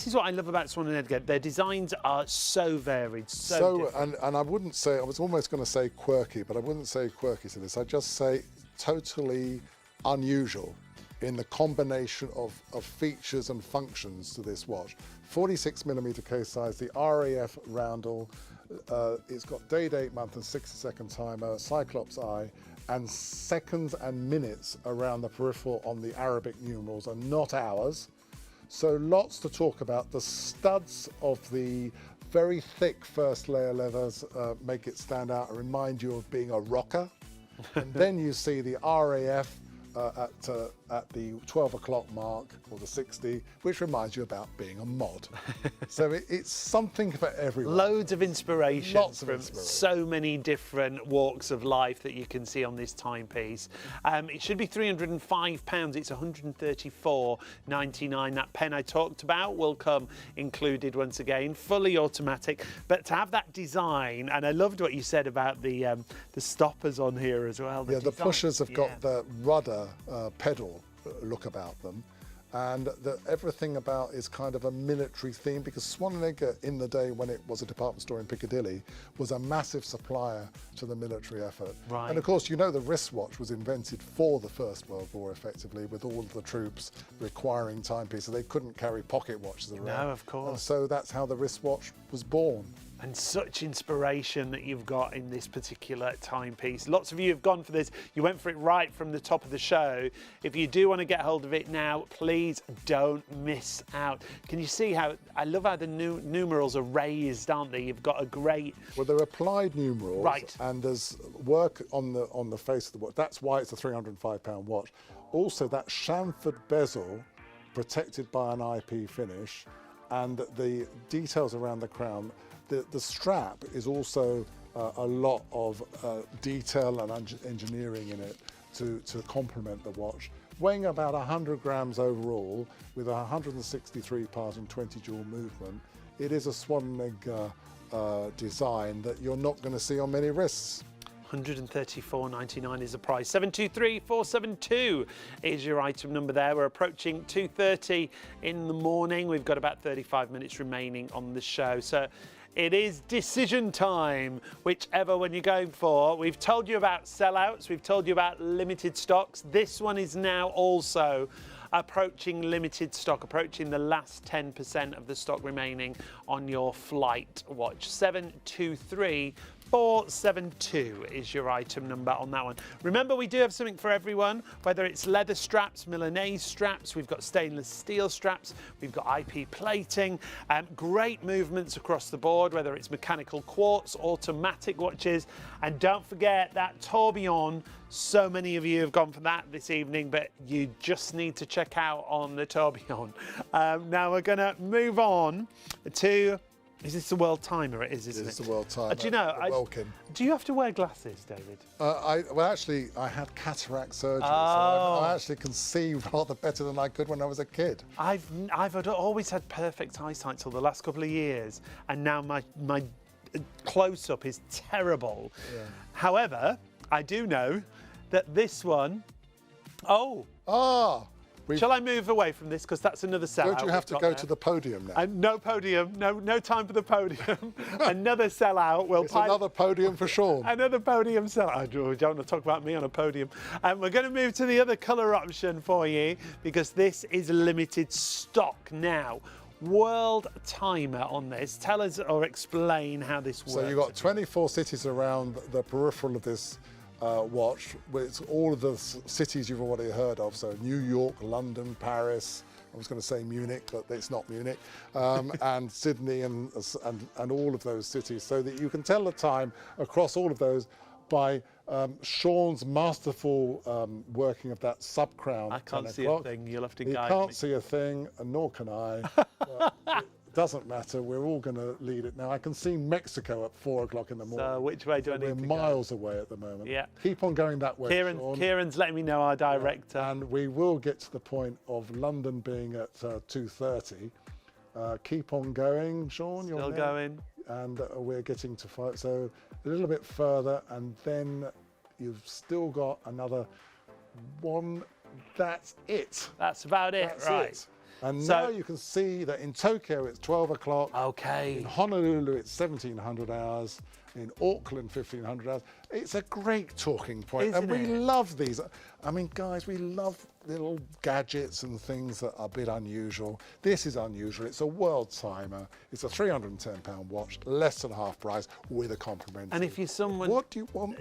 is what I love about Swan & Edgar. Their designs are so varied, so different. And I wouldn't say, I was almost going to say quirky, but I wouldn't say quirky to this. I'd just say totally unusual in the combination of features and functions to this watch. 46mm case size, the RAF roundel. It's got day, date, month and 60-second timer, Cyclops eye, and seconds and minutes around the peripheral on the Arabic numerals and not hours. So lots to talk about. The studs of the very thick first layer leathers make it stand out and remind you of being a rocker. And then you see the RAF at the 12 o'clock mark or the 60, which reminds you about being a mod. So it's something for everyone. Loads of inspiration Lots of from inspiration. so many different walks of life that you can see on this timepiece. It should be £305. It's £134.99. That pen I talked about will come included once again, fully automatic. But to have that design, and I loved what you said about the stoppers on here as well. Yeah, the design. pushers have got the rudder pedal look about them, and everything about is kind of a military theme, because Swan & Edgar in the day when it was a department store in Piccadilly was a massive supplier to the military effort. Right. And of course, you know, the wristwatch was invented for the First World War effectively, with all of the troops requiring timepieces. They couldn't carry pocket watches around. No, of course. And so that's how the wristwatch was born. And such inspiration that you've got in this particular timepiece. Lots of you have gone for this. You went for it right from the top of the show. If you do want to get hold of it now, please don't miss out. Can you see how, I love how the numerals are raised, aren't they? You've got a great... Well, they're applied numerals, Right. And there's work on the face of the watch. That's why it's a £305 watch. Also, that chamfered bezel, protected by an IP finish, and the details around the crown. The strap is also a lot of detail and engineering in it to complement the watch. Weighing about 100 grams overall, with 163 parts and 20 dual movement, it is a Swan & Edgar design that you're not going to see on many wrists. £134.99 is the price. 723472 is your item number there. We're approaching 2:30 in the morning. We've got about 35 minutes remaining on the show. So it is decision time, whichever one you're going for. We've told you about sellouts. We've told you about limited stocks. This one is now also approaching limited stock, approaching the last 10% of the stock remaining on your flight watch. 723472 is your item number on that one. Remember, we do have something for everyone, whether it's leather straps, Milanese straps, we've got stainless steel straps, we've got IP plating, great movements across the board, whether it's mechanical quartz, automatic watches, and don't forget that tourbillon. So many of you have gone for that this evening, but you just need to check out on the tourbillon. Now we're going to move on to... Is this the world timer? It is, isn't it? It's the world timer. Do you know, Welkin. do you have to wear glasses, David? Well, actually, I had cataract surgery, so I actually can see rather better than I could when I was a kid. I've always had perfect eyesight till the last couple of years, and now my close-up is terrible. Yeah. However, I do know that this one... Shall I move away from this, because that's another sellout? Don't you have to go to the podium now? No podium, no time for the podium. Another sellout. It's another podium for Sean. Another podium sellout. I don't want to talk about me on a podium. We're going to move to the other colour option for you, because this is limited stock now. World timer on this. Tell us or explain how this works. So you've got 24 cities around the peripheral of this watch. It's all of the cities you've already heard of. So New York, London, Paris. I was going to say Munich, but it's not Munich. And Sydney and all of those cities, so that you can tell the time across all of those by Sean's masterful working of that sub-crown. I can't see a thing. You'll have to guide me. You can't see a thing, and nor can I. But it doesn't matter. We're all going to lead it now. I can see Mexico at 4 o'clock in the morning. So which way do I need to go? We're miles away at the moment. Yeah. Keep on going that way, Sean. Kieran's letting me know, our director. And we will get to the point of London being at 2:30. Keep on going, Sean. Still going. And we're getting to 5. So a little bit further, and then you've still got another one. That's it. That's about it, That's right? it. And So- now you can see that in Tokyo it's 12 o'clock. Okay. In Honolulu it's 1700 hours. In Auckland 1500 hours. It's a great talking point. Isn't And we it? love these. I mean, guys, we love little gadgets and things that are a bit unusual. This is unusual. It's a world timer. It's a £310 watch, less than half price, with a complimentary. And if you're someone... What do you want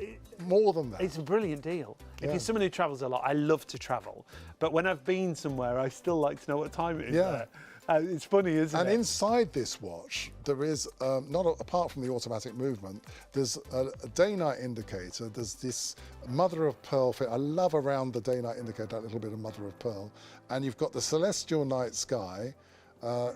more than that? It's a brilliant deal. If Yeah. you're someone who travels a lot, I love to travel. But when I've been somewhere, I still like to know what time it is Yeah. there. It's funny, isn't And it? inside this watch, there is, apart from the automatic movement, there's a day-night indicator. There's this mother of pearl fit. I love around the day-night indicator that little bit of mother of pearl. And you've got the celestial night sky,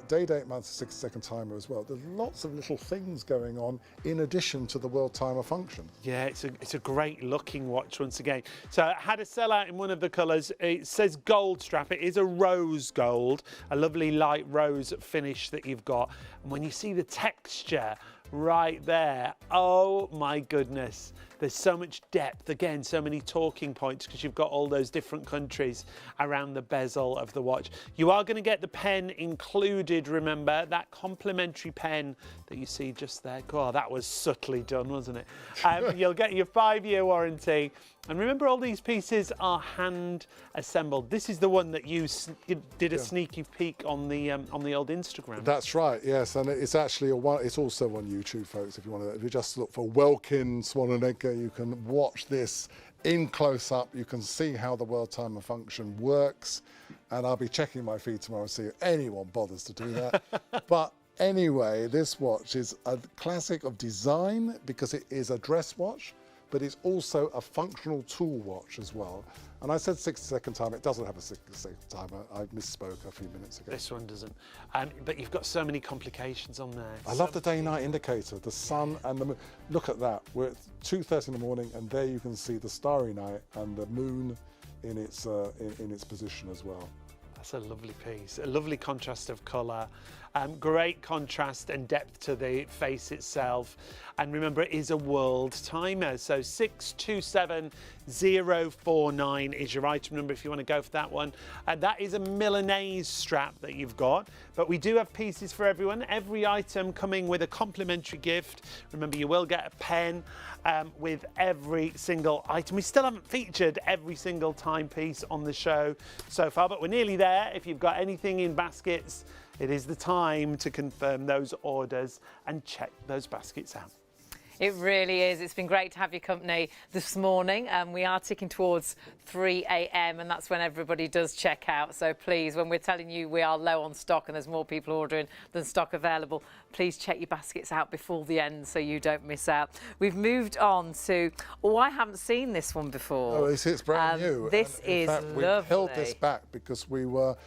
day, date, month, 60-second timer as well. There's lots of little things going on in addition to the world timer function. Yeah, it's a great looking watch once again. So it had a sellout in one of the colours. It says gold strap. It is a rose gold, a lovely light rose finish that you've got. And when you see the texture right there, oh my goodness. There's so much depth, again, so many talking points because you've got all those different countries around the bezel of the watch. You are going to get the pen included, remember, that complimentary pen that you see just there. God, that was subtly done, wasn't it? You'll get your 5-year warranty. And remember, all these pieces are hand assembled. This is the one that you did a sneaky peek on the old Instagram. That's right, yes, and it's actually it's also on YouTube, folks. If you want to, if you just look for Welkin Swan and Edgar, you can watch this in close up. You can see how the world timer function works, and I'll be checking my feed tomorrow to see if anyone bothers to do that. But anyway, this watch is a classic of design because it is a dress watch, but it's also a functional tool watch as well. And I said 60-second timer. It doesn't have a 60-second timer. I misspoke a few minutes ago. This one doesn't. But you've got so many complications on there. I love the day-night indicator, the sun and the moon. Look at that. We're at 2:30 in the morning, and there you can see the starry night and the moon in its position as well. That's a lovely piece, a lovely contrast of colour, great contrast and depth to the face itself. And remember, it is a world timer, so 627049 is your item number if you want to go for that one. That is a Milanese strap that you've got, but we do have pieces for everyone. Every item coming with a complimentary gift. Remember, you will get a pen with every single item. We still haven't featured every single timepiece on the show so far, but we're nearly there. If you've got anything in baskets, it is the time to confirm those orders and check those baskets out. It really is. It's been great to have your company this morning. We are ticking towards 3 a.m. and that's when everybody does check out. So please, when we're telling you we are low on stock and there's more people ordering than stock available, please check your baskets out before the end so you don't miss out. We've moved on to, I haven't seen this one before. Oh, it's brand new. This is lovely. We held this back because we were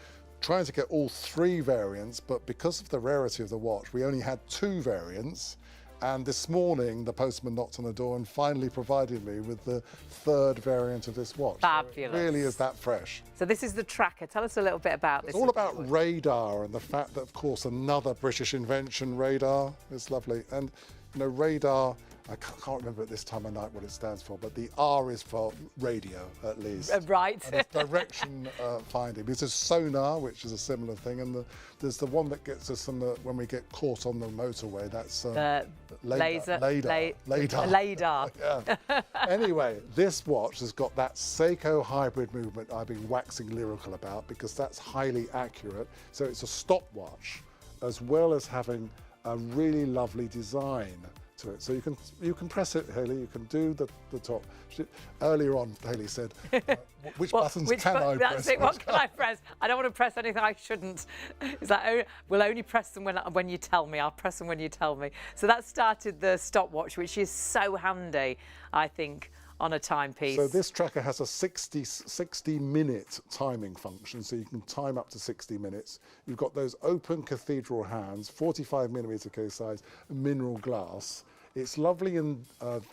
trying to get all 3 variants, but because of the rarity of the watch, we only had 2 variants. And this morning, the postman knocked on the door and finally provided me with the 3rd variant of this watch. Fabulous. So it really is that fresh. So this is the tracker. Tell us a little bit about this. It's all about radar and the fact that, of course, another British invention, radar. It's lovely. And, you know, radar, I can't remember at this time of night what it stands for, but the R is for radio, at least. Right. And it's direction finding. Because there's sonar, which is a similar thing, and there's the one that gets us when we get caught on the motorway. That's Radar. Yeah. Anyway, this watch has got that Seiko hybrid movement I've been waxing lyrical about because that's highly accurate. So it's a stopwatch, as well as having a really lovely design to it. So you can press it, Hayley, you can do the top. Earlier on, Hayley said, which buttons can I press? That's it, what can I press? I don't want to press anything I shouldn't. Is that, we'll only press them when you tell me. I'll press them when you tell me. So that started the stopwatch, which is so handy, I think, on a timepiece. So this tracker has a 60-minute timing function, so you can time up to 60 minutes. You've got those open cathedral hands, 45mm case size, mineral glass. It's lovely and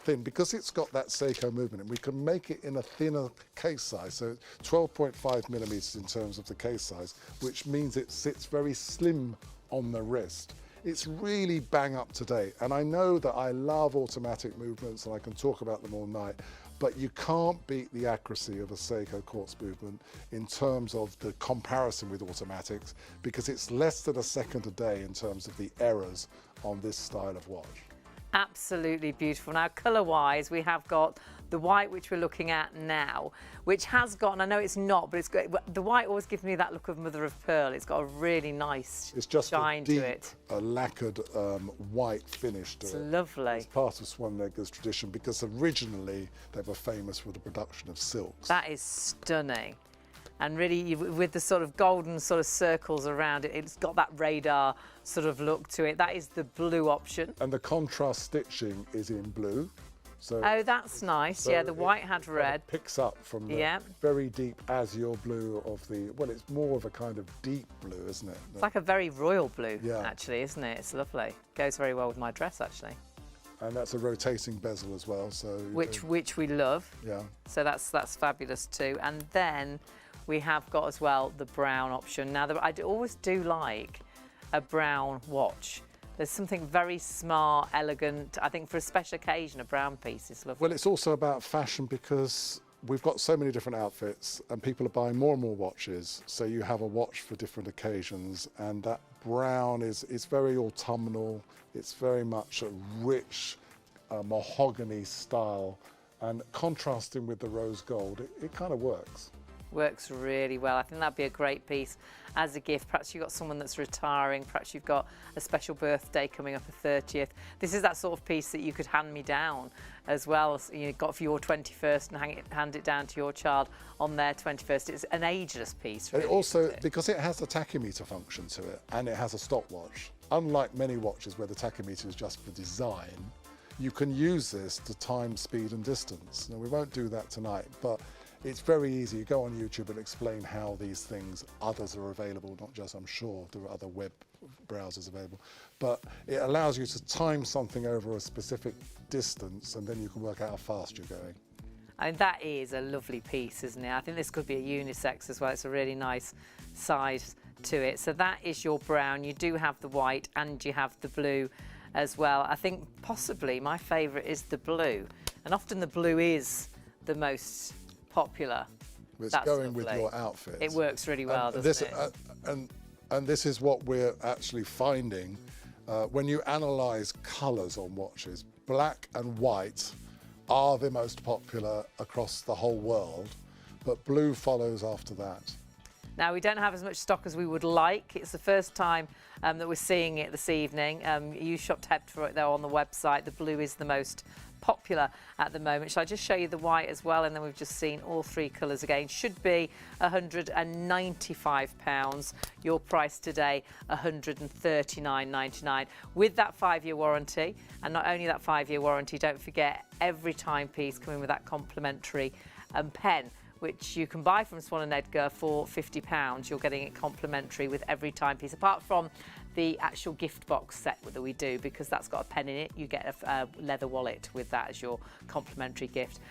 thin because it's got that Seiko movement, and we can make it in a thinner case size, so 12.5mm in terms of the case size, which means it sits very slim on the wrist. It's really bang up to date, and I know that I love automatic movements and I can talk about them all night, but you can't beat the accuracy of a Seiko quartz movement in terms of the comparison with automatics, because it's less than a second a day in terms of the errors on this style of watch. Absolutely beautiful. Now, colour-wise, we have got the white, which we're looking at now, which has got, and I know it's not, but it's got, the white always gives me that look of mother of pearl. It's got a really nice shine to it. A lacquered white finish to it. It's lovely. It's part of Swan and Edgar's tradition because originally they were famous for the production of silks. That is stunning. And really, with the sort of golden sort of circles around it, it's got that radar sort of look to it. That is the blue option. And the contrast stitching is in blue. So Oh, that's nice. Yeah, the white had red. Picks up from the very deep azure blue of the, well, it's more of a kind of deep blue, isn't it? It's like a very royal blue, actually, isn't it? It's lovely. Goes very well with my dress, actually. And that's a rotating bezel as well. So which we love. Yeah. So that's fabulous too. And then we have got as well the brown option. Now, I always do like a brown watch. There's something very smart, elegant. I think for a special occasion, a brown piece is lovely. Well, it's also about fashion because we've got so many different outfits and people are buying more and more watches. So you have a watch for different occasions, and that brown is very autumnal. It's very much a rich mahogany style, and contrasting with the rose gold, it kind of works. Works really well. I think that'd be a great piece as a gift. Perhaps you've got someone that's retiring, perhaps you've got a special birthday coming up, a 30th. This is that sort of piece that you could hand me down as well. So you got for your 21st and hand it down to your child on their 21st. It's an ageless piece, really. And it also, because it has a tachymeter function to it and it has a stopwatch, unlike many watches where the tachymeter is just for design, you can use this to time, speed and distance. Now, we won't do that tonight, but it's very easy. You go on YouTube and explain how these things, others are available, not just, I'm sure, there are other web browsers available, but it allows you to time something over a specific distance and then you can work out how fast you're going. And that is a lovely piece, isn't it? I think this could be a unisex as well. It's a really nice size to it. So that is your brown. You do have the white and you have the blue as well. I think possibly my favourite is the blue. And often the blue is the most popular. It's going with your outfit. It works really well, doesn't it? And this is what we're actually finding when you analyse colours on watches. Black and white are the most popular across the whole world, but blue follows after that. Now, we don't have as much stock as we would like. It's the first time that we're seeing it this evening. You shopped for it though on the website. The blue is the most popular at the moment. Shall I just show you the white as well? And then we've just seen all three colours again. Should be £195. Your price today, £139.99. With that 5-year warranty, and not only that 5-year warranty, don't forget every timepiece coming with that complimentary pen, which you can buy from Swan & Edgar for £50. You're getting it complimentary with every timepiece, apart from the actual gift box set that we do, because that's got a pen in it. You get a leather wallet with that as your complimentary gift.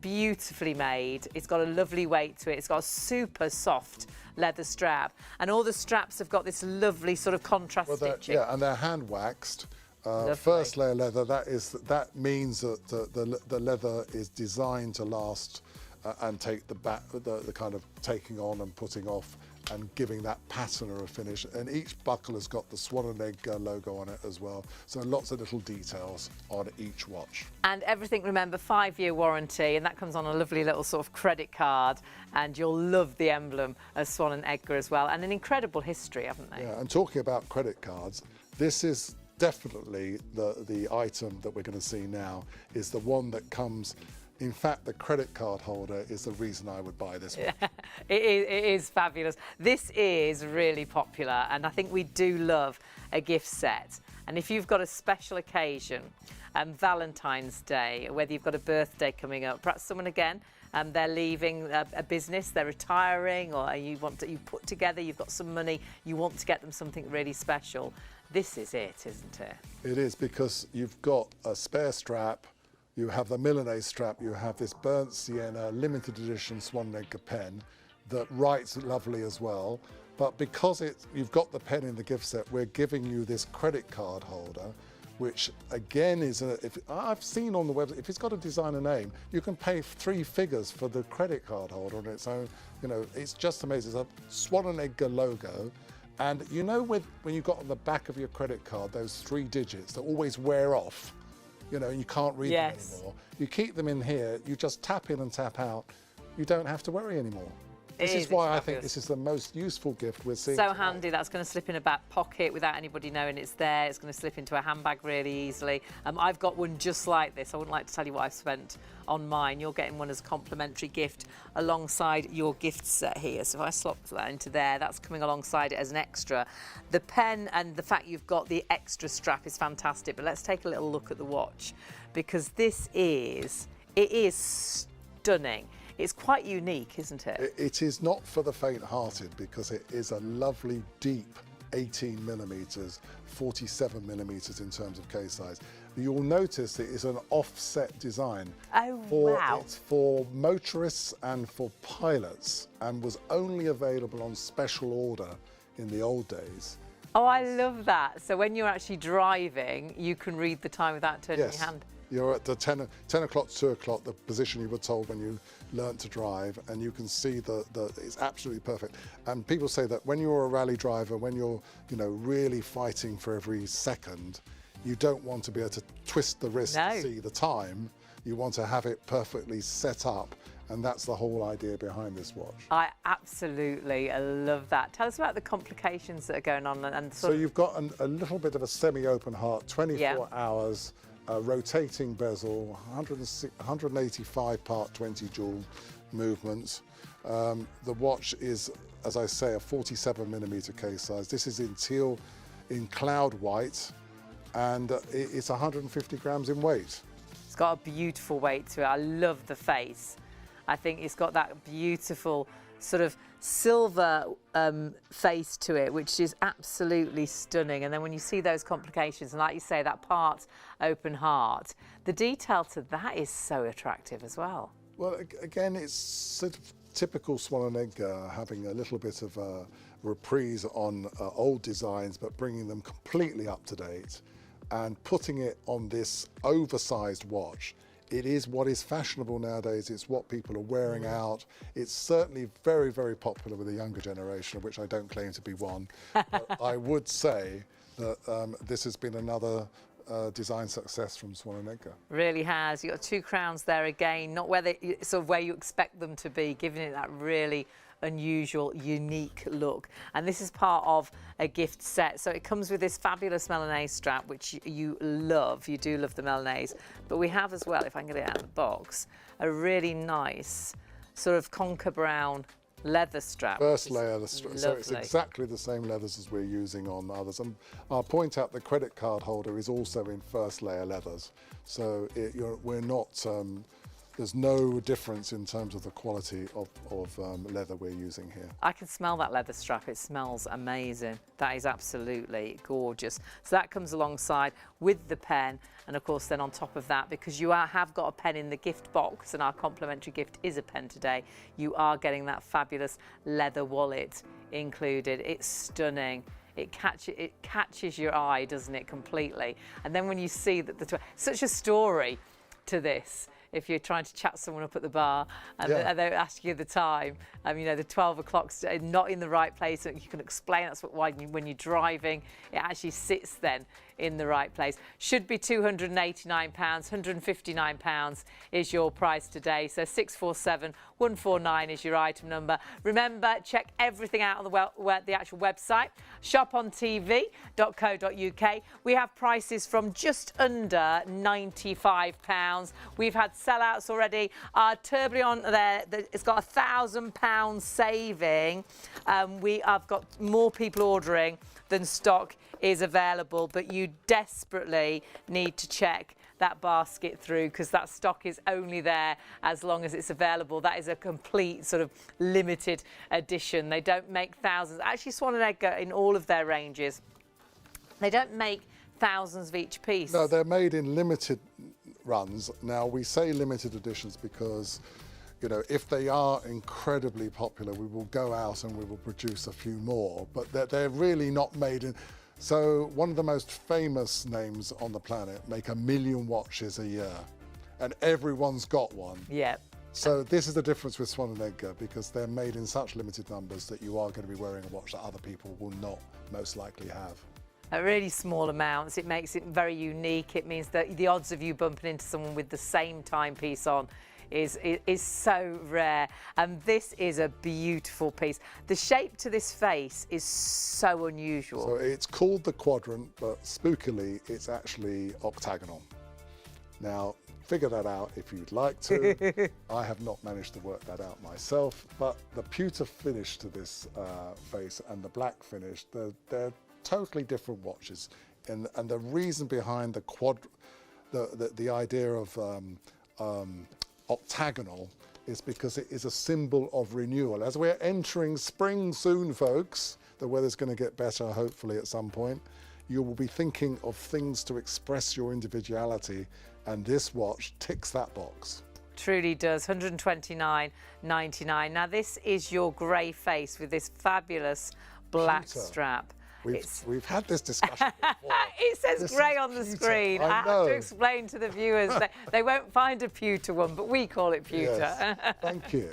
Beautifully made. It's got a lovely weight to it. It's got a super soft leather strap, and all the straps have got this lovely sort of contrast stitching. Yeah, and they're hand waxed. First layer leather. That means that the leather is designed to last and take the kind of taking on and putting off and giving that pattern or a finish. And each buckle has got the Swan & Edgar logo on it as well. So lots of little details on each watch. And everything, remember, 5-year warranty, and that comes on a lovely little sort of credit card, and you'll love the emblem of Swan & Edgar as well, and an incredible history, haven't they? Yeah, and talking about credit cards, this is definitely the item that we're going to see now, is the one that comes. In fact, the credit card holder is the reason I would buy this one. Yeah, it is fabulous. This is really popular, and I think we do love a gift set. And if you've got a special occasion, Valentine's Day, whether you've got a birthday coming up, perhaps someone again, they're leaving a business, they're retiring, or you put together, you've got some money, you want to get them something really special. This is it, isn't it? It is, because you've got a spare strap, you have the Milanese strap, you have this burnt sienna limited edition Swan & Edgar pen that writes lovely as well. But because you've got the pen in the gift set, we're giving you this credit card holder, which again is I've seen on the website, if it's got a designer name, you can pay 3 figures for the credit card holder on its own. You know, it's just amazing. It's a Swan & Edgar logo. And you know, when you've got on the back of your credit card those 3 digits that always wear off, you know, you can't read them anymore. You keep them in here, you just tap in and tap out. You don't have to worry anymore. This It is why I think fabulous. this is the most useful gift we're seeing So tonight. handy. That's going to slip in a back pocket without anybody knowing it's there. It's going to slip into a handbag really easily. I've got one just like this. I wouldn't like to tell you what I've spent on mine. You're getting one as a complimentary gift alongside your gift set here. So if I slot that into there, that's coming alongside it as an extra. The pen and the fact you've got the extra strap is fantastic. But let's take a little look at the watch, because it is stunning. It's quite unique, isn't it? It is not for the faint-hearted, because it is a lovely deep 18 millimeters, 47 millimeters in terms of case size. You'll notice it is an offset design. Oh, wow. It's for motorists and for pilots, and was only available on special order in the old days. Oh, I love that. So when you're actually driving, you can read the time without turning Yes. your hand. You're at the 10 o'clock, 2 o'clock, the position you were told when you learnt to drive, and you can see it's absolutely perfect. And people say that when you're a rally driver, when you're, really fighting for every second, you don't want to be able to twist the wrist No. to see the time. You want to have it perfectly set up, and that's the whole idea behind this watch. I absolutely love that. Tell us about the complications that are going on and So sort of, you've got a little bit of a semi-open heart, 24 Yeah. hours, rotating bezel, 185 part 20 jewel movement. The watch is, as I say, a 47 millimeter case size. This is in teal, in cloud white, and it's 150 grams in weight. it's got a beautiful weight to it. I love the face. I think it's got that beautiful sort of silver face to it, which is absolutely stunning. And then when you see those complications, and like you say, that part open heart, the detail to that is so attractive as well. Well, again, it's sort of typical Swan and Edgar, having a little bit of a reprise on old designs, but bringing them completely up to date and putting it on this oversized watch. It is what is fashionable nowadays. It's what people are wearing out. It's certainly very, very popular with the younger generation, of which I don't claim to be one. But I would say that this has been another design success from Swan and Edgar. Really has. You've got two crowns there again, not where they, sort of where you expect them to be, giving it that really unusual, unique look. And this is part of a gift set. So it comes with this fabulous Milanese strap, which you love. You do love the Milanese. But we have as well, if I can get it out of the box, a really nice sort of conker brown leather strap. First layer, so it's lovely. exactly the same leathers as we're using on others. And I'll point out the credit card holder is also in first layer leathers. So we're not, there's no difference in terms of the quality of leather we're using here. I can smell that leather strap. It smells amazing. That is absolutely gorgeous. So that comes alongside with the pen. And of course, then on top of that, because you have got a pen in the gift box, and our complimentary gift is a pen today, you are getting that fabulous leather wallet included. It's stunning. It catches your eye, doesn't it, completely? And then when you see that such a story to this, if you're trying to chat someone up at the bar and, Yeah. and they're asking you the time, the 12 o'clock's not in the right place, and you can explain that's why when you're driving, it actually sits then in the right place. Should be £289, £159 is your price today. So 647149 is your item number. Remember, check everything out on the actual website, ShopOnTV.co.uk. We have prices from just under £95. We've had sellouts already. Our tourbillon there, it's got £1,000 saving. We have got more people ordering than stock is available, but you desperately need to check that basket through, because that stock is only there as long as it's available. That is a complete sort of limited edition. They don't make thousands. Actually, Swan and Edgar, in all of their ranges, they don't make thousands of each piece. No, they're made in limited runs. Now, we say limited editions because, if they are incredibly popular, we will go out and we will produce a few more, but they're really not made in. So one of the most famous names on the planet make 1 million watches a year, and everyone's got one. Yeah. So this is the difference with Swan and Edgar, because they're made in such limited numbers that you are going to be wearing a watch that other people will not most likely have. At really small amounts, it makes it very unique. It means that the odds of you bumping into someone with the same timepiece on is so rare. And this is a beautiful piece. The shape to this face is so unusual. So it's called the quadrant, but spookily, it's actually octagonal. Now, figure that out if you'd like to. I have not managed to work that out myself, but the pewter finish to this face and the black finish, they're totally different watches. And the reason behind the idea of octagonal is because it is a symbol of renewal. As we're entering spring soon, folks, the weather's going to get better, hopefully, at some point. You will be thinking of things to express your individuality, and this watch ticks that box. Truly does. 129.99. Now, this is your grey face with this fabulous black Pewter. strap. We've had this discussion before. It says This grey is on the pewter. screen. I I have know. to explain to the viewers. They won't find a pewter one, but we call it pewter. Yes, thank you.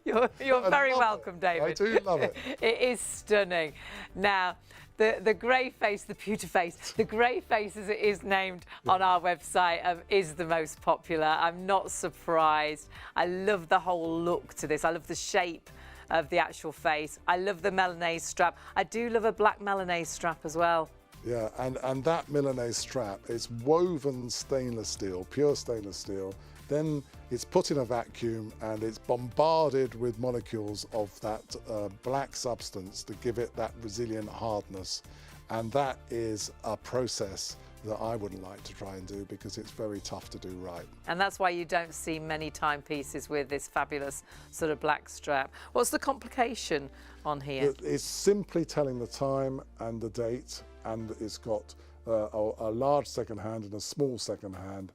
You're very love welcome, it. David. I do love it. It is stunning. Now, the grey face, the pewter face, the grey face as it is named on our website is the most popular. I'm not surprised. I love the whole look to this. I love the shape of the actual face. I love the Milanese strap. I do love a black Milanese strap as well. Yeah, and that Milanese strap, it's woven stainless steel, pure stainless steel. Then it's put in a vacuum and it's bombarded with molecules of that black substance to give it that resilient hardness. And that is a process that I wouldn't like to try and do because it's very tough to do right. And that's why you don't see many timepieces with this fabulous sort of black strap. What's the complication on here? It's simply telling the time and the date, and it's got a large second hand and a small second hand.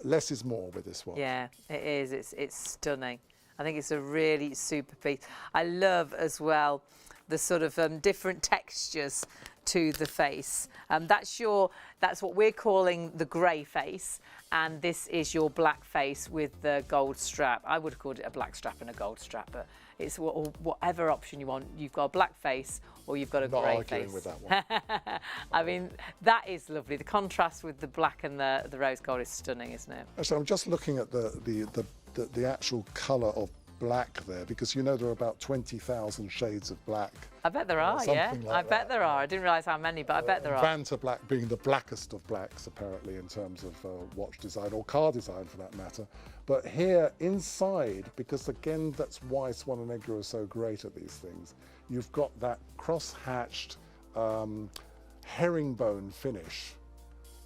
Less is more with this one. Yeah, it is. It's stunning. I think it's a really super piece. I love as well the sort of different textures to the face. That's what we're calling the grey face, and this is your black face with the gold strap. I would have called it a black strap and a gold strap, but it's whatever option you want. You've got a black face or you've got a grey face. Not arguing with that one. I mean, that is lovely. The contrast with the black and the rose gold is stunning, isn't it? Actually, I'm just looking at the actual colour of black there, because you know there are about 20,000 shades of black. I bet there are, yeah. Something like I bet there are. I didn't realise how many, but I bet there are. Vanta black being the blackest of blacks, apparently, in terms of watch design, or car design for that matter. But here inside, because again, that's why Swan & Edgar are so great at these things, you've got that cross-hatched herringbone finish,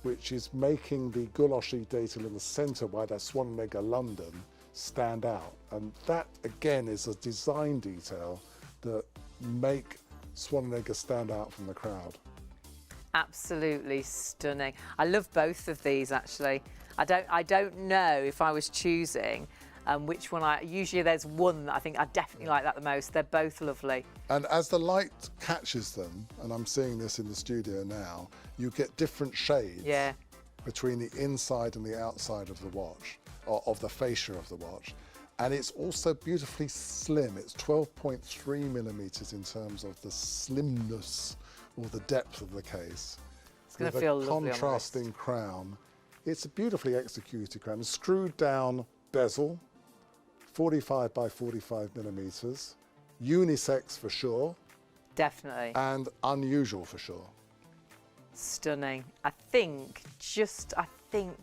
which is making the gouache detail in the centre by that Swan & Edgar London stand out. And that, again, is a design detail that make Swan & Edgar stand out from the crowd. Absolutely stunning. I love both of these, actually. I don't know if I was choosing which one usually there's one that I think I definitely like that the most. They're both lovely. And as the light catches them, and I'm seeing this in the studio now, you get different shades between the inside and the outside of the watch, or of the fascia of the watch. And it's also beautifully slim. It's 12.3 millimeters in terms of the slimness or the depth of the case. It's going to feel lovely on the wrist. Contrasting crown. It's a beautifully executed crown. Screwed down bezel, 45 by 45 millimeters. Unisex for sure. Definitely. And unusual for sure. Stunning. I think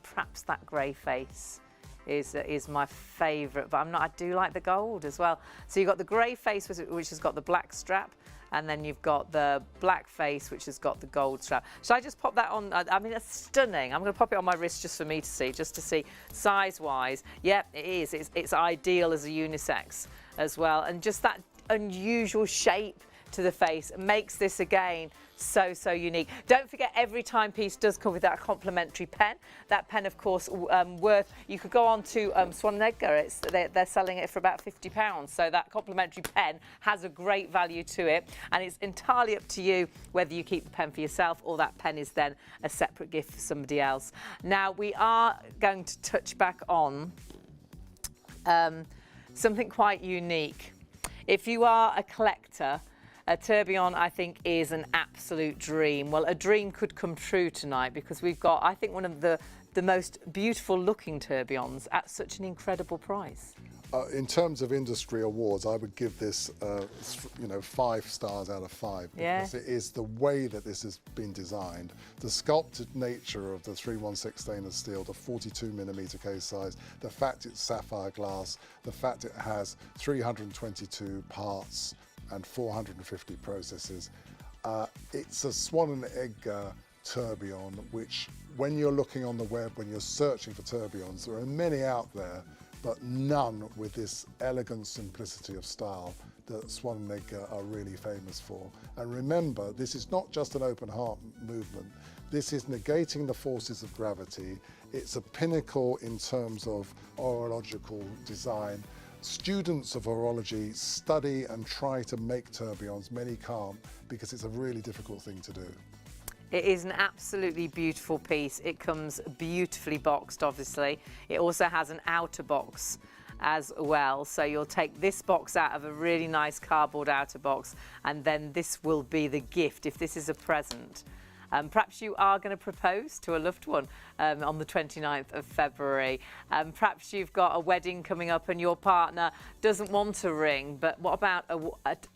perhaps that grey face is my favourite, but I do like the gold as well. So you've got the grey face, which has got the black strap, and then you've got the black face, which has got the gold strap. Shall I just pop that on? I mean, it's stunning. I'm going to pop it on my wrist just for me to see, just to see size-wise. Yeah, it is. It's ideal as a unisex as well. And just that unusual shape to the face makes this, again, so unique. Don't forget, every timepiece does come with that complimentary pen. That pen, of course, you could go on to Swan & Edgar. They're selling it for about £50. So that complimentary pen has a great value to it, and it's entirely up to you whether you keep the pen for yourself or that pen is then a separate gift for somebody else. Now, we are going to touch back on something quite unique. If you are a collector, a tourbillon, I think, is an absolute dream. Well, a dream could come true tonight, because we've got, I think, one of the the most beautiful looking tourbillons at such an incredible price. In terms of industry awards, I would give this, 5 stars out of 5 because it is the way that this has been designed, the sculpted nature of the 316 stainless steel, the 42mm case size, the fact it's sapphire glass, the fact it has 322 parts and 450 processes. It's a swan and egg tourbillon, which when you're looking on the web, when you're searching for tourbillons, there are many out there, but none with this elegant simplicity of style that Swan and Egg are really famous for. And remember, this is not just an open heart movement. This is negating the forces of gravity. It's a pinnacle in terms of horological design. Students of horology study and try to make tourbillons. Many can't because it's a really difficult thing to do. It is an absolutely beautiful piece. It comes beautifully boxed, obviously. It also has an outer box as well. So you'll take this box out of a really nice cardboard outer box, and then this will be the gift if this is a present. Perhaps you are going to propose to a loved one on the 29th of February. Perhaps you've got a wedding coming up and your partner doesn't want a ring, but what about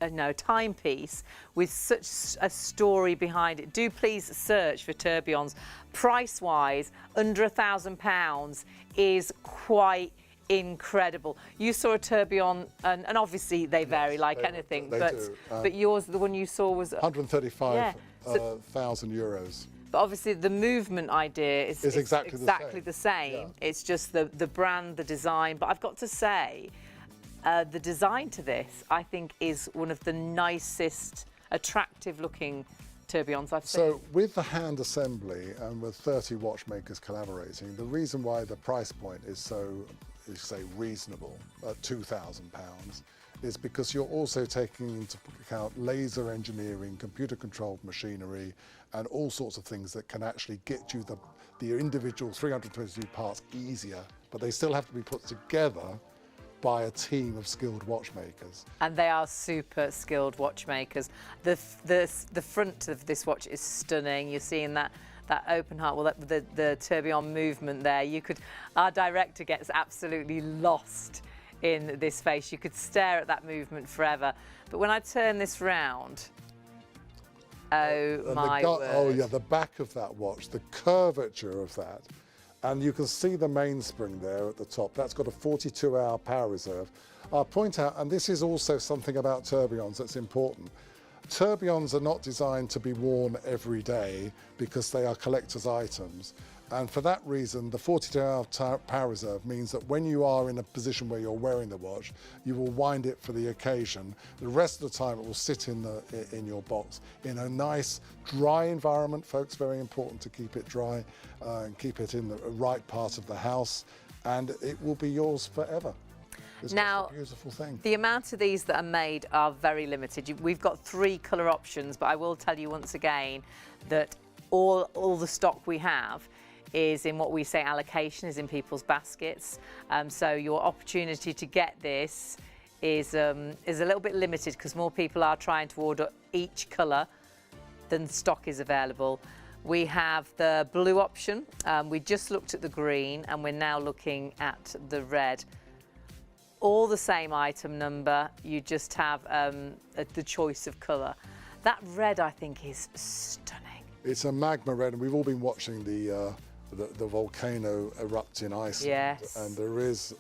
a timepiece with such a story behind it? Do please search for tourbillons. Price-wise, under £1,000 is quite incrediable. You saw a tourbillon, and obviously they vary like anything, but yours, the one you saw was 135,000 euros. But obviously the movement idea is exactly the same. Yeah. It's just the brand, the design. But I've got to say, the design to this, I think, is one of the nicest, attractive looking tourbillons I've seen. So with the hand assembly and with 30 watchmakers collaborating, the reason why the price point is so, say, reasonable at £2,000 is because you're also taking into account laser engineering, computer-controlled machinery, and all sorts of things that can actually get you the individual 322 parts easier, but they still have to be put together by a team of skilled watchmakers. And they are super skilled watchmakers. The front of this watch is stunning. You're seeing that open heart, well, the tourbillon movement there. Our director gets absolutely lost in this face. You could stare at that movement forever. But when I turn this round, my word. Oh yeah, the back of that watch, the curvature of that. And you can see the mainspring there at the top. That's got a 42-hour power reserve. I'll point out, and this is also something about tourbillons that's important. Tourbillons are not designed to be worn every day because they are collector's items. And for that reason, the 42-hour power reserve means that when you are in a position where you're wearing the watch, you will wind it for the occasion. The rest of the time, it will sit in your box in a nice, dry environment. Folks, very important to keep it dry and keep it in the right part of the house, and it will be yours forever. It's now, just a beautiful thing. The amount of these that are made are very limited. We've got 3 colour options, but I will tell you once again that all the stock we have is in what we say allocation, is in people's baskets. So your opportunity to get this is a little bit limited because more people are trying to order each colour than stock is available. We have the blue option. We just looked at the green and we're now looking at the red. All the same item number, you just have the choice of colour. That red, I think, is stunning. It's a magma red, and we've all been watching the volcano erupt in Iceland. Yes. And there is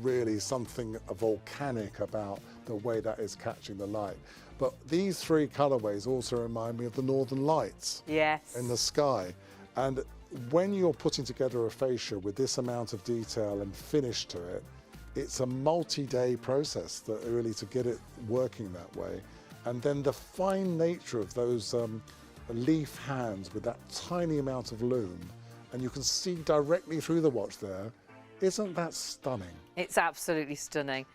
really something volcanic about the way that is catching the light. But these 3 colourways also remind me of the Northern Lights. Yes. In the sky. And when you're putting together a fascia with this amount of detail and finish to it, it's a multi-day process really to get it working that way. And then the fine nature of those leaf hands with that tiny amount of loom, and you can see directly through the watch there. Isn't that stunning? It's absolutely stunning.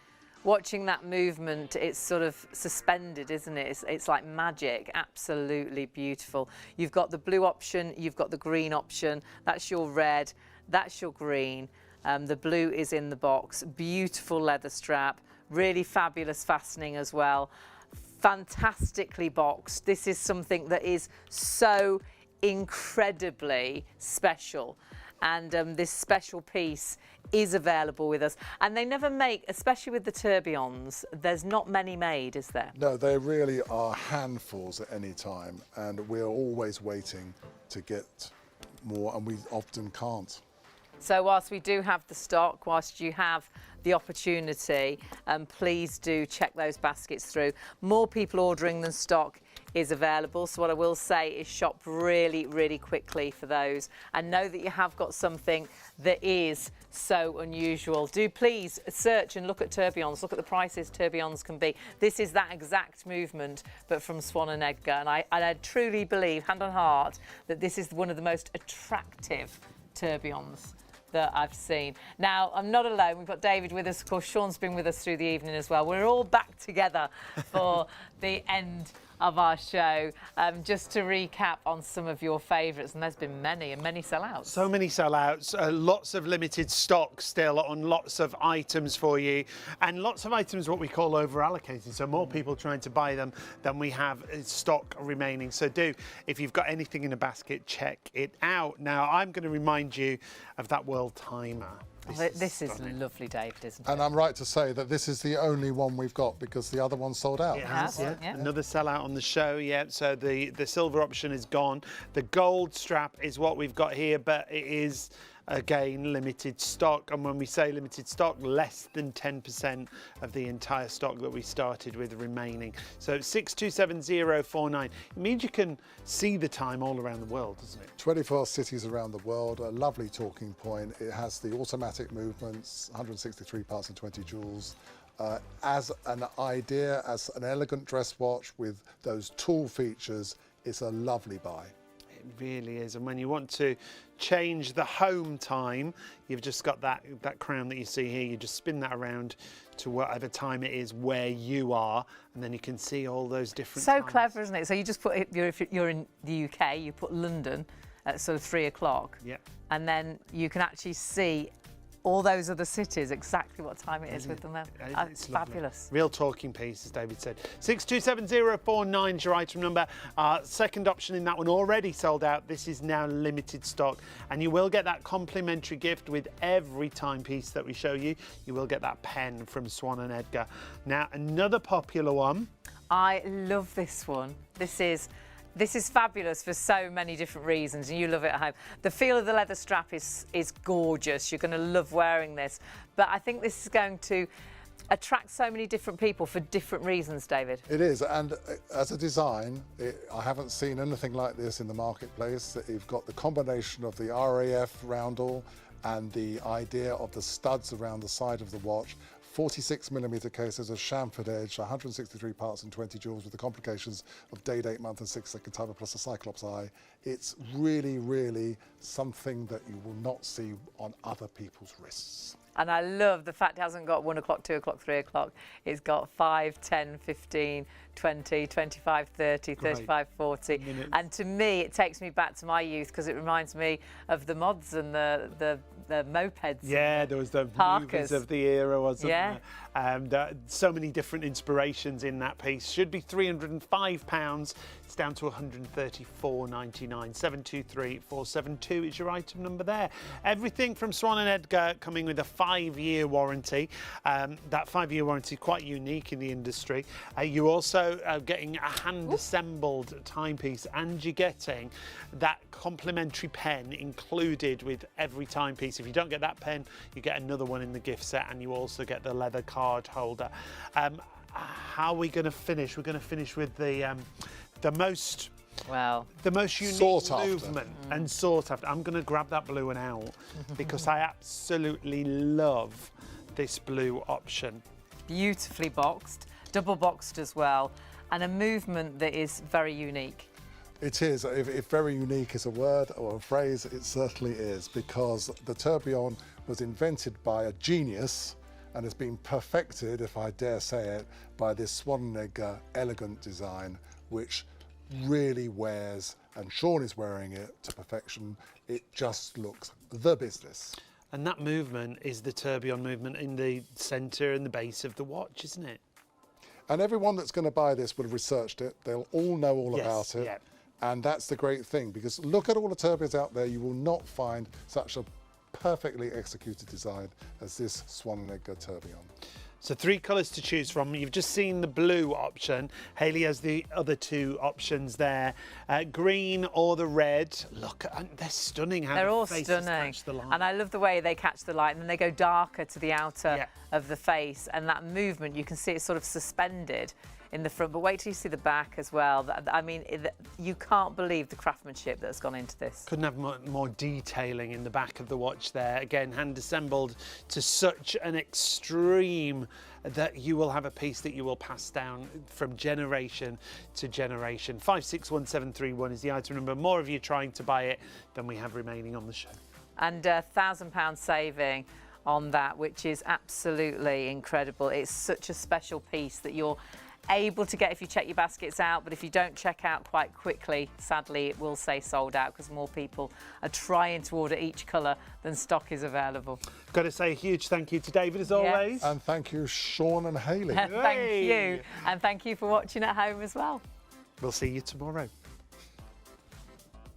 Watching that movement, it's sort of suspended, isn't it? It's like magic, absolutely beautiful. You've got the blue option, you've got the green option, that's your red, that's your green. The blue is in the box, beautiful leather strap, really fabulous fastening as well. Fantastically boxed. This is something that is so incredibly special. and this special piece is available with us. And they never make, especially with the tourbillons, there's not many made, is there? No, they really are handfuls at any time, and we're always waiting to get more, and we often can't. So whilst we do have the stock, whilst you have the opportunity, please do check those baskets through. More people ordering than stock is available. So what I will say is shop really, really quickly for those, and know that you have got something that is so unusual. Do please search and look at tourbillons. Look at the prices tourbillons can be. This is that exact movement, but from Swan and Edgar. And I truly believe, hand on heart, that this is one of the most attractive tourbillons that I've seen. Now, I'm not alone. We've got David with us. Of course, Sean's been with us through the evening as well. We're all back together for the end of our show. Just to recap on some of your favourites, and there's been many, and many sellouts. So many sellouts, lots of limited stock still on lots of items for you, and lots of items what we call over allocated, so more people trying to buy them than we have stock remaining. So do, if you've got anything in a basket, check it out. Now, I'm going to remind you of that world timer. This is lovely, David, isn't it? And I'm right to say that this is the only one we've got, because the other one sold out. It has, Yeah. Another sellout on the show, yeah. So the silver option is gone. The gold strap is what we've got here, but it is, again, limited stock. And when we say limited stock, less than 10% of the entire stock that we started with remaining. So 627049. It means you can see the time all around the world, doesn't it? 24 cities around the world, a lovely talking point. It has the automatic movements, 163 parts and 20 joules. As an idea, as an elegant dress watch with those tool features, it's a lovely buy. It really is. And when you want to change the home time, you've just got that crown that you see here. You just spin that around to whatever time it is where you are, and then you can see all those different So times. clever, isn't it? So you just put, if you're in the UK, you put London at sort of 3 o'clock. Yeah. And then you can actually see all those other cities, exactly what time it is with them then. It's lovely. fabulous. Real talking piece, as David said. 627049 is your item number. Second option in that one already sold out. This is now limited stock, and you will get that complimentary gift with every timepiece that we show you. You will get that pen from Swan and Edgar. Now, another popular one. I love this one. This is fabulous for so many different reasons, and you love it at home. The feel of the leather strap is gorgeous. You're going to love wearing this. But I think this is going to attract so many different people for different reasons, David. It is, and as a design, I haven't seen anything like this in the marketplace. You've got the combination of the RAF roundel and the idea of the studs around the side of the watch. 46mm cases, a chamfered edge, 163 parts and 20 joules with the complications of day, date, month and 6-second timer plus a Cyclops eye. It's really, really something that you will not see on other people's wrists. And I love the fact it hasn't got 1 o'clock, 2 o'clock, 3 o'clock. It's got 5, 10, 15, 20, 25, 30, 35, 40. Minutes. And to me, it takes me back to my youth, because it reminds me of the mods and the mopeds. Yeah, there was the Parkers. movies of the era, wasn't Yeah. there? So many different inspirations in that piece. Should be £305. It's down to £134.99. 723472 is your item number there. Everything from Swan and Edgar coming with a 5-year warranty. That 5-year warranty is quite unique in the industry. You're also getting a hand-assembled timepiece, and you're getting that complimentary pen included with every timepiece. If you don't get that pen, you get another one in the gift set, and you also get the leather card holder. How are we going to finish? We're going to finish with the most unique Sought after. movement and sought after. I'm going to grab that blue one out because I absolutely love this blue option. Beautifully boxed, double boxed as well, and a movement that is very unique. It is. If very unique is a word or a phrase, it certainly is, because the tourbillon was invented by a genius and has been perfected, if I dare say it, by this Swan and Edgar elegant design, which really wears, and Sean is wearing it to perfection. It just looks the business. And that movement is the tourbillon movement in the centre and the base of the watch, isn't it? And everyone that's going to buy this will have researched it. They'll all know all Yes, about it. yeah. And that's the great thing, because look at all the turbias out there, you will not find such a perfectly executed design as this Swan and Edgar tourbillon. So 3 colours to choose from. You've just seen the blue option. Hayley has the other 2 options there. Green or the red. Look, they're stunning how They're the all faces stunning. catch the light. And I love the way they catch the light and then they go darker to the outer Yeah. of the face. And that movement, you can see it's sort of suspended in the front. But wait till you see the back as well. I mean, you can't believe the craftsmanship that's gone into this. Couldn't have more detailing in the back of the watch there. Again, hand assembled to such an extreme that you will have a piece that you will pass down from generation to generation. 561731 is the item number. More of you trying to buy it than we have remaining on the show. And £1,000 saving on that, which is absolutely incredible. It's such a special piece that you're able to get if you check your baskets out, but if you don't check out quite quickly, sadly it will say sold out because more people are trying to order each colour than stock is available. Got to say a huge thank you to David as always. And thank you, Sean and Hayley. Thank you, and thank you for watching at home as well. We'll see you tomorrow.